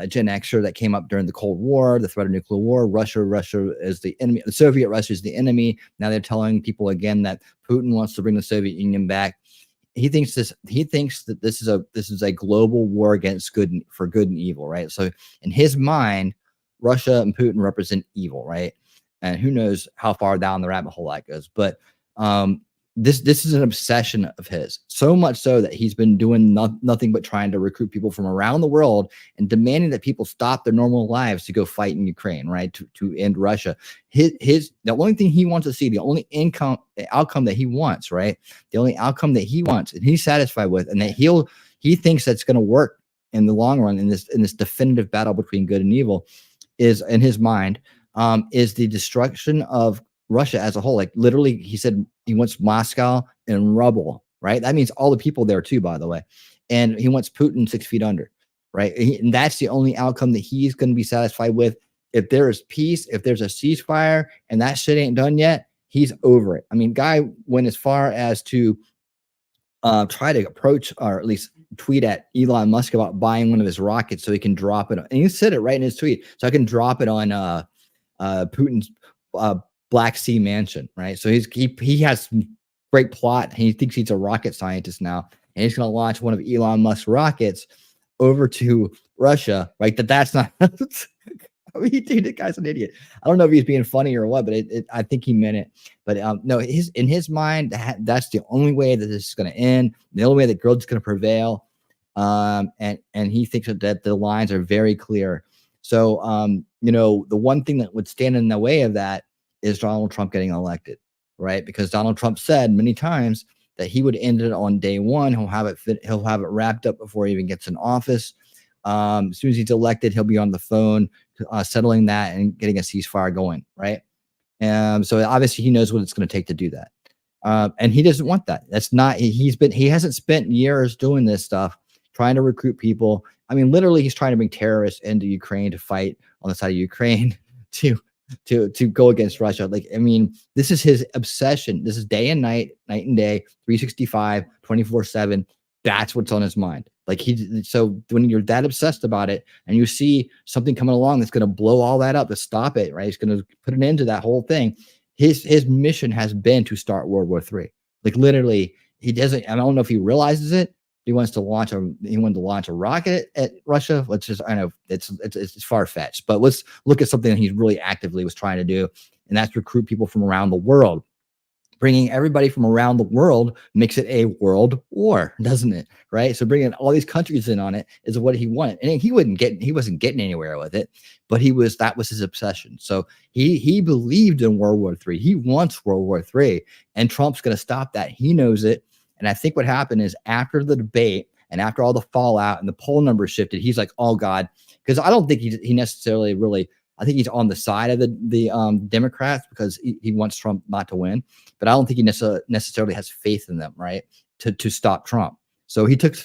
Gen Xer that came up during the Cold War, the threat of nuclear war. Russia is the enemy. The Soviet Russia is the enemy. Now they're telling people again that Putin wants to bring the Soviet Union back. He thinks that this is a global war against good and evil, right? So in his mind, Russia and Putin represent evil, right? And who knows how far down the rabbit hole that goes. But this is an obsession of his, so much so that he's been doing nothing but trying to recruit people from around the world and demanding that people stop their normal lives to go fight in Ukraine, right? To end Russia. The only thing he wants to see, the only outcome that he wants, right? The only outcome that he wants and he's satisfied with, and that he thinks that's going to work in the long run in this definitive battle between good and evil, is in his mind is the destruction of Russia as a whole. Like literally, he said he wants Moscow in rubble, right? That means all the people there too, by the way. And he wants Putin 6 feet under, right? And that's the only outcome that he's going to be satisfied with. If there is peace, if there's a ceasefire and that shit ain't done yet, he's over it. I mean, guy went as far as to try to approach or at least tweet at Elon Musk about buying one of his rockets so he can drop it. And he said it right in his tweet. So I can drop it on Putin's Black Sea mansion, right? So he has some great plot. And he thinks he's a rocket scientist now. And he's going to launch one of Elon Musk's rockets over to Russia, right? That's not... I mean, dude, the guy's an idiot. I don't know if he's being funny or what, but I think he meant it. But no, in his mind, that's the only way that this is going to end. The only way that growth is going to prevail. And he thinks that the lines are very clear. So, the one thing that would stand in the way of that is Donald Trump getting elected, right? Because Donald Trump said many times that he would end it on day one. He'll have it wrapped up before he even gets in office. As soon as he's elected, he'll be on the phone settling that and getting a ceasefire going, right? So obviously he knows what it's going to take to do that, and he doesn't want that. That's not. He hasn't spent years doing this stuff, trying to recruit people. I mean, literally, he's trying to bring terrorists into Ukraine to fight on the side of Ukraine to go against Russia. Like, I mean, this is his obsession. This is day and night and day, 365, 24/7. That's what's on his mind. Like so when you're that obsessed about it and you see something coming along that's going to blow all that up to stop it, right? He's going to put an end to that whole thing. His mission has been to start World War III. Like literally, he doesn't. I don't know if he realizes it. He wanted to launch a rocket at Russia, which is, I know it's far fetched, but let's look at something that he really actively was trying to do, and that's recruit people from around the world. Bringing everybody from around the world makes it a world war, doesn't it? Right. So bringing all these countries in on it is what he wanted, and he wasn't getting anywhere with it, but that was his obsession. So he believed in World War III. He wants World War III, and Trump's going to stop that. He knows it. And I think what happened is after the debate and after all the fallout and the poll numbers shifted, he's like, oh God, because I don't think he necessarily really. I think he's on the side of the Democrats because he wants Trump not to win, but I don't think he necessarily has faith in them, right, to stop Trump. So he took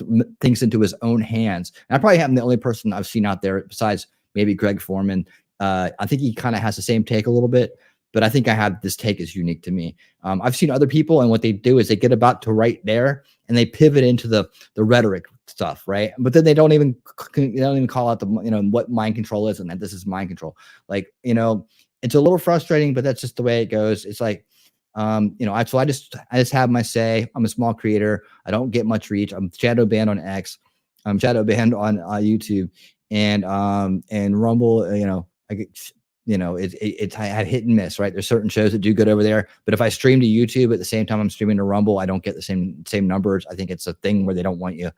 things into his own hands. And I probably am the only person I've seen out there besides maybe Greg Foreman. I think he kind of has the same take a little bit, but I think I have this take is unique to me. I've seen other people, and what they do is they get about to right there and they pivot into the rhetoric stuff, right? But then they don't even call out the what mind control is, and that this is mind control. Like, it's a little frustrating, but that's just the way it goes. It's like, I just have my say. I'm a small creator. I don't get much reach. I'm shadow banned on X. I'm shadow banned on YouTube and Rumble. I had hit and miss, right? There's certain shows that do good over there, but if I stream to YouTube at the same time I'm streaming to Rumble, I don't get the same numbers. I think it's a thing where they don't want you,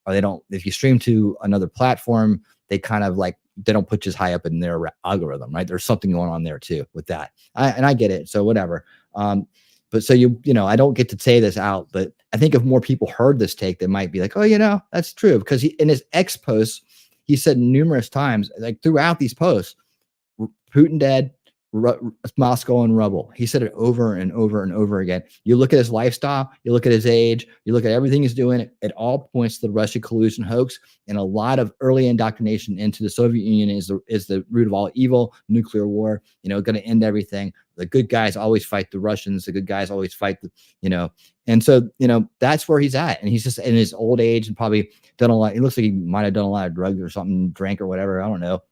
or they don't. If you stream to another platform, they kind of like they don't put you as high up in their algorithm, right? There's something going on there too with that, and I get it. So whatever. But so I don't get to say this out, but I think if more people heard this take, they might be like, oh, that's true, because in his X posts, he said numerous times, like throughout these posts, Putin dead, Moscow in rubble. He said it over and over and over again. You look at his lifestyle, you look at his age, you look at everything he's doing, it all points to the Russia collusion hoax, and a lot of early indoctrination into the Soviet Union is the root of all evil, nuclear war, going to end everything. The good guys always fight the Russians. The good guys always fight and so, that's where he's at. And he's just in his old age and probably done a lot. He looks like he might've done a lot of drugs or something, drank or whatever. I don't know.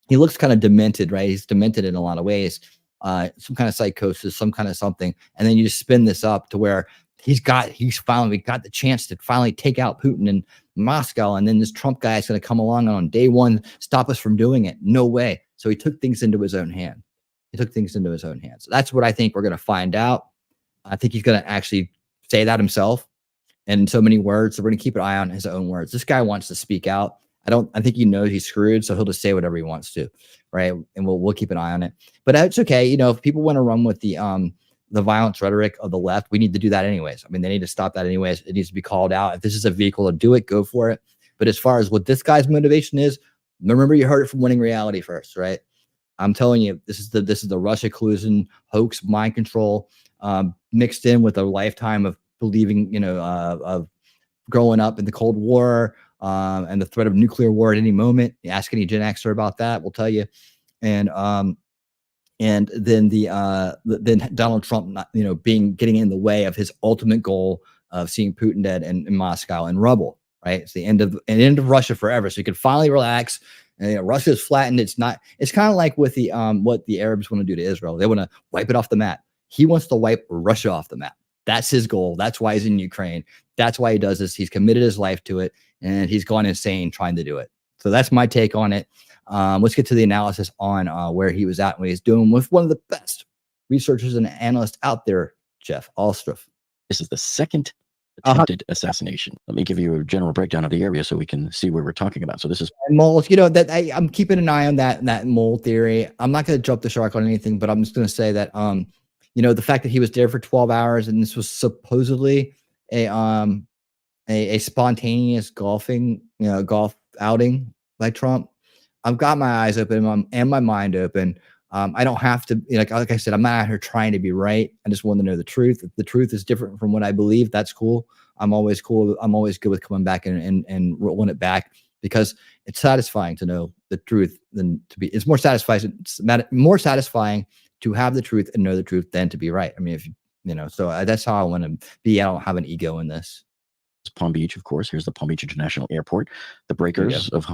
He looks kind of demented, right? He's demented in a lot of ways, some kind of psychosis, some kind of something. And then you just spin this up to where he's finally got the chance to finally take out Putin in Moscow. And then this Trump guy is going to come along and on day one, stop us from doing it. No way. So he took things into his own hand. So that's what I think we're going to find out. I think he's going to actually say that himself in so many words. So we're going to keep an eye on his own words. This guy wants to speak out. I think he knows he's screwed, so he'll just say whatever he wants to, right? And we'll keep an eye on it. But it's okay, if people want to run with the violence rhetoric of the left, we need to do that anyways. I mean, they need to stop that anyways. It needs to be called out. If this is a vehicle to do it, go for it. But as far as what this guy's motivation is, remember you heard it from Winning Reality first, right? I'm telling you, this is the Russia collusion hoax, mind control, mixed in with a lifetime of believing, of growing up in the Cold War, and the threat of nuclear war at any moment. Ask any Gen Xer about that, we'll tell you. And then then Donald Trump not, getting in the way of his ultimate goal of seeing Putin dead in Moscow and rubble. Right, it's the end of Russia forever. So you can finally relax. And Russia is flattened. It's kind of like with the what the Arabs want to do to Israel. They want to wipe it off the map. He wants to wipe Russia off the map. That's his goal. That's why he's in Ukraine. That's why he does this. He's committed his life to it, and he's gone insane trying to do it. So that's my take on it. Let's get to the analysis on where he was at and what he's doing with one of the best researchers and analysts out there, Jeff Alstroff. This is the second attempted assassination. Let me give you a general breakdown of the area so we can see where we're talking about. So this is mold. That I'm keeping an eye on that mold theory. I'm not going to jump the shark on anything, but I'm just going to say that the fact that he was there for 12 hours and this was supposedly a spontaneous golf outing by Trump. I've got my eyes open and my mind open. I don't have to, like I said, I'm not out here trying to be right. I just want to know the truth. If the truth is different from what I believe, that's cool. I'm always cool. I'm always good with coming back and rolling it back, because it's satisfying to know the truth than to be. It's more satisfying to have the truth and know the truth than to be right. I mean, so that's how I want to be. I don't have an ego in this. Palm Beach, of course. Here's the Palm Beach International Airport. The breakers of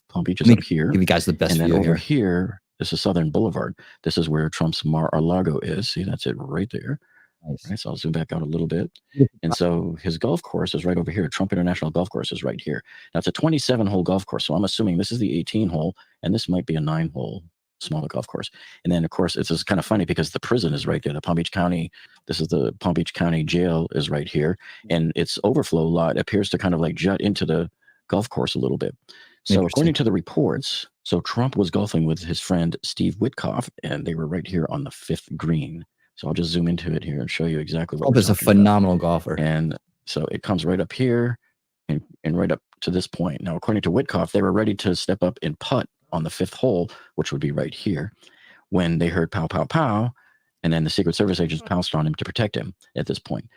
Palm Beach is up here. Give you guys the best and then view over here. This is Southern Boulevard. This is where Trump's Mar-a-Lago is. See, that's it right there. Nice. Right, so I'll zoom back out a little bit. And so his golf course is right over here. Trump International Golf Course is right here. Now, it's a 27-hole golf course. So I'm assuming this is the 18-hole, and this might be a 9-hole smaller golf course. And then, of course, it's just kind of funny because the prison is right there. The Palm Beach County, this is the Palm Beach County Jail is right here. And its overflow lot appears to kind of like jut into the golf course a little bit. So according to the reports, so Trump was golfing with his friend Steve Witkoff, and they were right here on the 5th green. So I'll just zoom into it here and show you exactly what Trump is a phenomenal golfer. And so it comes right up here and right up to this point. Now, according to Witkoff, they were ready to step up and putt on the 5th hole, which would be right here, when they heard pow, pow, pow. And then the Secret Service agents pounced on him to protect him at this point.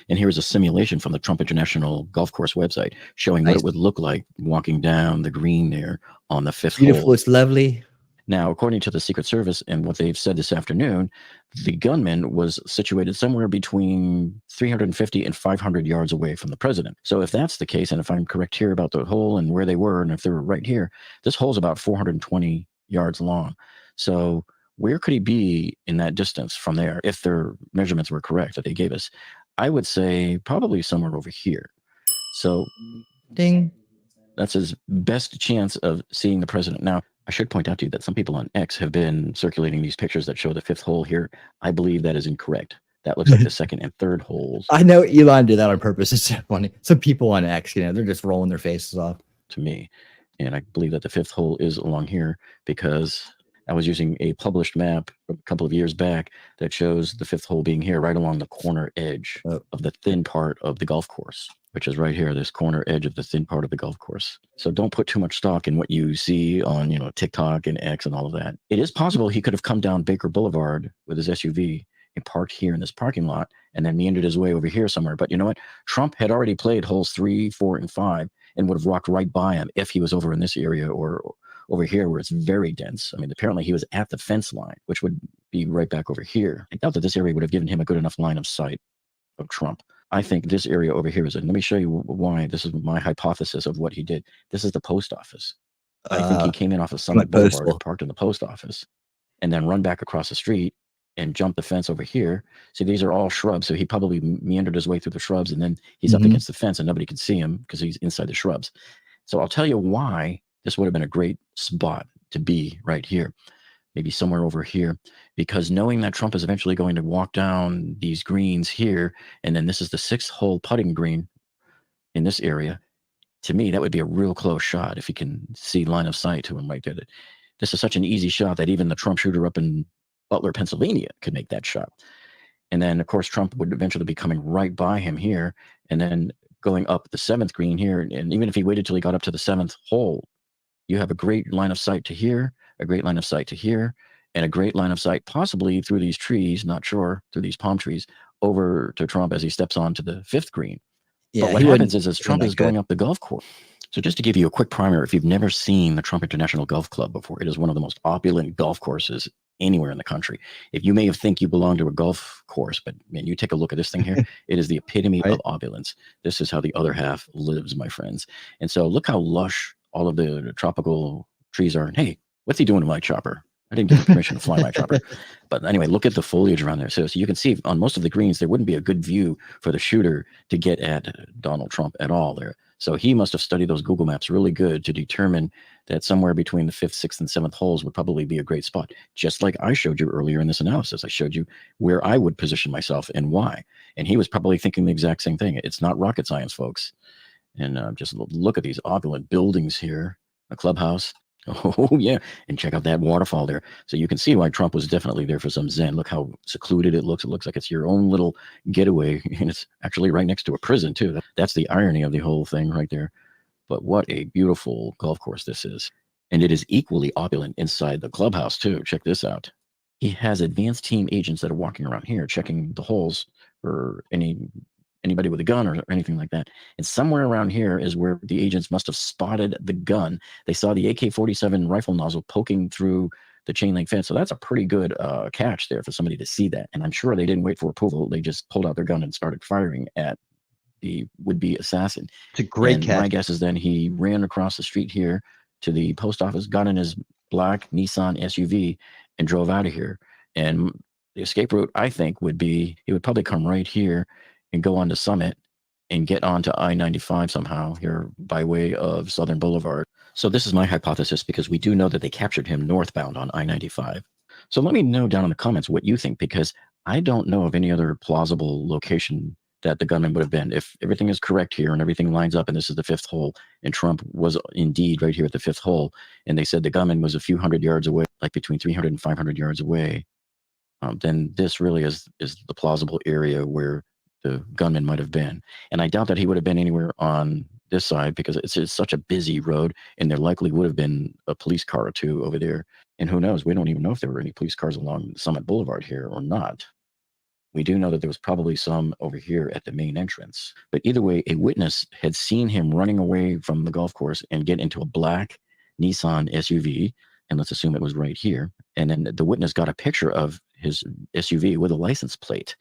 And here's a simulation from the Trump International Golf Course website showing what it would look like walking down the green there on the 5th hole. Beautiful. It's lovely. Now, according to the Secret Service and what they've said this afternoon, the gunman was situated somewhere between 350 and 500 yards away from the president. So if that's the case, and if I'm correct here about the hole and where they were, and if they were right here, this hole's about 420 yards long. So where could he be in that distance from there if their measurements were correct that they gave us? I would say probably somewhere over here. So ding. That's his best chance of seeing the president. Now, I should point out to you that some people on X have been circulating these pictures that show the 5th hole here. I believe that is incorrect. That looks like the 2nd and 3rd holes. I know Elon did that on purpose. It's so funny. Some people on X, they're just rolling their faces off. To me. And I believe that the 5th hole is along here because I was using a published map a couple of years back that shows the 5th hole being here right along the corner edge of the thin part of the golf course, which is right here, this corner edge of the thin part of the golf course. So don't put too much stock in what you see on, TikTok and X and all of that. It is possible he could have come down Baker Boulevard with his SUV and parked here in this parking lot and then meandered his way over here somewhere. But you know what? Trump had already played holes 3, 4, and 5 and would have walked right by him if he was over in this area or over here where it's very dense. I mean, apparently he was at the fence line, which would be right back over here. I doubt that this area would have given him a good enough line of sight of Trump. I think this area over here is it. Let me show you why. This is my hypothesis of what he did. This is the post office. I think he came in off of Summit Boulevard and parked in the post office and then run back across the street and jump the fence over here. See, these are all shrubs. So he probably meandered his way through the shrubs and then he's up against the fence and nobody can see him because he's inside the shrubs. So I'll tell you why this would have been a great spot to be right here, maybe somewhere over here, because knowing that Trump is eventually going to walk down these greens here, and then this is the 6th hole putting green in this area, to me, that would be a real close shot if you can see line of sight to him right there. This is such an easy shot that even the Trump shooter up in Butler, Pennsylvania could make that shot. And then, of course, Trump would eventually be coming right by him here and then going up the 7th green here. And even if he waited till he got up to the 7th hole, you have a great line of sight to here, a great line of sight to here, and a great line of sight possibly through these trees, not sure, through these palm trees, over to Trump as he steps onto the 5th green. Yeah, but what he wouldn't- happens is as he Trump wouldn't is that going good. up the golf course. So just to give you a quick primer, if you've never seen the Trump International Golf Club before, it is one of the most opulent golf courses anywhere in the country. If you may have think you belong to a golf course, but man, you take a look at this thing here, it is the epitome of opulence. This is how the other half lives, my friends. And so look how lush all of the tropical trees are. And hey, what's he doing to my chopper? I didn't give him permission to fly my chopper. But anyway, look at the foliage around there. So you can see on most of the greens, there wouldn't be a good view for the shooter to get at Donald Trump at all there. So he must have studied those Google Maps really good to determine that somewhere between the 5th, 6th, and 7th holes would probably be a great spot. Just like I showed you earlier in this analysis, I showed you where I would position myself and why. And he was probably thinking the exact same thing. It's not rocket science, folks. And just look at these opulent buildings here, a clubhouse. Oh, yeah. And check out that waterfall there. So you can see why Trump was definitely there for some zen. Look how secluded it looks. It looks like it's your own little getaway. And it's actually right next to a prison, too. That's the irony of the whole thing right there. But what a beautiful golf course this is. And it is equally opulent inside the clubhouse, too. Check this out. He has advanced team agents that are walking around here checking the holes for anybody with a gun or anything like that. And somewhere around here is where the agents must have spotted the gun. They saw the AK-47 rifle nozzle poking through the chain link fence. So that's a pretty good catch there for somebody to see that. And I'm sure they didn't wait for approval. They just pulled out their gun and started firing at the would-be assassin. It's a great and catch. my guess is then he ran across the street here to the post office, got in his black Nissan SUV, and drove out of here. And the escape route, I think, would be he would probably come right here and go on to Summit and get onto I-95 somehow here by way of Southern Boulevard. So this is my hypothesis because we do know that they captured him northbound on I-95. So let me know down in the comments what you think, because I don't know of any other plausible location that the gunman would have been. If everything is correct here and everything lines up and this is the 5th hole and Trump was indeed right here at the 5th hole and they said the gunman was a few hundred yards away, like between 300 and 500 yards away, then this really is the plausible area where the gunman might have been. And I doubt that he would have been anywhere on this side because it's such a busy road and there likely would have been a police car or two over there. And who knows, we don't even know if there were any police cars along Summit Boulevard here or not. We do know that there was probably some over here at the main entrance. But either way, a witness had seen him running away from the golf course and get into a black Nissan SUV. And let's assume it was right here. And then the witness got a picture of his SUV with a license plate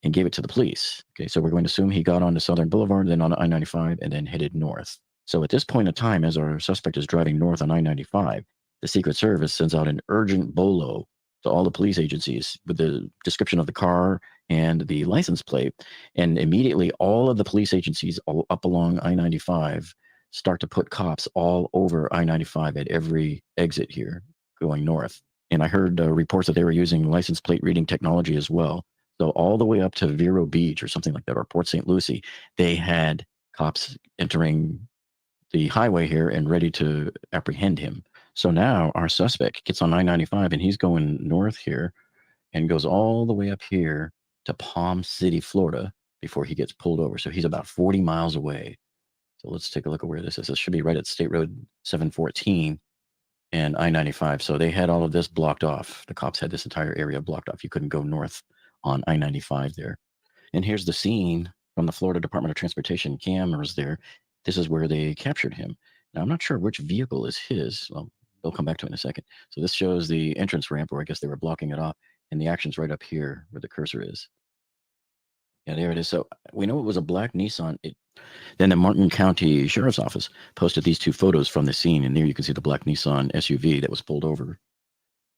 and gave it to the police. Okay, so we're going to assume he got onto Southern Boulevard, then on I-95, and then headed north. So at this point in time, as our suspect is driving north on I-95, the Secret Service sends out an urgent bolo to all the police agencies with the description of the car and the license plate. And immediately all of the police agencies all up along I-95 start to put cops all over I-95 at every exit here going north. And I heard reports that they were using license plate reading technology as well. So all the way up to Vero Beach or something like that, or Port St. Lucie, they had cops entering the highway here and ready to apprehend him. So now our suspect gets on I-95 and he's going north here and goes all the way up here to Palm City, Florida before he gets pulled over. So he's about 40 miles away. So let's take a look at where this is. This should be right at State Road 714 and I-95. So they had all of this blocked off. The cops had this entire area blocked off. You couldn't go north on I-95 there. And here's the scene from the Florida Department of Transportation cameras there. This is where they captured him. Now, I'm not sure which vehicle is his. Well, they'll come back to it in a second. So this shows the entrance ramp, or I guess they were blocking it off, and the action's right up here where the cursor is. Yeah, there it is. So we know it was a black Nissan. Then the Martin County Sheriff's Office posted these two photos from the scene, and there you can see the black Nissan SUV that was pulled over.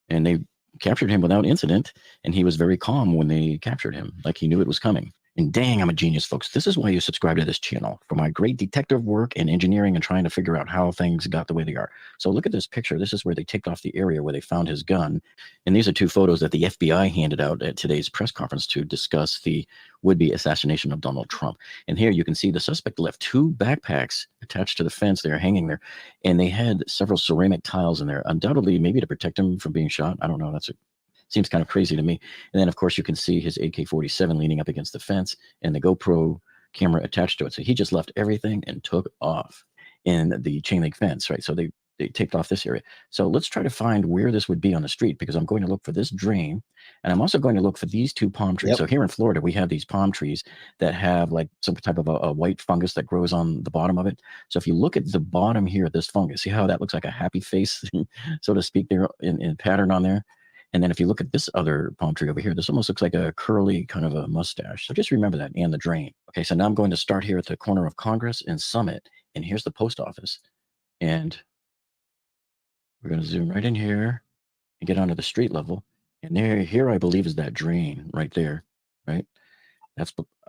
And they captured him without incident, and he was very calm when they captured him, like he knew it was coming. And dang, I'm a genius, folks. This is why you subscribe to this channel, for my great detective work and engineering and trying to figure out how things got the way they are. So look at this picture. This is where they taped off the area where they found his gun. And these are two photos that the FBI handed out at today's press conference to discuss the would-be assassination of Donald Trump. And here you can see the suspect left two backpacks attached to the fence. They're hanging there. And they had several ceramic tiles in there, undoubtedly maybe to protect him from being shot. I don't know. Seems kind of crazy to me. And then, of course, you can see his AK-47 leaning up against the fence and the GoPro camera attached to it. So he just left everything and took off in the chain link fence, right? So they they taped off this area. So let's try to find where this would be on the street, because I'm going to look for this drain, and I'm also going to look for these two palm trees. Yep. So here in Florida, we have these palm trees that have like some type of a white fungus that grows on the bottom of it. So if you look at the bottom here, this fungus, see how that looks like a happy face, so to speak, there in pattern on there. And then if you look at this other palm tree over here, this almost looks like a curly kind of a mustache. So just remember that, and the drain. Okay, so now I'm going to start here at the corner of Congress and Summit, and here's the post office. And we're going to zoom right in here and get onto the street level. And here I believe is that drain right there, right?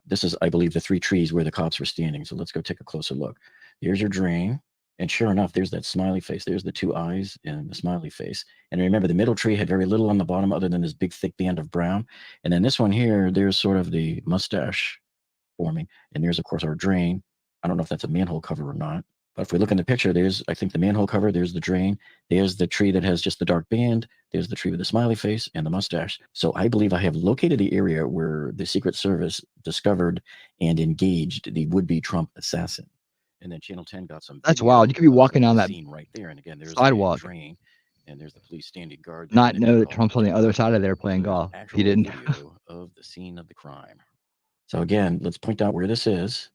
This is, I believe, the three trees where the cops were standing. So let's go take a closer look. Here's your drain. And sure enough, there's that smiley face. There's the two eyes and the smiley face. And remember, the middle tree had very little on the bottom other than this big, thick band of brown. And then this one here, there's sort of the mustache forming. And there's, of course, our drain. I don't know if that's a manhole cover or not. But if we look in the picture, there's, I think, the manhole cover. There's the drain. There's the tree that has just the dark band. There's the tree with the smiley face and the mustache. So I believe I have located the area where the Secret Service discovered and engaged the would-be Trump assassin. And then Channel 10 got some. That's wild. You could be walking down that scene right there, and again, there's sidewalk, the drain, and there's the police standing guard. not know that Trump's on the other side of there playing golf. He didn't. Video of the scene of the crime. So again, let's point out where this is.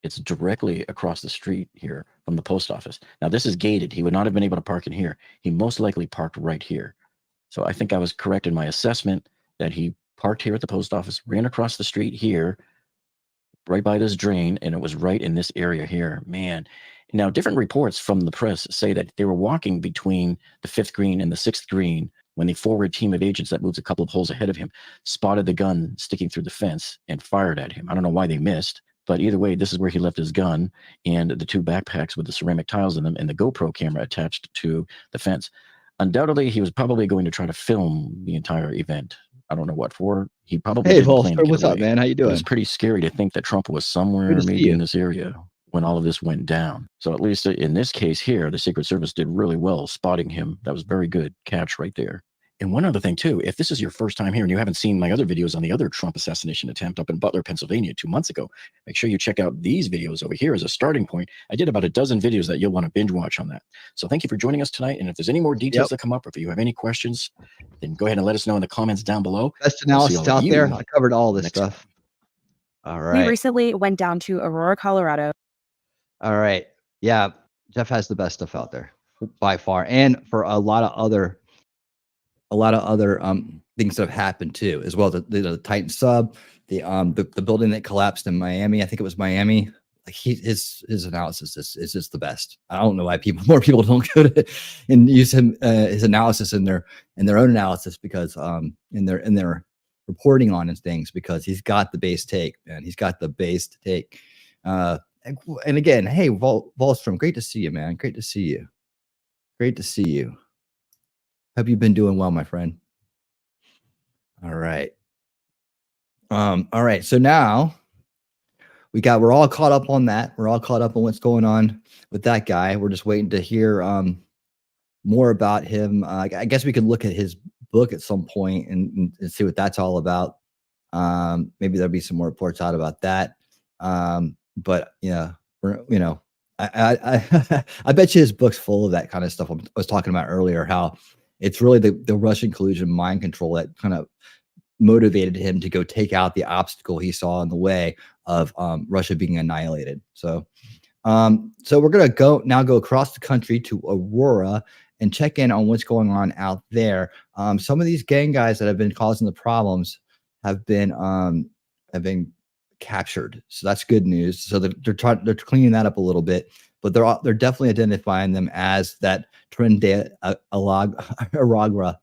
It's directly across the street here from the post office. Now this is gated. He would not have been able to park in here. He most likely parked right here. So I think I was correct in my assessment that he parked here at the post office, ran across the street here, right by this drain, and it was right in this area here. Man. Now, different reports from the press say that they were walking between the 5th green and the 6th green when the forward team of agents that moves a couple of holes ahead of him spotted the gun sticking through the fence and fired at him. I don't know why they missed, but either way, this is where he left his gun and the two backpacks with the ceramic tiles in them and the GoPro camera attached to the fence. Undoubtedly, he was probably going to try to film the entire event. I don't know what for. He probably Hey, didn't Vol, plan to get what's up, away. man? How you But doing? it's pretty scary to think that Trump was somewhere Good to see maybe you. in this area when all of this went down. So at least in this case here, the Secret Service did really well spotting him. That was very good catch right there. And one other thing too, if this is your first time here and you haven't seen my other videos on the other Trump assassination attempt up in Butler, Pennsylvania 2 months ago, make sure you check out these videos over here as a starting point. I did about a dozen videos that you'll want to binge watch on that. So thank you for joining us tonight. And if there's any more details that come up, or if you have any questions, then go ahead and let us know in the comments down below. Best analysis out there. I covered all this stuff. All We right. recently went down to Aurora, Colorado. All right. Yeah. Jeff has the best stuff out there by far. And for a lot of other things that have happened too, as well. The Titan sub, the building that collapsed in Miami. I think it was Miami. Like his analysis is just the best. I don't know why more people don't go to and use his analysis in their own analysis, because in their reporting on his things, because he's got the base take, man. He's got the base take. And again, hey, Volstrom, great to see you, man. Great to see you. Great to see you. Hope you've been doing well, my friend. All right. All right. So now we're all caught up on that. We're all caught up on what's going on with that guy. We're just waiting to hear more about him. I guess we could look at his book at some point and see what that's all about. Maybe there'll be some more reports out about that. But yeah, I bet you his book's full of that kind of stuff I was talking about earlier, how it's really the Russian collusion mind control that kind of motivated him to go take out the obstacle he saw in the way of Russia being annihilated. So we're going to go across the country to Aurora and check in on what's going on out there. Some of these gang guys that have been causing the problems have been captured. So that's good news. So they're cleaning that up a little bit, but they're definitely identifying them as that Tren de Aragua.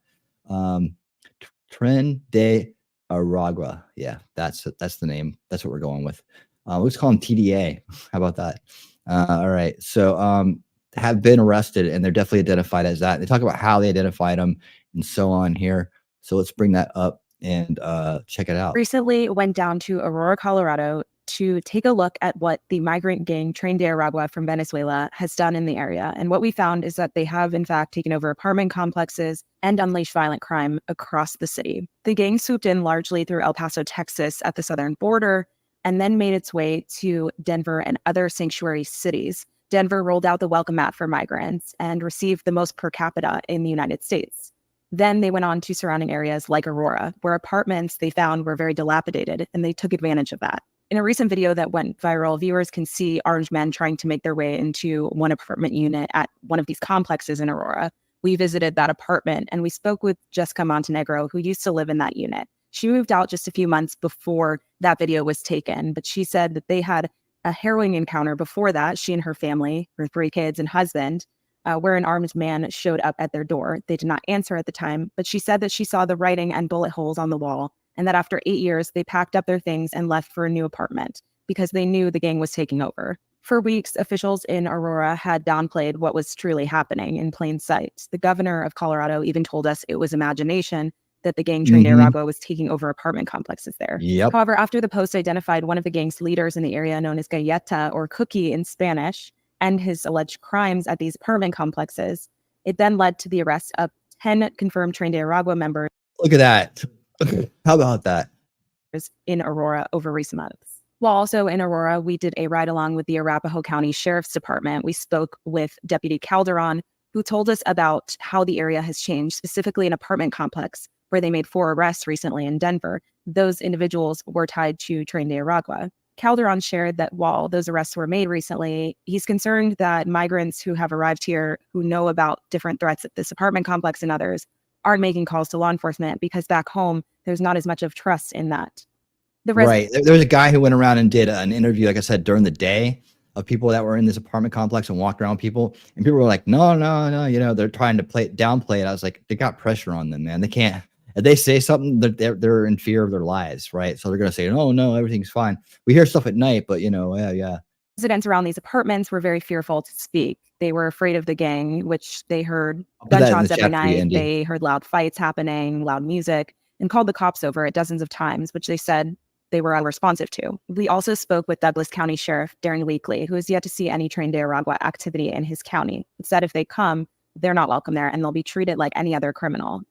Tren de Aragua. Yeah, that's the name. That's what we're going with. Let's call him TDA. How about that? All right. So have been arrested, and they're definitely identified as that. They talk about how they identified them and so on here. So let's bring that up and check it out. Recently went down to Aurora, Colorado to take a look at what the migrant gang Tren de Aragua from Venezuela has done in the area. And what we found is that they have, in fact, taken over apartment complexes and unleashed violent crime across the city. The gang swooped in largely through El Paso, Texas at the southern border, and then made its way to Denver and other sanctuary cities Denver rolled out the welcome mat for migrants and received the most per capita in the United States. Then they went on to surrounding areas like Aurora, where apartments they found were very dilapidated, and they took advantage of that. In a recent video that went viral, viewers can see armed men trying to make their way into one apartment unit at one of these complexes in Aurora. We visited that apartment, and we spoke with Jessica Montenegro, who used to live in that unit. She moved out just a few months before that video was taken, but she said that they had a harrowing encounter before that, she and her family, her 3 kids and husband, where an armed man showed up at their door. They did not answer at the time, but she said that she saw the writing and bullet holes on the wall, and that after 8 years, they packed up their things and left for a new apartment because they knew the gang was taking over. For weeks, officials in Aurora had downplayed what was truly happening in plain sight. The governor of Colorado even told us it was imagination, that the gang trained Aragua was taking over apartment complexes there. Yep. However, after the post identified one of the gang's leaders in the area known as Galleta or Cookie in Spanish and his alleged crimes at these apartment complexes, it then led to the arrest of 10 confirmed trained Aragua members. Look at that. How about that? In Aurora over recent months. While also in Aurora, we did a ride along with the Arapahoe County Sheriff's Department. We spoke with Deputy Calderon, who told us about how the area has changed, specifically an apartment complex where they made 4 arrests recently in Denver. Those individuals were tied to trained Aragua. Calderon shared that while those arrests were made recently, he's concerned that migrants who have arrived here who know about different threats at this apartment complex and others aren't making calls to law enforcement because back home, there's not as much of trust in that. Right. There was a guy who went around and did an interview, like I said, during the day of people that were in this apartment complex and walked around people. And people were like, no, they're trying to downplay it. I was like, they got pressure on them, man. They can't. If they say something, they're in fear of their lives, right? So they're going to say, oh, no, everything's fine. We hear stuff at night, but, yeah. Residents around these apartments were very fearful to speak. They were afraid of the gang, which they heard gunshots every night. They heard loud fights happening, loud music, and called the cops over it dozens of times, which they said they were unresponsive to. We also spoke with Douglas County Sheriff Darren Weekly, who has yet to see any trained Aragua activity in his county. He said if they come, they're not welcome there, and they'll be treated like any other criminal.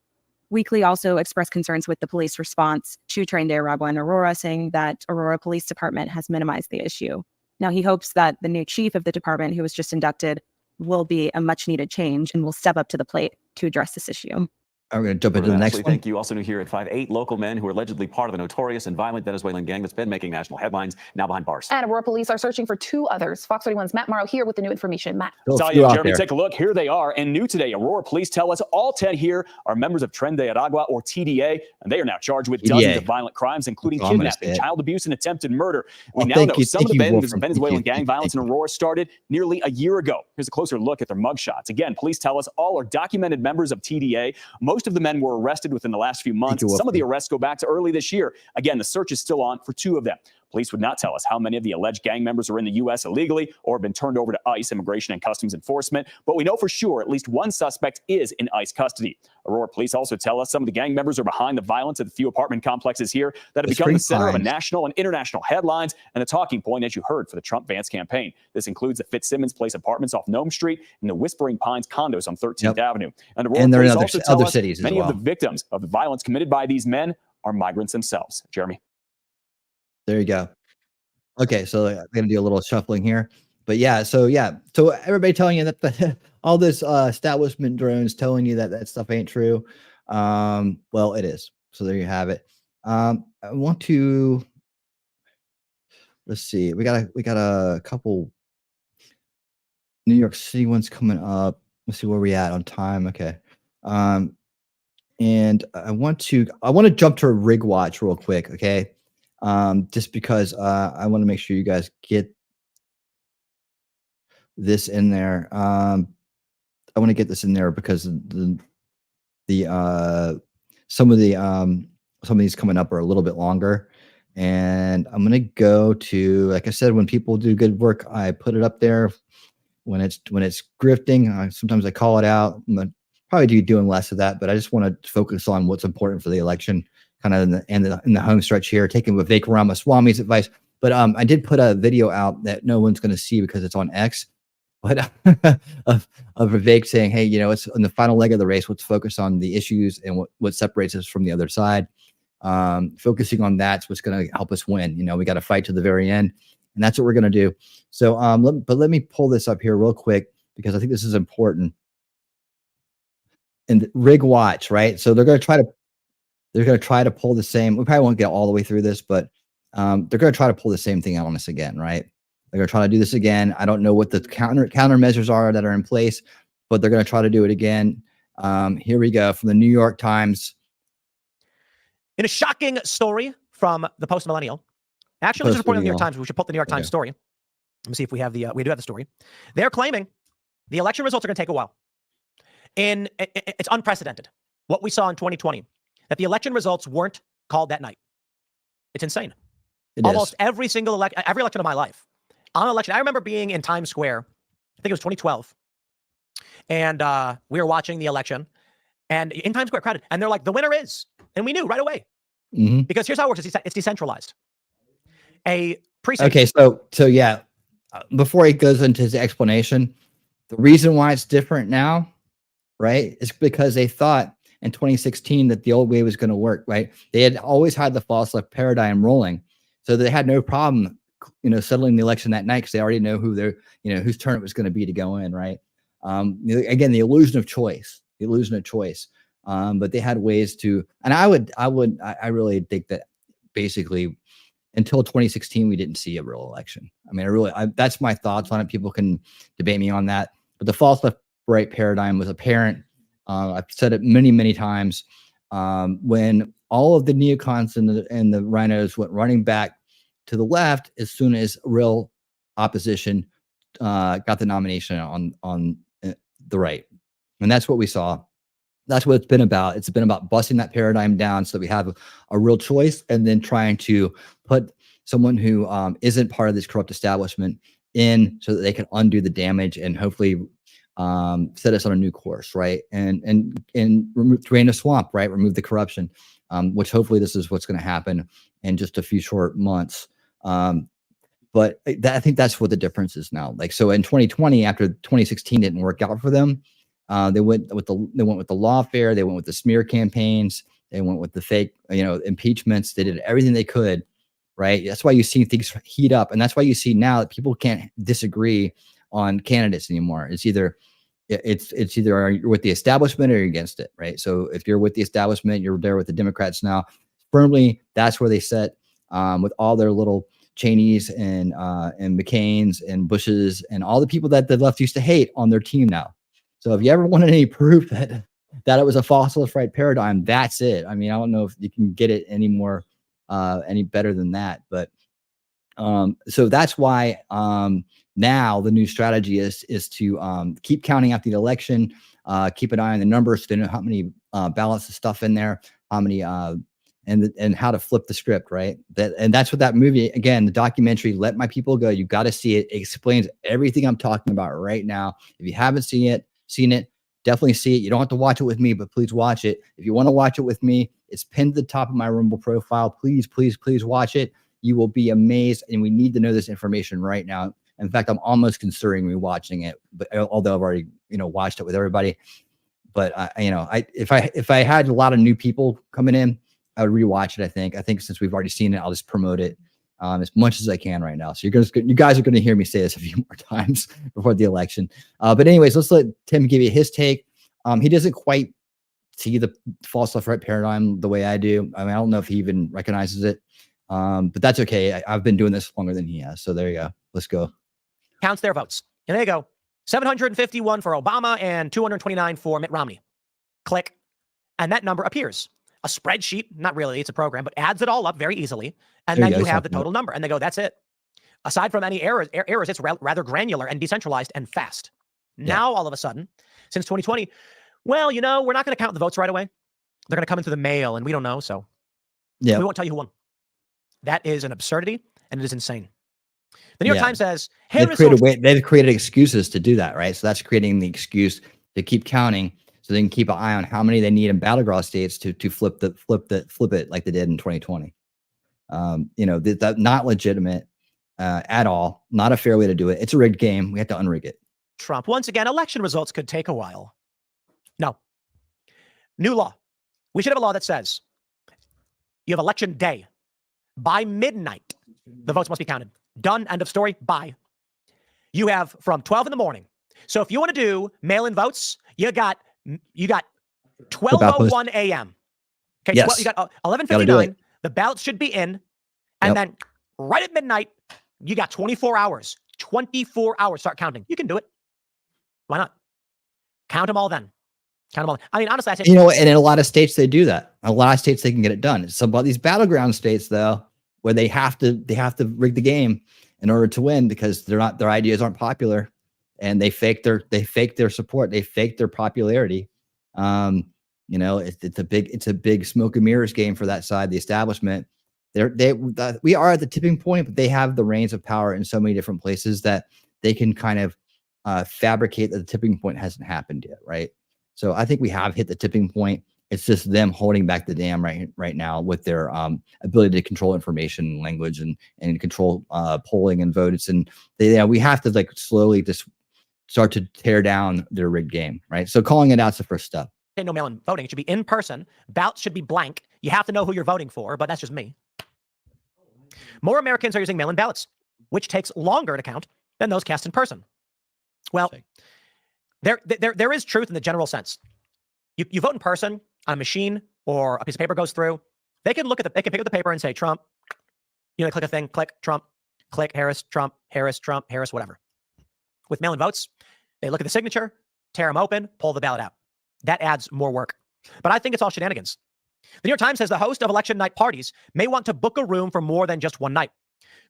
Weekly also expressed concerns with the police response to trained Aragua in Aurora, saying that Aurora Police Department has minimized the issue. Now, he hopes that the new chief of the department, who was just inducted, will be a much-needed change and will step up to the plate to address this issue. I'm going to jump into the next one. Thank you. Also new here at 5-8 local men who are allegedly part of the notorious and violent Venezuelan gang that's been making national headlines, now behind bars. And Aurora police are searching for 2 others. Fox 31's Matt Morrow here with the new information. Matt. Talia, Jeremy, take a look. Here they are. And new today, Aurora police tell us all 10 here are members of Tren de Aragua, or TDA, and they are now charged with dozens of violent crimes, including kidnapping, child abuse, and attempted murder. We now know some of the Venezuelan gang violence in Aurora started nearly a year ago. Here's a closer look at their mugshots. Again, police tell us all are documented members of TDA. Most of the men were arrested within the last few months. Some of the arrests go back to early this year. Again, the search is still on for 2 of them. Police would not tell us how many of the alleged gang members are in the U.S. illegally or have been turned over to ICE, Immigration and Customs Enforcement, but we know for sure at least one suspect is in ICE custody. Aurora police also tell us some of the gang members are behind the violence at the few apartment complexes here that have become the center of a national and international headlines and a talking point, as you heard, for the Trump-Vance campaign. This includes the Fitzsimmons Place apartments off Nome Street and the Whispering Pines condos on 13th Avenue. And Aurora they're in police other cities as many well. of the victims of the violence committed by these men are migrants themselves. Jeremy. There you go. Okay, so I'm going to do a little shuffling here. But so everybody telling you that all this establishment drones telling you that that stuff ain't true. Well, it is. So there you have it. I want to, let's see. We got a couple New York City ones coming up. Let's see where we at on time. Okay. And I want to jump to a rig watch real quick. Okay. Just because I want to make sure you guys get this in there. I want to get this in there because some of these coming up are a little bit longer, and I'm gonna go to, like I said, when people do good work, I put it up there. When it's grifting, sometimes I call it out. I'm gonna probably doing less of that, but I just want to focus on what's important for the election, kind of in the home stretch here, taking Vivek Ramaswamy's advice. But I did put a video out that no one's going to see because it's on X, but of Vivek saying, hey, it's in the final leg of the race. Let's focus on the issues and what separates us from the other side. Focusing on that's what's going to help us win. We got to fight to the very end. And that's what we're going to do. So, but let me pull this up here real quick because I think this is important. And rig watch, right? So they're going to try to pull the same. We probably won't get all the way through this, but they're going to try to pull the same thing on us again, right? They're going to try to do this again. I don't know what the countermeasures are that are in place, but they're going to try to do it again. Here we go from the New York Times. In a shocking story from the Post Millennial, actually, this is reporting on the New York Times. We should put the New York Times story. Let me see if we have we do have the story. They're claiming the election results are going to take a while. And it's unprecedented. What we saw in 2020, that the election results weren't called that night. It's insane. Almost every election of my life. On election, I remember being in Times Square, I think it was 2012, and we were watching the election, and in Times Square, crowded, and they're like, the winner is, and we knew right away. Because here's how it works, it's decentralized. A precinct. Okay, so yeah, before he goes into his explanation, the reason why it's different now, right, is because they thought in 2016 that the old way was going to work, right? They had always had the false left paradigm rolling, so they had no problem, settling the election that night because they already know who their, whose turn it was going to be to go in, right? Again, the illusion of choice, but they had ways to, and I really think that basically until 2016 we didn't see a real election. I mean, that's my thoughts on it. People can debate me on that, but the false left right paradigm was apparent. I've said it many, many times. When all of the neocons and the rhinos went running back to the left as soon as real opposition got the nomination on the right. And that's what we saw. That's what it's been about. It's been about busting that paradigm down so that we have a real choice, and then trying to put someone who isn't part of this corrupt establishment in so that they can undo the damage and hopefully set us on a new course, right? And drain the swamp, right? Remove the corruption, which hopefully this is what's going to happen in just a few short months. But I think that's what the difference is now. Like, so in 2020, after 2016 didn't work out for them, they went with the lawfare, they went with the smear campaigns, they went with the fake, impeachments. They did everything they could, right? That's why you see things heat up, and that's why you see now that people can't disagree on candidates anymore. It's either you're with the establishment or you're against it, right? So if you're with the establishment, you're there with the Democrats now. Firmly, that's where they sit with all their little Cheneys and McCains and Bushes and all the people that the left used to hate on their team now. So if you ever wanted any proof that it was a false left right paradigm, that's it. I mean, I don't know if you can get it any better than that, but so that's why now the new strategy is to keep counting out the election, keep an eye on the numbers to know how many ballots of stuff in there, how many and how to flip the script, right? And that's what that movie, again, the documentary Let My People Go, you got to see it. It explains everything I'm talking about right now. If you haven't seen it, definitely see it. You don't have to watch it with me, but please watch it. If you want to watch it with me, it's pinned to the top of my Rumble profile. Please, please, please watch it. You will be amazed, and we need to know this information right now. In fact, I'm almost considering rewatching it, but although I've already, watched it with everybody. But if I had a lot of new people coming in, I would rewatch it. I think since we've already seen it, I'll just promote it as much as I can right now. So you guys are going to hear me say this a few more times before the election. But anyways, let's let Tim give you his take. He doesn't quite see the false left right paradigm the way I do. I mean, I don't know if he even recognizes it, but that's okay. I've been doing this longer than he has. So there you go. Let's go. Counts their votes. And there you go. 751 for Obama and 229 for Mitt Romney. Click. And that number appears. A spreadsheet, not really, it's a program, but adds it all up very easily. And then you have the total number. And they go, that's it. Aside from any errors, it's rather granular and decentralized and fast. Now, all of a sudden, since 2020, well, we're not going to count the votes right away. They're going to come in through the mail, and we don't know. So we won't tell you who won. That is an absurdity, and it is insane. The New York Times says, hey, they've created excuses to do that, right? So that's creating the excuse to keep counting, so they can keep an eye on how many they need in battleground states to flip it like they did in 2020. That's not legitimate at all. Not a fair way to do it. It's a rigged game. We have to unrig it. Trump. Once again, election results could take a while. No. New law. We should have a law that says you have election day. By midnight, the votes must be counted. Done. End of story. Bye. You have from 12 in the morning. So if you want to do mail-in votes, you got 12:01 a.m. Okay, Yes. you got Gotta do 11:59. it. The ballots should be in, and then right at midnight, you got 24 hours. 24 hours. Start counting. You can do it. Why not? Count them all then. Count them all. I mean, honestly, I think You know, and in a lot of states they do that. A lot of states they can get it done. Some about these battleground states though, where they have to rig the game in order to win because their ideas aren't popular, and they fake their support. They fake their popularity. You know, it's a big smoke and mirrors game for that side, the establishment. We are at the tipping point, but they have the reins of power in so many different places that they can kind of fabricate that the tipping point hasn't happened yet, right? So I think we have hit the tipping point. It's just them holding back the dam right now with their ability to control information, language, and control polling and votes. And we have to like slowly just start to tear down their rigged game, right? So calling it out's the first step. no mail-in voting. It should be in person. Ballots should be blank. You have to know who you're voting for, but that's just me. More Americans are using mail-in ballots, which takes longer to count than those cast in person. Well, there is truth in the general sense. You vote in person on a machine or a piece of paper goes through. They can pick up the paper and say Trump. You know, they click a thing, click Trump, click Harris, Trump, Harris, Trump, Harris, whatever. With mail-in votes, they look at the signature, tear them open, pull the ballot out. That adds more work. But I think it's all shenanigans. The New York Times says the host of election night parties may want to book a room for more than just one night.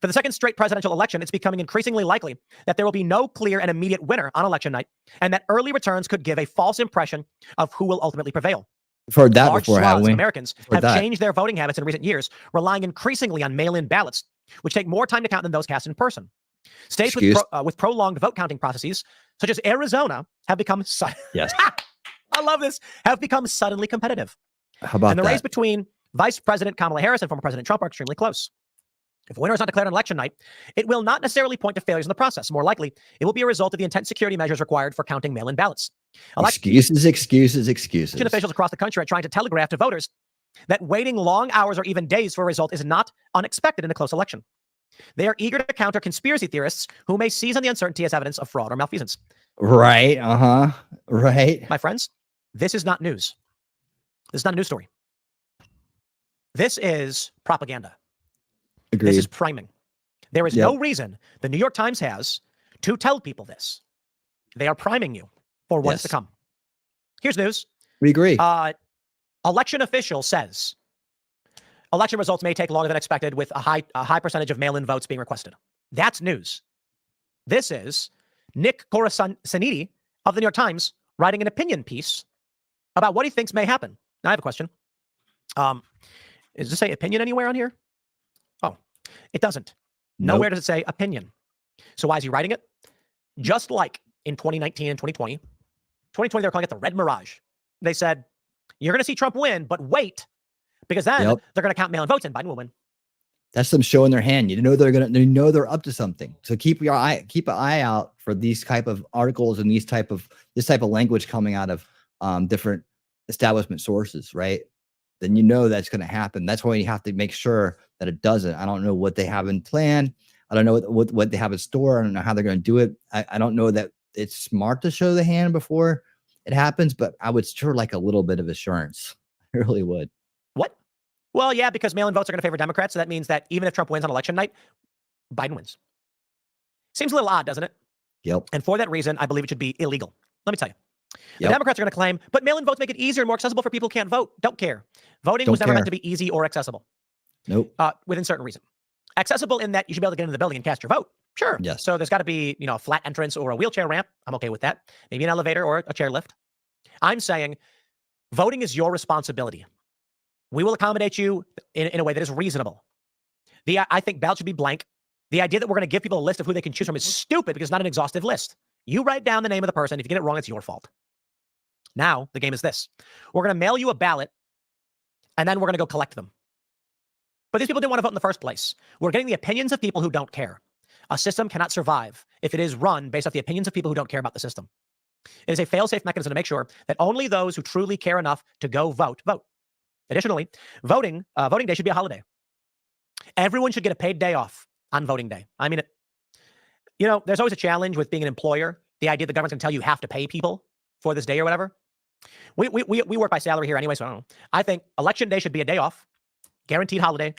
For the second straight presidential election, it's becoming increasingly likely that there will be no clear and immediate winner on election night, and that early returns could give a false impression of who will ultimately prevail. I've heard that Large before, swaths haven't we? of Americans have changed their voting habits in recent years, relying increasingly on mail-in ballots, which take more time to count than those cast in person. States with prolonged vote counting processes, such as Arizona, have become I love this, have become suddenly competitive. How about and the that? race between Vice President Kamala Harris and former President Trump are extremely close. If a winner is not declared on election night, it will not necessarily point to failures in the process. More likely, it will be a result of the intense security measures required for counting mail-in ballots. Excuses. Election officials across the country are trying to telegraph to voters that waiting long hours or even days for a result is not unexpected in a close election. They are eager to counter conspiracy theorists who may seize on the uncertainty as evidence of fraud or malfeasance. Right. Right. My friends, this is not news. This is not a news story. This is propaganda. Agreed. This is priming. There is no reason the New York Times has to tell people this. They are priming you for what is to come. Here's news. We agree. Election official says election results may take longer than expected with a high percentage of mail-in votes being requested. That's news. This is Nick Corasaniti of the New York Times writing an opinion piece about what he thinks may happen. Now I have a question. Does it say opinion anywhere on here? Oh, it doesn't. Nowhere does it say opinion. So why is he writing it? Just like in 2019 and 2020. 2020, they were calling it the Red Mirage. They said, you're going to see Trump win, but wait, because then they're going to count mail-in votes and Biden will win. That's them showing their hand. You know they're up to something. So keep an eye out for these type of articles and this type of language coming out of different establishment sources, right? Then you know that's going to happen. That's why you have to make sure that it doesn't. I don't know what they have in plan. I don't know what they have in store. I don't know how they're going to do it. I don't know that it's smart to show the hand before it happens, but I would sure like a little bit of assurance. I really would. What? Well, yeah, because mail-in votes are going to favor Democrats. So that means that even if Trump wins on election night, Biden wins. Seems a little odd, doesn't it? Yep. And for that reason, I believe it should be illegal. Let me tell you. The Democrats are going to claim, but mail-in votes make it easier and more accessible for people who can't vote. Don't care. Voting was never meant to be easy or accessible. Nope. Within certain reason. Accessible in that you should be able to get into the building and cast your vote. Sure. Yes. So there's got to be, a flat entrance or a wheelchair ramp. I'm okay with that. Maybe an elevator or a chair lift. I'm saying voting is your responsibility. We will accommodate you in a way that is reasonable. I think ballots should be blank. The idea that we're going to give people a list of who they can choose from is stupid because it's not an exhaustive list. You write down the name of the person. If you get it wrong, it's your fault. Now, the game is this. We're going to mail you a ballot, and then we're going to go collect them. But these people didn't want to vote in the first place. We're getting the opinions of people who don't care. A system cannot survive if it is run based off the opinions of people who don't care about the system. It is a fail-safe mechanism to make sure that only those who truly care enough to go vote. Additionally, voting day should be a holiday. Everyone should get a paid day off on voting day. I mean, there's always a challenge with being an employer. The idea the government's going to tell you have to pay people for this day or whatever. We work by salary here anyway, so I don't know. I think election day should be a day off, guaranteed holiday,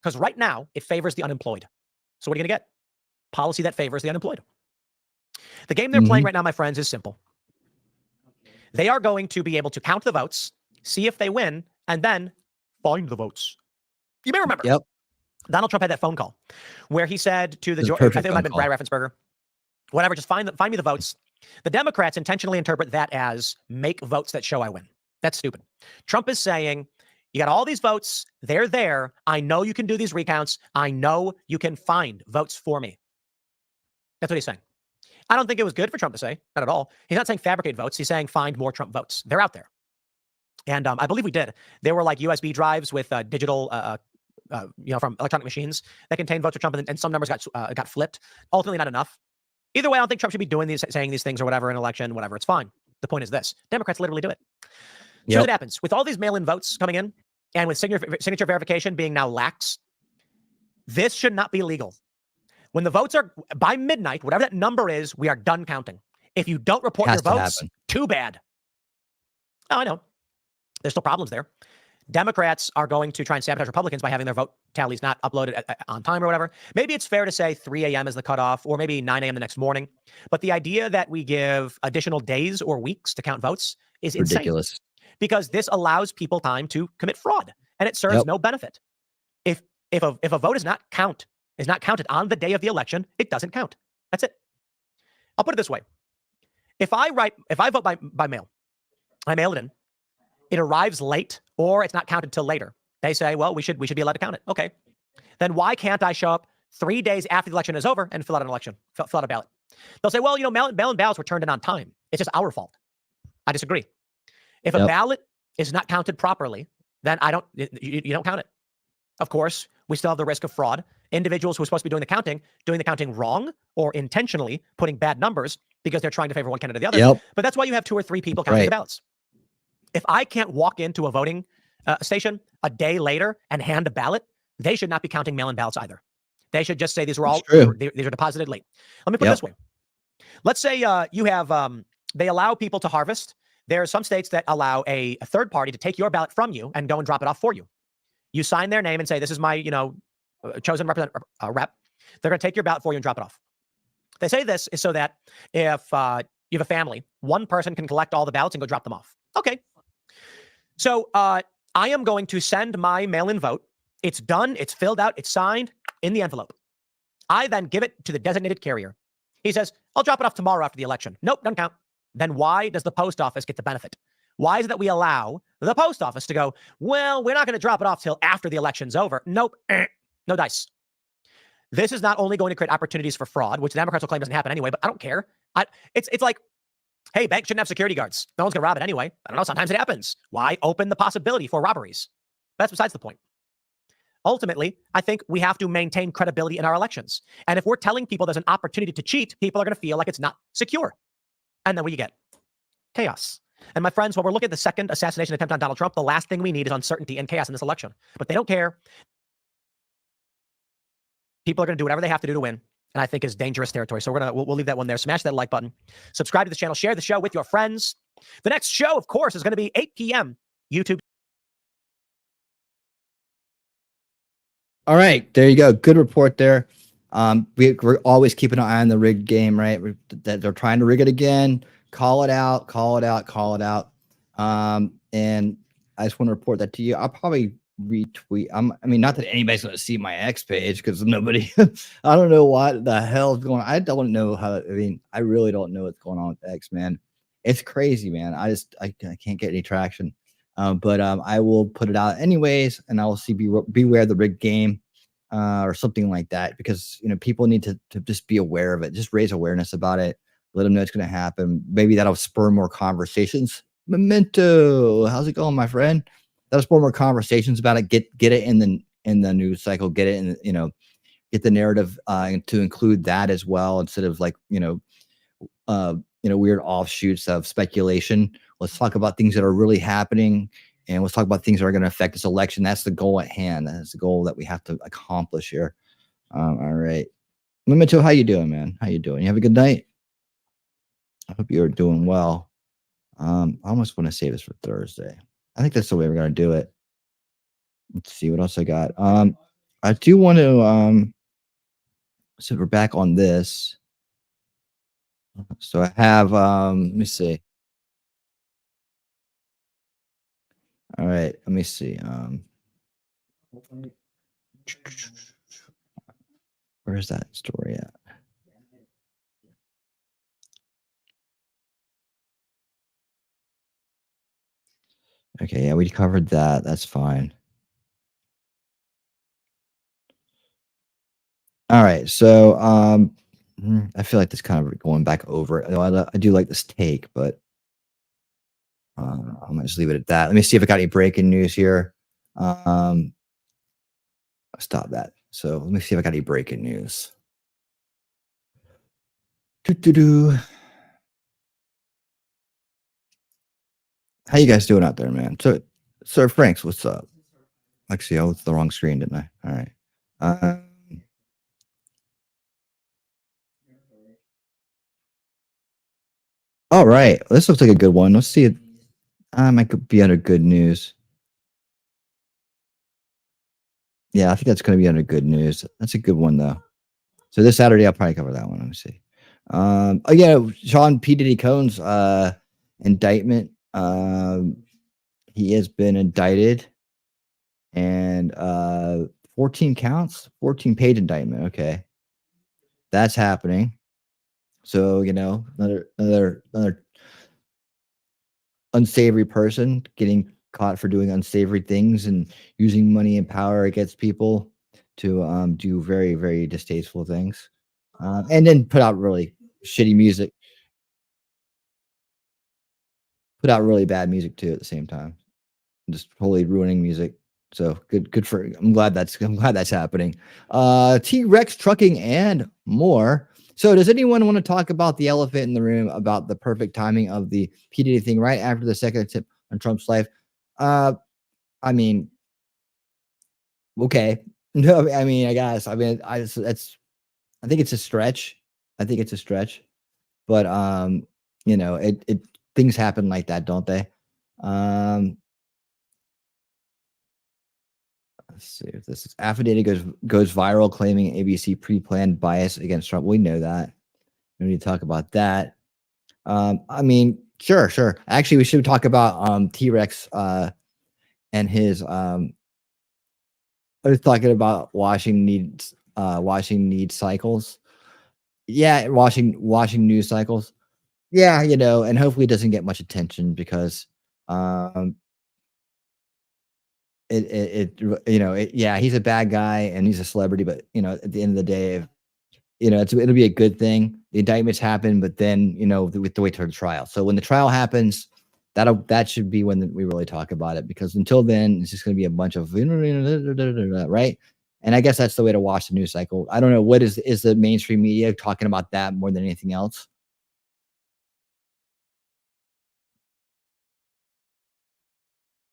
because right now it favors the unemployed. So what are you going to get? Policy that favors the unemployed. The game they're playing right now, my friends, is simple. They are going to be able to count the votes, see if they win, and then find the votes. You may remember. Yep. Donald Trump had that phone call where he said to the I think it might have been Brad Raffensperger, whatever, just find me the votes. The Democrats intentionally interpret that as make votes that show I win. That's stupid. Trump is saying, you got all these votes. They're there. I know you can do these recounts. I know you can find votes for me. That's what he's saying. I don't think it was good for Trump to say. Not at all. He's not saying fabricate votes. He's saying find more Trump votes. They're out there. And I believe we did. There were like USB drives with digital, from electronic machines that contained votes for Trump, and some numbers got flipped. Ultimately, not enough. Either way, I don't think Trump should be saying these things or whatever in an election, whatever. It's fine. The point is this. Democrats literally do it. So what happens. With all these mail-in votes coming in, and with signature verification being now lax, this should not be legal. When the votes are by midnight, whatever that number is, we are done counting. If you don't report your votes, too bad. Oh, I know. There's still problems there. Democrats are going to try and sabotage Republicans by having their vote tallies not uploaded on time or whatever. Maybe it's fair to say 3 a.m. is the cutoff, or maybe 9 a.m. the next morning. But the idea that we give additional days or weeks to count votes is ridiculous. Insane. Because this allows people time to commit fraud, and it serves no benefit. If a vote is not counted on the day of the election, it doesn't count. That's it. I'll put it this way: if I vote by mail, I mail it in. It arrives late, or it's not counted till later. They say, well, we should be allowed to count it. Okay. Then why can't I show up 3 days after the election is over and fill out a ballot? They'll say, well, mail-in ballots were turned in on time. It's just our fault. I disagree. If a ballot is not counted properly, then you don't count it. Of course, we still have the risk of fraud. Individuals who are supposed to be doing the counting wrong or intentionally putting bad numbers because they're trying to favor one candidate or the other. But that's why you have 2 or 3 people counting the ballots. If I can't walk into a voting station a day later and hand a ballot, they should not be counting mail-in ballots either. They should just say these are deposited late. Let me put it this way. Let's say you have they allow people to harvest. There are some states that allow a third party to take your ballot from you and go and drop it off for you. You sign their name and say, this is my chosen rep. They're going to take your ballot for you and drop it off. They say this is so that if you have a family, one person can collect all the ballots and go drop them off. Okay. So I am going to send my mail-in vote. It's done. It's filled out. It's signed in the envelope. I then give it to the designated carrier. He says, I'll drop it off tomorrow after the election. Nope, doesn't count. Then why does the post office get the benefit? Why is it that we allow the post office to go, well, we're not going to drop it off till after the election's over? Nope. No dice. This is not only going to create opportunities for fraud, which the Democrats will claim doesn't happen anyway, but I don't care. It's like, hey, banks shouldn't have security guards. No one's going to rob it anyway. I don't know. Sometimes it happens. Why open the possibility for robberies? That's besides the point. Ultimately, I think we have to maintain credibility in our elections. And if we're telling people there's an opportunity to cheat, people are going to feel like it's not secure. And then what you get? Chaos. And my friends, when we're looking at the second assassination attempt on Donald Trump, the last thing we need is uncertainty and chaos in this election. But they don't care. People are going to do whatever they have to do to win. And I think is dangerous territory. So we'll leave that one there. Smash that like button. Subscribe to this channel. Share the show with your friends. The next show, of course, is going to be 8 p.m. YouTube. All right, there you go. Good report there. We're always keeping an eye on the rigged game, right? That they're trying to rig it again. Call it out. Call it out. Call it out. And I just want to report that to you. I'll probably retweet. I mean, not that anybody's going to see my X page because nobody. I don't know what the hell is going on. I don't know how. I mean, I really don't know what's going on with X, man. It's crazy, man. I can't get any traction. But I will put it out anyways, and I will see beware the rigged game or something like that, because people need to just be aware of it. Just raise awareness about it. Let them know it's going to happen. Maybe that'll spur more conversations. Memento, how's it going, my friend? That'll spur more conversations about it. Get it in the news cycle. Get it in, get the narrative to include that as well, instead of like weird offshoots of speculation. Let's talk about things that are really happening, and let's talk about things that are going to affect this election. That's the goal at hand. That's the goal that we have to accomplish here. All right. Memento, how you doing, man? How you doing? You have a good night? I hope you're doing well. I almost want to save this for Thursday. I think that's the way we're gonna do it. Let's see what else I got. I do want to so we're back on this. So I have let me see. All right, let me see. Where's that story at? Okay, yeah, we covered that. That's fine. All right, so I feel like this kind of going back over it. I do like this take, but I might just leave it at that. Let me see if I got any breaking news here. Stop that. So let me see if I got any breaking news. How you guys doing out there, man? So, Sir Franks, what's up? Actually, I was the wrong screen, didn't I? All right. All right. This looks like a good one. Let's see it. I might be under good news. Yeah, I think that's going to be under good news. That's a good one, though. So this Saturday, I'll probably cover that one. Let me see. Oh, yeah. Sean P. Diddy Cohn's indictment. He has been indicted and 14 counts, 14-page indictment. Okay. That's happening. So, another unsavory person getting caught for doing unsavory things and using money and power against people to do very, very distasteful things. And then put out really shitty music. Put out really bad music too at the same time. Just totally ruining music. So good for I'm glad that's happening. T-Rex trucking and more. So does anyone want to talk about the elephant in the room, about the perfect timing of the P. Diddy thing right after the second tip on Trump's life? I mean, okay. No, I mean, I guess. I mean, I think it's a stretch. But it things happen like that, don't they? Let's see if this is affidavit goes viral claiming ABC pre-planned bias against Trump. We know that. We need to talk about that. I mean, sure. Actually, we should talk about T-Rex and his I was talking about washing needs cycles. Yeah, washing news cycles. Yeah, and hopefully it doesn't get much attention because yeah, he's a bad guy and he's a celebrity, but at the end of the day, it'll be a good thing. The indictments happen, but then we have to wait till the trial. So when the trial happens, that should be when we really talk about it, because until then it's just going to be a bunch of right. And I guess that's the way to watch the news cycle. I don't know, what is the mainstream media talking about that more than anything else?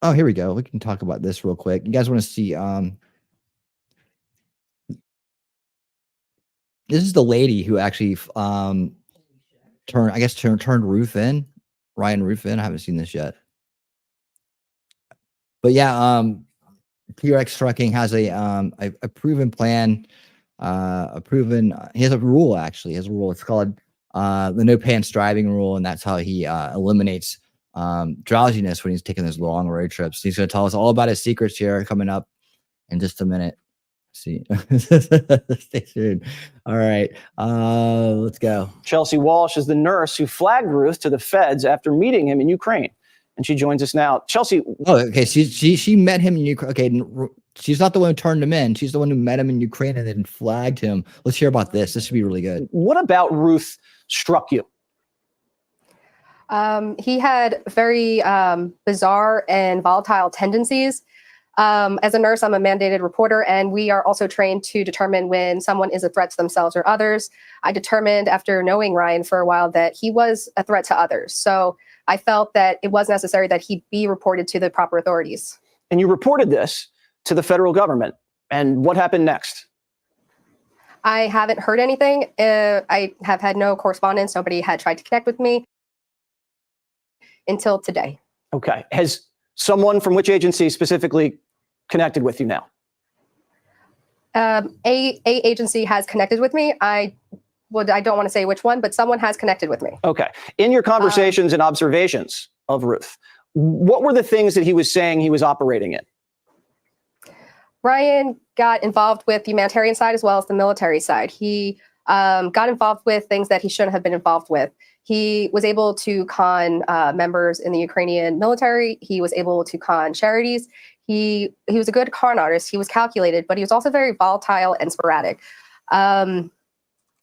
Oh, here we go. We can talk about this real quick. You guys want to see this is the lady who actually turned Ryan Roof in. I haven't seen this yet. But yeah, T-Rex Trucking has a proven plan, he has a rule, actually. He has a rule. It's called the no pants driving rule, and that's how he eliminates drowsiness when he's taking those long road trips. He's going to tell us all about his secrets here coming up in just a minute. See. Stay tuned. All right. Let's go. Chelsea Walsh is the nurse who flagged Ruth to the feds after meeting him in Ukraine. And she joins us now. Chelsea. Oh, okay. She met him in Ukraine. Okay. She's not the one who turned him in. She's the one who met him in Ukraine and then flagged him. Let's hear about this. This should be really good. What about Ruth struck you? He had very bizarre and volatile tendencies. As a nurse, I'm a mandated reporter, and we are also trained to determine when someone is a threat to themselves or others. I determined after knowing Ryan for a while that he was a threat to others. So I felt that it was necessary that he be reported to the proper authorities. And you reported this to the federal government. And what happened next? I haven't heard anything. I have had no correspondence. Nobody had tried to connect with me until today. Okay. Has someone from which agency specifically connected with you now? A agency has connected with me. I don't want to say which one, but someone has connected with me. Okay. In your conversations and observations of Ruth, what were the things that he was saying he was operating in? Ryan got involved with the humanitarian side as well as the military side. He got involved with things that he shouldn't have been involved with. He was able to con members in the Ukrainian military. He was able to con charities. He was a good con artist. He was calculated, but he was also very volatile and sporadic.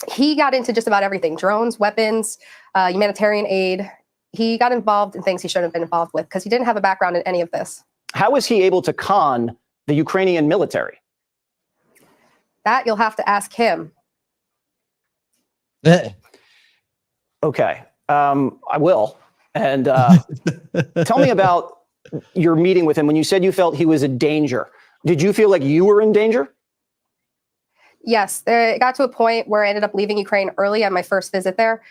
He got into just about everything: drones, weapons, humanitarian aid. He got involved in things he shouldn't have been involved with because he didn't have a background in any of this. How was he able to con the Ukrainian military? That you'll have to ask him. Okay, I will. And tell me about your meeting with him. When you said you felt he was a danger, did you feel like you were in danger? Yes, it got to a point where I ended up leaving Ukraine early on my first visit there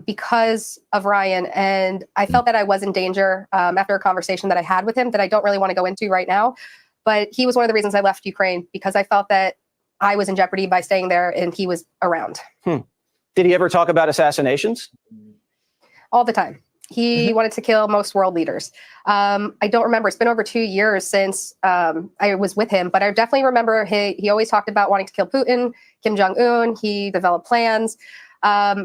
because of Ryan. And I felt that I was in danger after a conversation that I had with him that I don't really want to go into right now. But he was one of the reasons I left Ukraine, because I felt that I was in jeopardy by staying there and he was around. Did he ever talk about assassinations? All the time. He wanted to kill most world leaders. I don't remember. It's been over 2 years since I was with him, but I definitely remember he always talked about wanting to kill Putin, Kim Jong-un. He developed plans.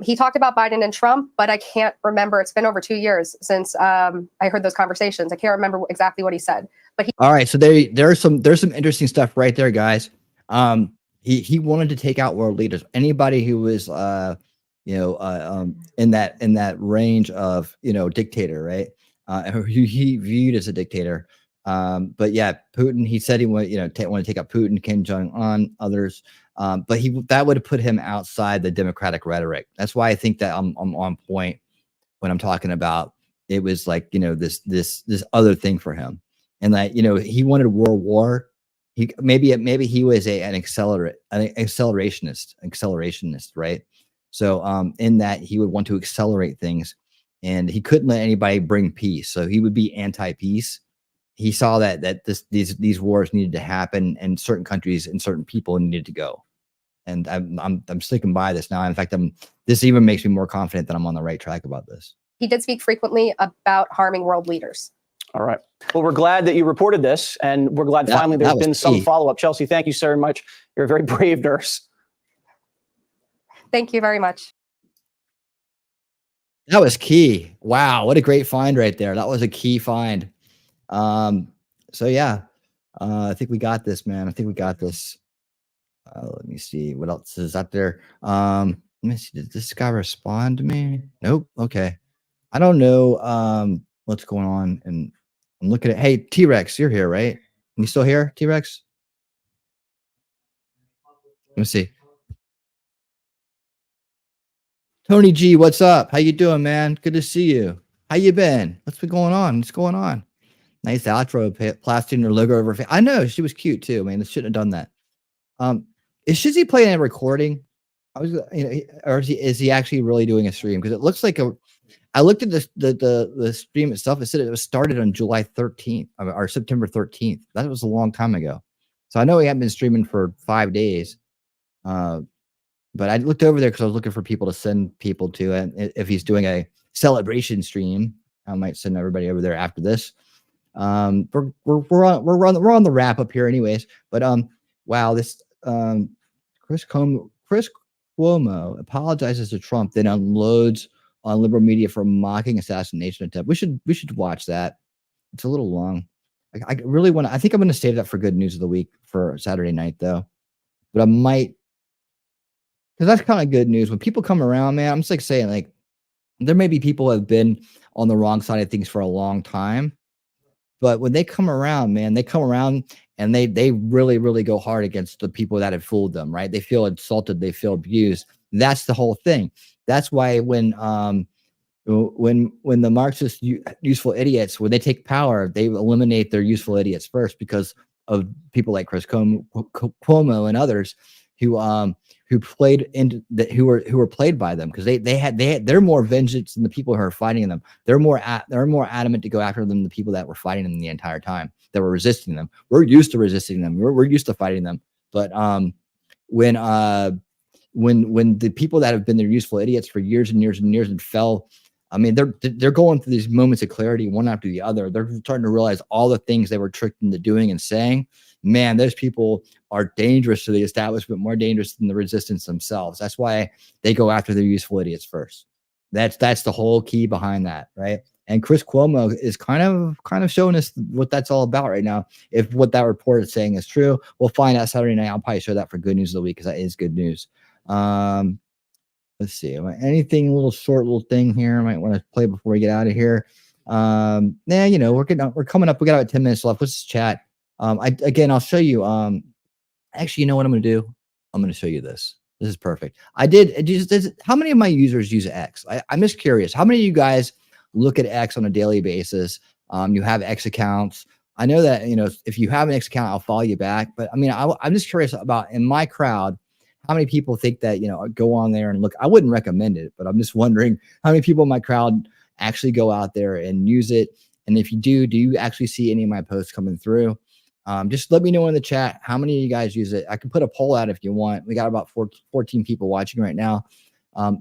He talked about Biden and Trump, but I can't remember. It's been over 2 years since I heard those conversations. I can't remember exactly what he said. But all right, so there's some interesting stuff right there, guys. He wanted to take out world leaders. Anybody who was in that range of dictator, right? Who he viewed as a dictator. But yeah, Putin. He said he want to take out Putin, Kim Jong-un, others. But that would have put him outside the democratic rhetoric. That's why I think that I'm on point when I'm talking about it was like this other thing for him, and that he wanted world war. Maybe he was an accelerationist, right? So in that he would want to accelerate things, and he couldn't let anybody bring peace. So he would be anti-peace. He saw that these wars needed to happen, and certain countries and certain people needed to go. And I'm sticking by this now. In fact, this even makes me more confident that I'm on the right track about this. he did speak frequently about harming world leaders. All right. Well, we're glad that you reported this, and we're glad finally there's been some follow-up. Chelsea, thank you so much. You're a very brave nurse. Thank you very much. That was key. Wow, what a great find right there. That was a key find. So yeah, I think we got this, man. I think we got this. Let me see what else is up there. Let me see. Did this guy respond to me? Nope. Okay. I don't know what's going on, and I'm looking at. Hey, T-Rex, you're here, right? You still here, T-Rex? Let me see. Tony G, what's up? How you doing, man? Good to see you. How you been? What's been going on? What's going on? Nice outro, plastering her logo over her face. I know she was cute too, man. Shouldn't have done that. Is Shizzy playing a recording? Or is he actually really doing a stream? Because it looks like I looked at the stream itself. It said it was started on July 13th or September 13th. That was a long time ago. So I know he hadn't been streaming for 5 days. But I looked over there because I was looking for people to send people to. And if he's doing a celebration stream, I might send everybody over there after this. We're on the wrap up here, anyways. But wow, this Chris Cuomo apologizes to Trump, then unloads on liberal media for mocking assassination attempt. We should watch that. It's a little long. I really want to. I think I'm going to save that for good news of the week for Saturday night, though. But I might. Because that's kind of good news. When people come around, man, I'm just like saying, like, there may be people who have been on the wrong side of things for a long time. But when they come around, man, they come around and they really, really go hard against the people that have fooled them, right? They feel insulted. They feel abused. That's the whole thing. That's why when the Marxist useful idiots, when they take power, they eliminate their useful idiots first because of people like Chris Cuomo and others who who played into that, who were played by them, because they're more vengeance than the people who are fighting them. They're more adamant to go after them than the people that were fighting them the entire time, that were resisting them. We're used to resisting them. We're used to fighting them. But when the people that have been their useful idiots for years and years and years and fell, I mean, they're going through these moments of clarity one after the other. They're starting to realize all the things they were tricked into doing and saying. Man, those people are dangerous to the establishment, more dangerous than the resistance themselves. That's why they go after their useful idiots first. That's the whole key behind that, right? And Chris Cuomo is kind of showing us what that's all about right now. If what that report is saying is true, we'll find out Saturday night. I'll probably show that for good news of the week, because that is good news. Let's see, anything a little short little thing here I might want to play before we get out of here. We're coming up. We got about 10 minutes left. Let's just chat. I'll show you. Actually, you know what I'm going to do? I'm going to show you this. This is perfect. How many of my users use X? I'm just curious. How many of you guys look at X on a daily basis? You have X accounts. I know that, if you have an X account, I'll follow you back. But I mean, I'm just curious about, in my crowd, how many people think that, go on there and look. I wouldn't recommend it, but I'm just wondering how many people in my crowd actually go out there and use it. And if you do you actually see any of my posts coming through? Just let me know in the chat how many of you guys use it. I can put a poll out if you want. We got about 14 people watching right now. I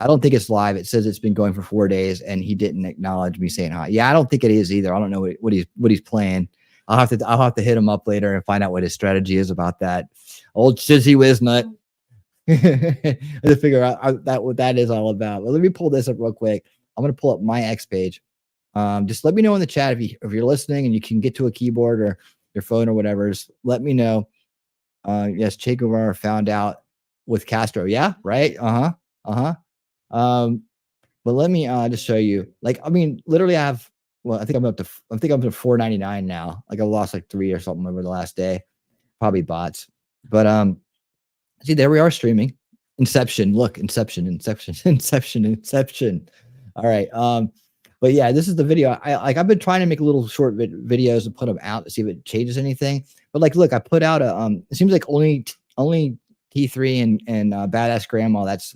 don't think it's live. It says it's been going for 4 days, and he didn't acknowledge me saying hi. Yeah, I don't think it is either. I don't know what he's playing. I'll have to hit him up later and find out what his strategy is about that. Old shizzy whiznut. To figure out what that is all about. But let me pull this up real quick. I'm going to pull up my X page. Just let me know in the chat if you're listening and you can get to a keyboard or your phone or whatever. Just let me know. Yes, Che Guevara found out with Castro. Yeah, right. But let me just show you. Literally, I think I'm up to 499 now. I lost 3 or something over the last day. Probably bots. But see, there we are streaming. Inception. Look, Inception. All right. But yeah, this is the video. I've been trying to make little short videos and put them out to see if it changes anything. But look, I put out it seems like only T3 and Badass Grandma, that's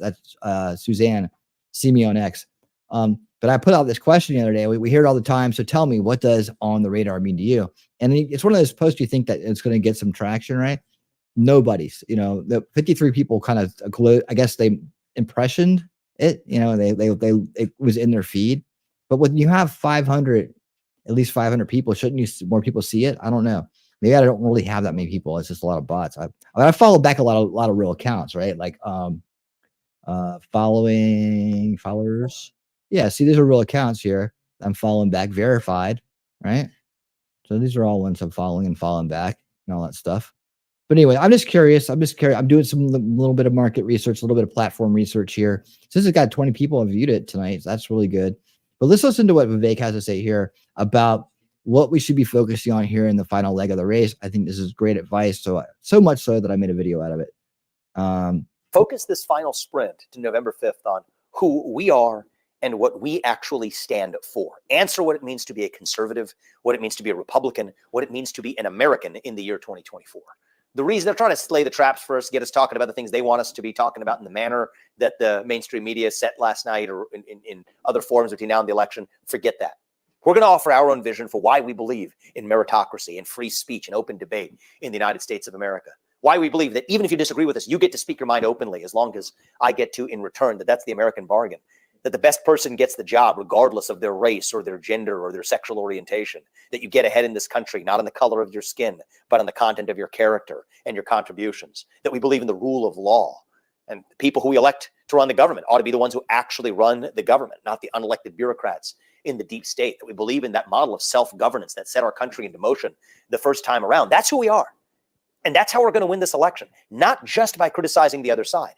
Suzanne, see me on X. But I put out this question the other day. We hear it all the time. So tell me, what does on the radar mean to you? And it's one of those posts you think that it's going to get some traction, right? Nobody's, the 53 people kind of, I guess they impressioned it, it was in their feed. But when you have 500, at least 500 people, shouldn't more people see it? I don't know. Maybe I don't really have that many people. It's just a lot of bots. I follow back a lot of real accounts, right? Followers. Yeah, see, these are real accounts here. I'm following back, verified, right? So these are all ones I'm following and following back and all that stuff. But anyway, I'm just curious. I'm doing some little bit of market research, a little bit of platform research here. Since it's got 20 people have viewed it tonight, so that's really good. But let's listen to what Vivek has to say here about what we should be focusing on here in the final leg of the race. I think this is great advice. So much so that I made a video out of it. Focus this final sprint to November 5th on who we are and what we actually stand for. Answer what it means to be a conservative, what it means to be a Republican, what it means to be an American in the year 2024. The reason they're trying to lay the traps for us, get us talking about the things they want us to be talking about in the manner that the mainstream media set last night or in other forums between now and the election, forget that. We're going to offer our own vision for why we believe in meritocracy and free speech and open debate in the United States of America. Why we believe that even if you disagree with us, you get to speak your mind openly as long as I get to in return, that's the American bargain. That the best person gets the job regardless of their race or their gender or their sexual orientation, that you get ahead in this country, not on the color of your skin, but on the content of your character and your contributions, that we believe in the rule of law, and the people who we elect to run the government ought to be the ones who actually run the government, not the unelected bureaucrats in the deep state, that we believe in that model of self-governance that set our country into motion the first time around. That's who we are. And that's how we're going to win this election, not just by criticizing the other side.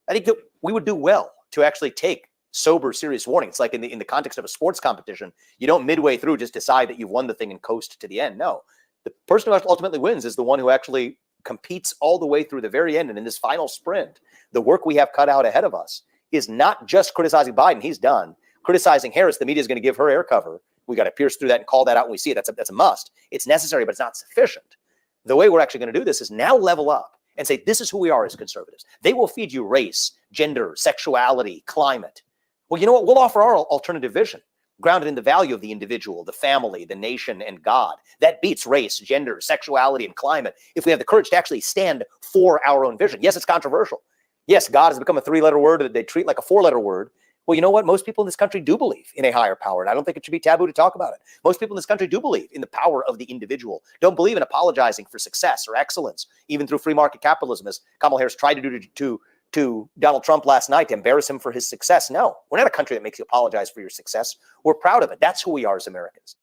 I think that we would do well to actually take sober, serious warning. It's like in the context of a sports competition, you don't midway through just decide that you've won the thing and coast to the end. No, the person who ultimately wins is the one who actually competes all the way through the very end. And in this final sprint, the work we have cut out ahead of us is not just criticizing Biden. He's done. Criticizing Harris, the media is going to give her air cover. We got to pierce through that and call that out when we see it. That's a must. It's necessary, but it's not sufficient. The way we're actually going to do this is now level up and say, this is who we are as conservatives. They will feed you race, gender, sexuality, climate. Well, you know what? We'll offer our alternative vision, grounded in the value of the individual, the family, the nation, and God. That beats race, gender, sexuality, and climate if we have the courage to actually stand for our own vision. Yes, it's controversial. Yes, God has become a 3-letter word that they treat like a 4-letter word. Well, you know what? Most people in this country do believe in a higher power, and I don't think it should be taboo to talk about it. Most people in this country do believe in the power of the individual, don't believe in apologizing for success or excellence, even through free market capitalism, as Kamala Harris tried to do to Donald Trump last night to embarrass him for his success. No, we're not a country that makes you apologize for your success. We're proud of it. That's who we are as Americans.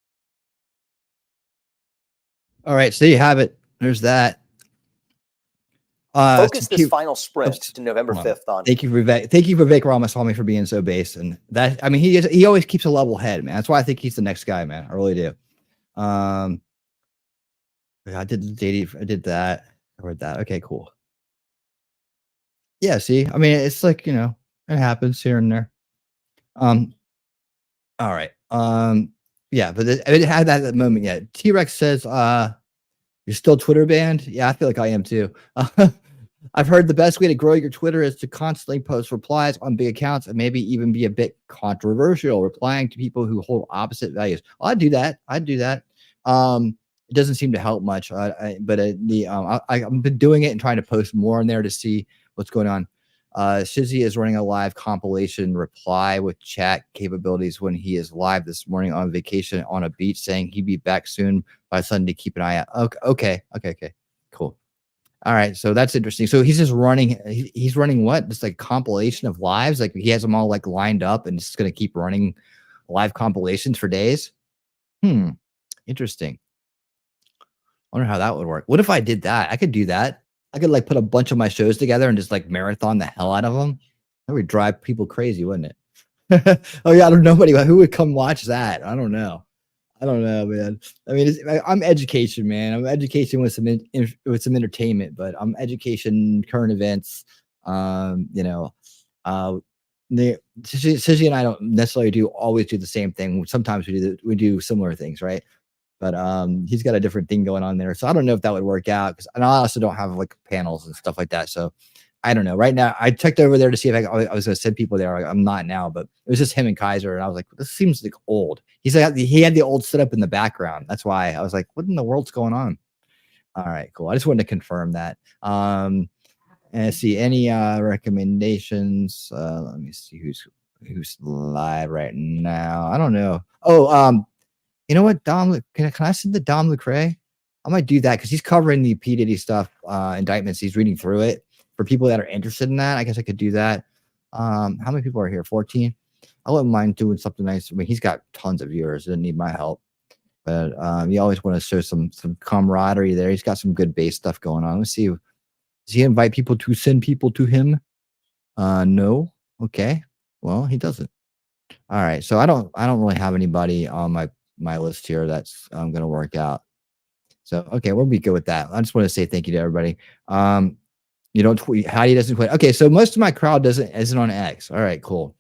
All right, so you have it. There's that. Focus this final sprint to November 5th on. Thank you, Vivek. Thank you, Vivek Ramaswamy, for being so base. And that, I mean, he always keeps a level head, man. That's why I think he's the next guy, man. I really do. I did the JD. I did that. I read that. Okay, cool. Yeah. See, I mean, it's like, you know, it happens here and there. All right. Yeah, but I didn't have that at the moment yet. T-Rex says, you're still Twitter banned? Yeah, I feel like I am too. I've heard the best way to grow your Twitter is to constantly post replies on big accounts and maybe even be a bit controversial, replying to people who hold opposite values. I'd do that. It doesn't seem to help much, but I've been doing it and trying to post more in there to see what's going on. Shizzy is running a live compilation reply with chat capabilities when he is live this morning on vacation on a beach, saying he'd be back soon by Sunday. Keep an eye out. Okay. Cool. All right. So that's interesting. So he's just running. He's running what? Just like compilation of lives. Like he has them all like lined up and it's going to keep running live compilations for days. Interesting. I wonder how that would work. What if I did that? I could do that. I could like put a bunch of my shows together and just like marathon the hell out of them. That would drive people crazy, wouldn't it? Oh yeah, I don't know anybody who would come watch that. I don't know, man. I mean, I'm education, man. I'm education with some entertainment, but I'm education, current events. Sushi and I don't necessarily always do the same thing. Sometimes we do similar things, right? But he's got a different thing going on there. So I don't know if that would work out, and I also don't have like panels and stuff like that. So I don't know. Right now, I checked over there to see if I was going to send people there. I'm not now, but it was just him and Kaiser. And I was like, this seems like old. He had the old setup in the background. That's why I was like, what in the world's going on? All right, cool. I just wanted to confirm that. And see any recommendations. Let me see who's live right now. I don't know. Oh, you know what, Dom? Can I send the Dom Lecrae? I might do that because he's covering the P. Diddy stuff, indictments. He's reading through it. For people that are interested in that, I guess I could do that. How many people are here? 14. I wouldn't mind doing something nice. I mean, he's got tons of viewers. Doesn't need my help. But you always want to show some camaraderie there. He's got some good base stuff going on. Let's see. Does he invite people to send people to him? No. Okay. Well, he doesn't. All right. So I don't really have anybody on my list here that's going to work out. So okay, we'll be good with that. I just want to say thank you to everybody. You don't tweet. Heidi doesn't quit. Okay, so most of my crowd isn't on X. All right, cool.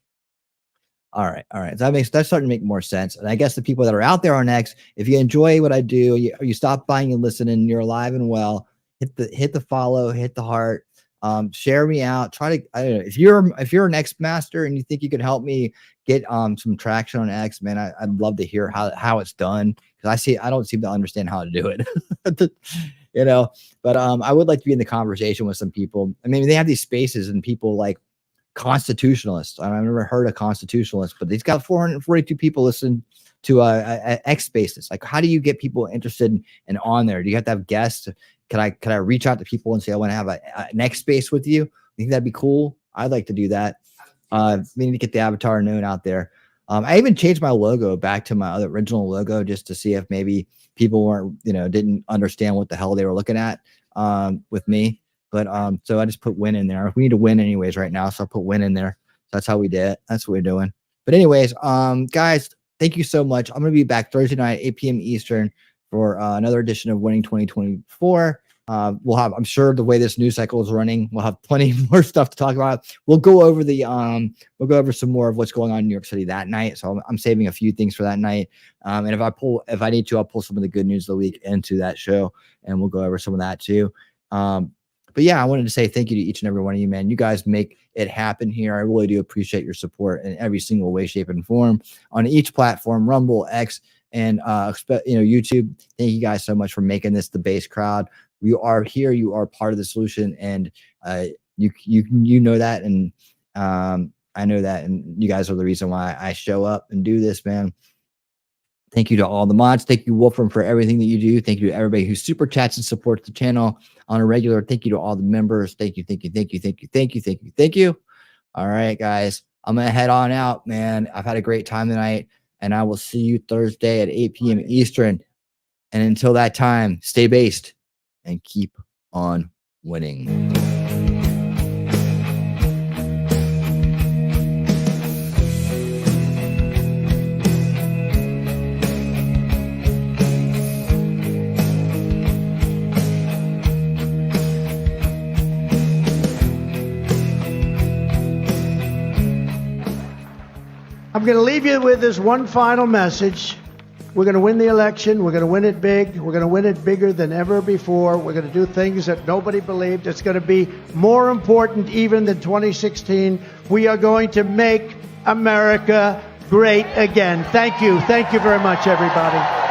All right. That's starting to make more sense. And I guess the people that are out there on X, if you enjoy what I do, you stop buying and listening, you're alive and well. Hit the follow, hit the heart. Share me out. I don't know, if you're an X master and you think you can help me get some traction on X, man, I'd love to hear how it's done, because I don't seem to understand how to do it. But I would like to be in the conversation with some people. I mean, they have these spaces and people like constitutionalists. I've never heard of constitutionalists, but he's got 442 people listen to X spaces. Like, how do you get people interested and on there? Do you have to have guests? Can I reach out to people and say I want to have an X space with you? I think that'd be cool. I'd like to do that. We need to get the avatar known out there. I even changed my logo back to my other original logo just to see if maybe people didn't understand what the hell they were looking at with me. But so I just put win in there. We need to win anyways right now, so I put win in there. That's how we did it. That's what we're doing. But anyways, guys, thank you so much. I'm gonna be back Thursday night, 8 p.m. Eastern, for another edition of Winning 2024. We'll have, I'm sure, the way this news cycle is running, we'll have plenty more stuff to talk about. We'll go over some more of what's going on in New York City that night. So I'm saving a few things for that night. And if I need to, I'll pull some of the good news of the week into that show, and we'll go over some of that too. But yeah, I wanted to say thank you to each and every one of you, man. You guys make it happen here. I really do appreciate your support in every single way, shape, and form on each platform, Rumble, X, and YouTube. Thank you guys so much for making this the base crowd. You are here. You are part of the solution, and you know that, and I know that, and you guys are the reason why I show up and do this, man. Thank you to all the mods. Thank you, Wolfram, for everything that you do. Thank you to everybody who super chats and supports the channel on a regular. Thank you to all the members. Thank you, thank you, thank you, thank you, thank you, thank you, thank you. All right, guys, I'm gonna head on out, man. I've had a great time tonight, and I will see you Thursday at 8 p.m. Eastern. And until that time, stay based and keep on winning. I'm going to leave you with this one final message. We're going to win the election. We're going to win it big. We're going to win it bigger than ever before. We're going to do things that nobody believed. It's going to be more important even than 2016. We are going to make America great again. Thank you. Thank you very much, everybody.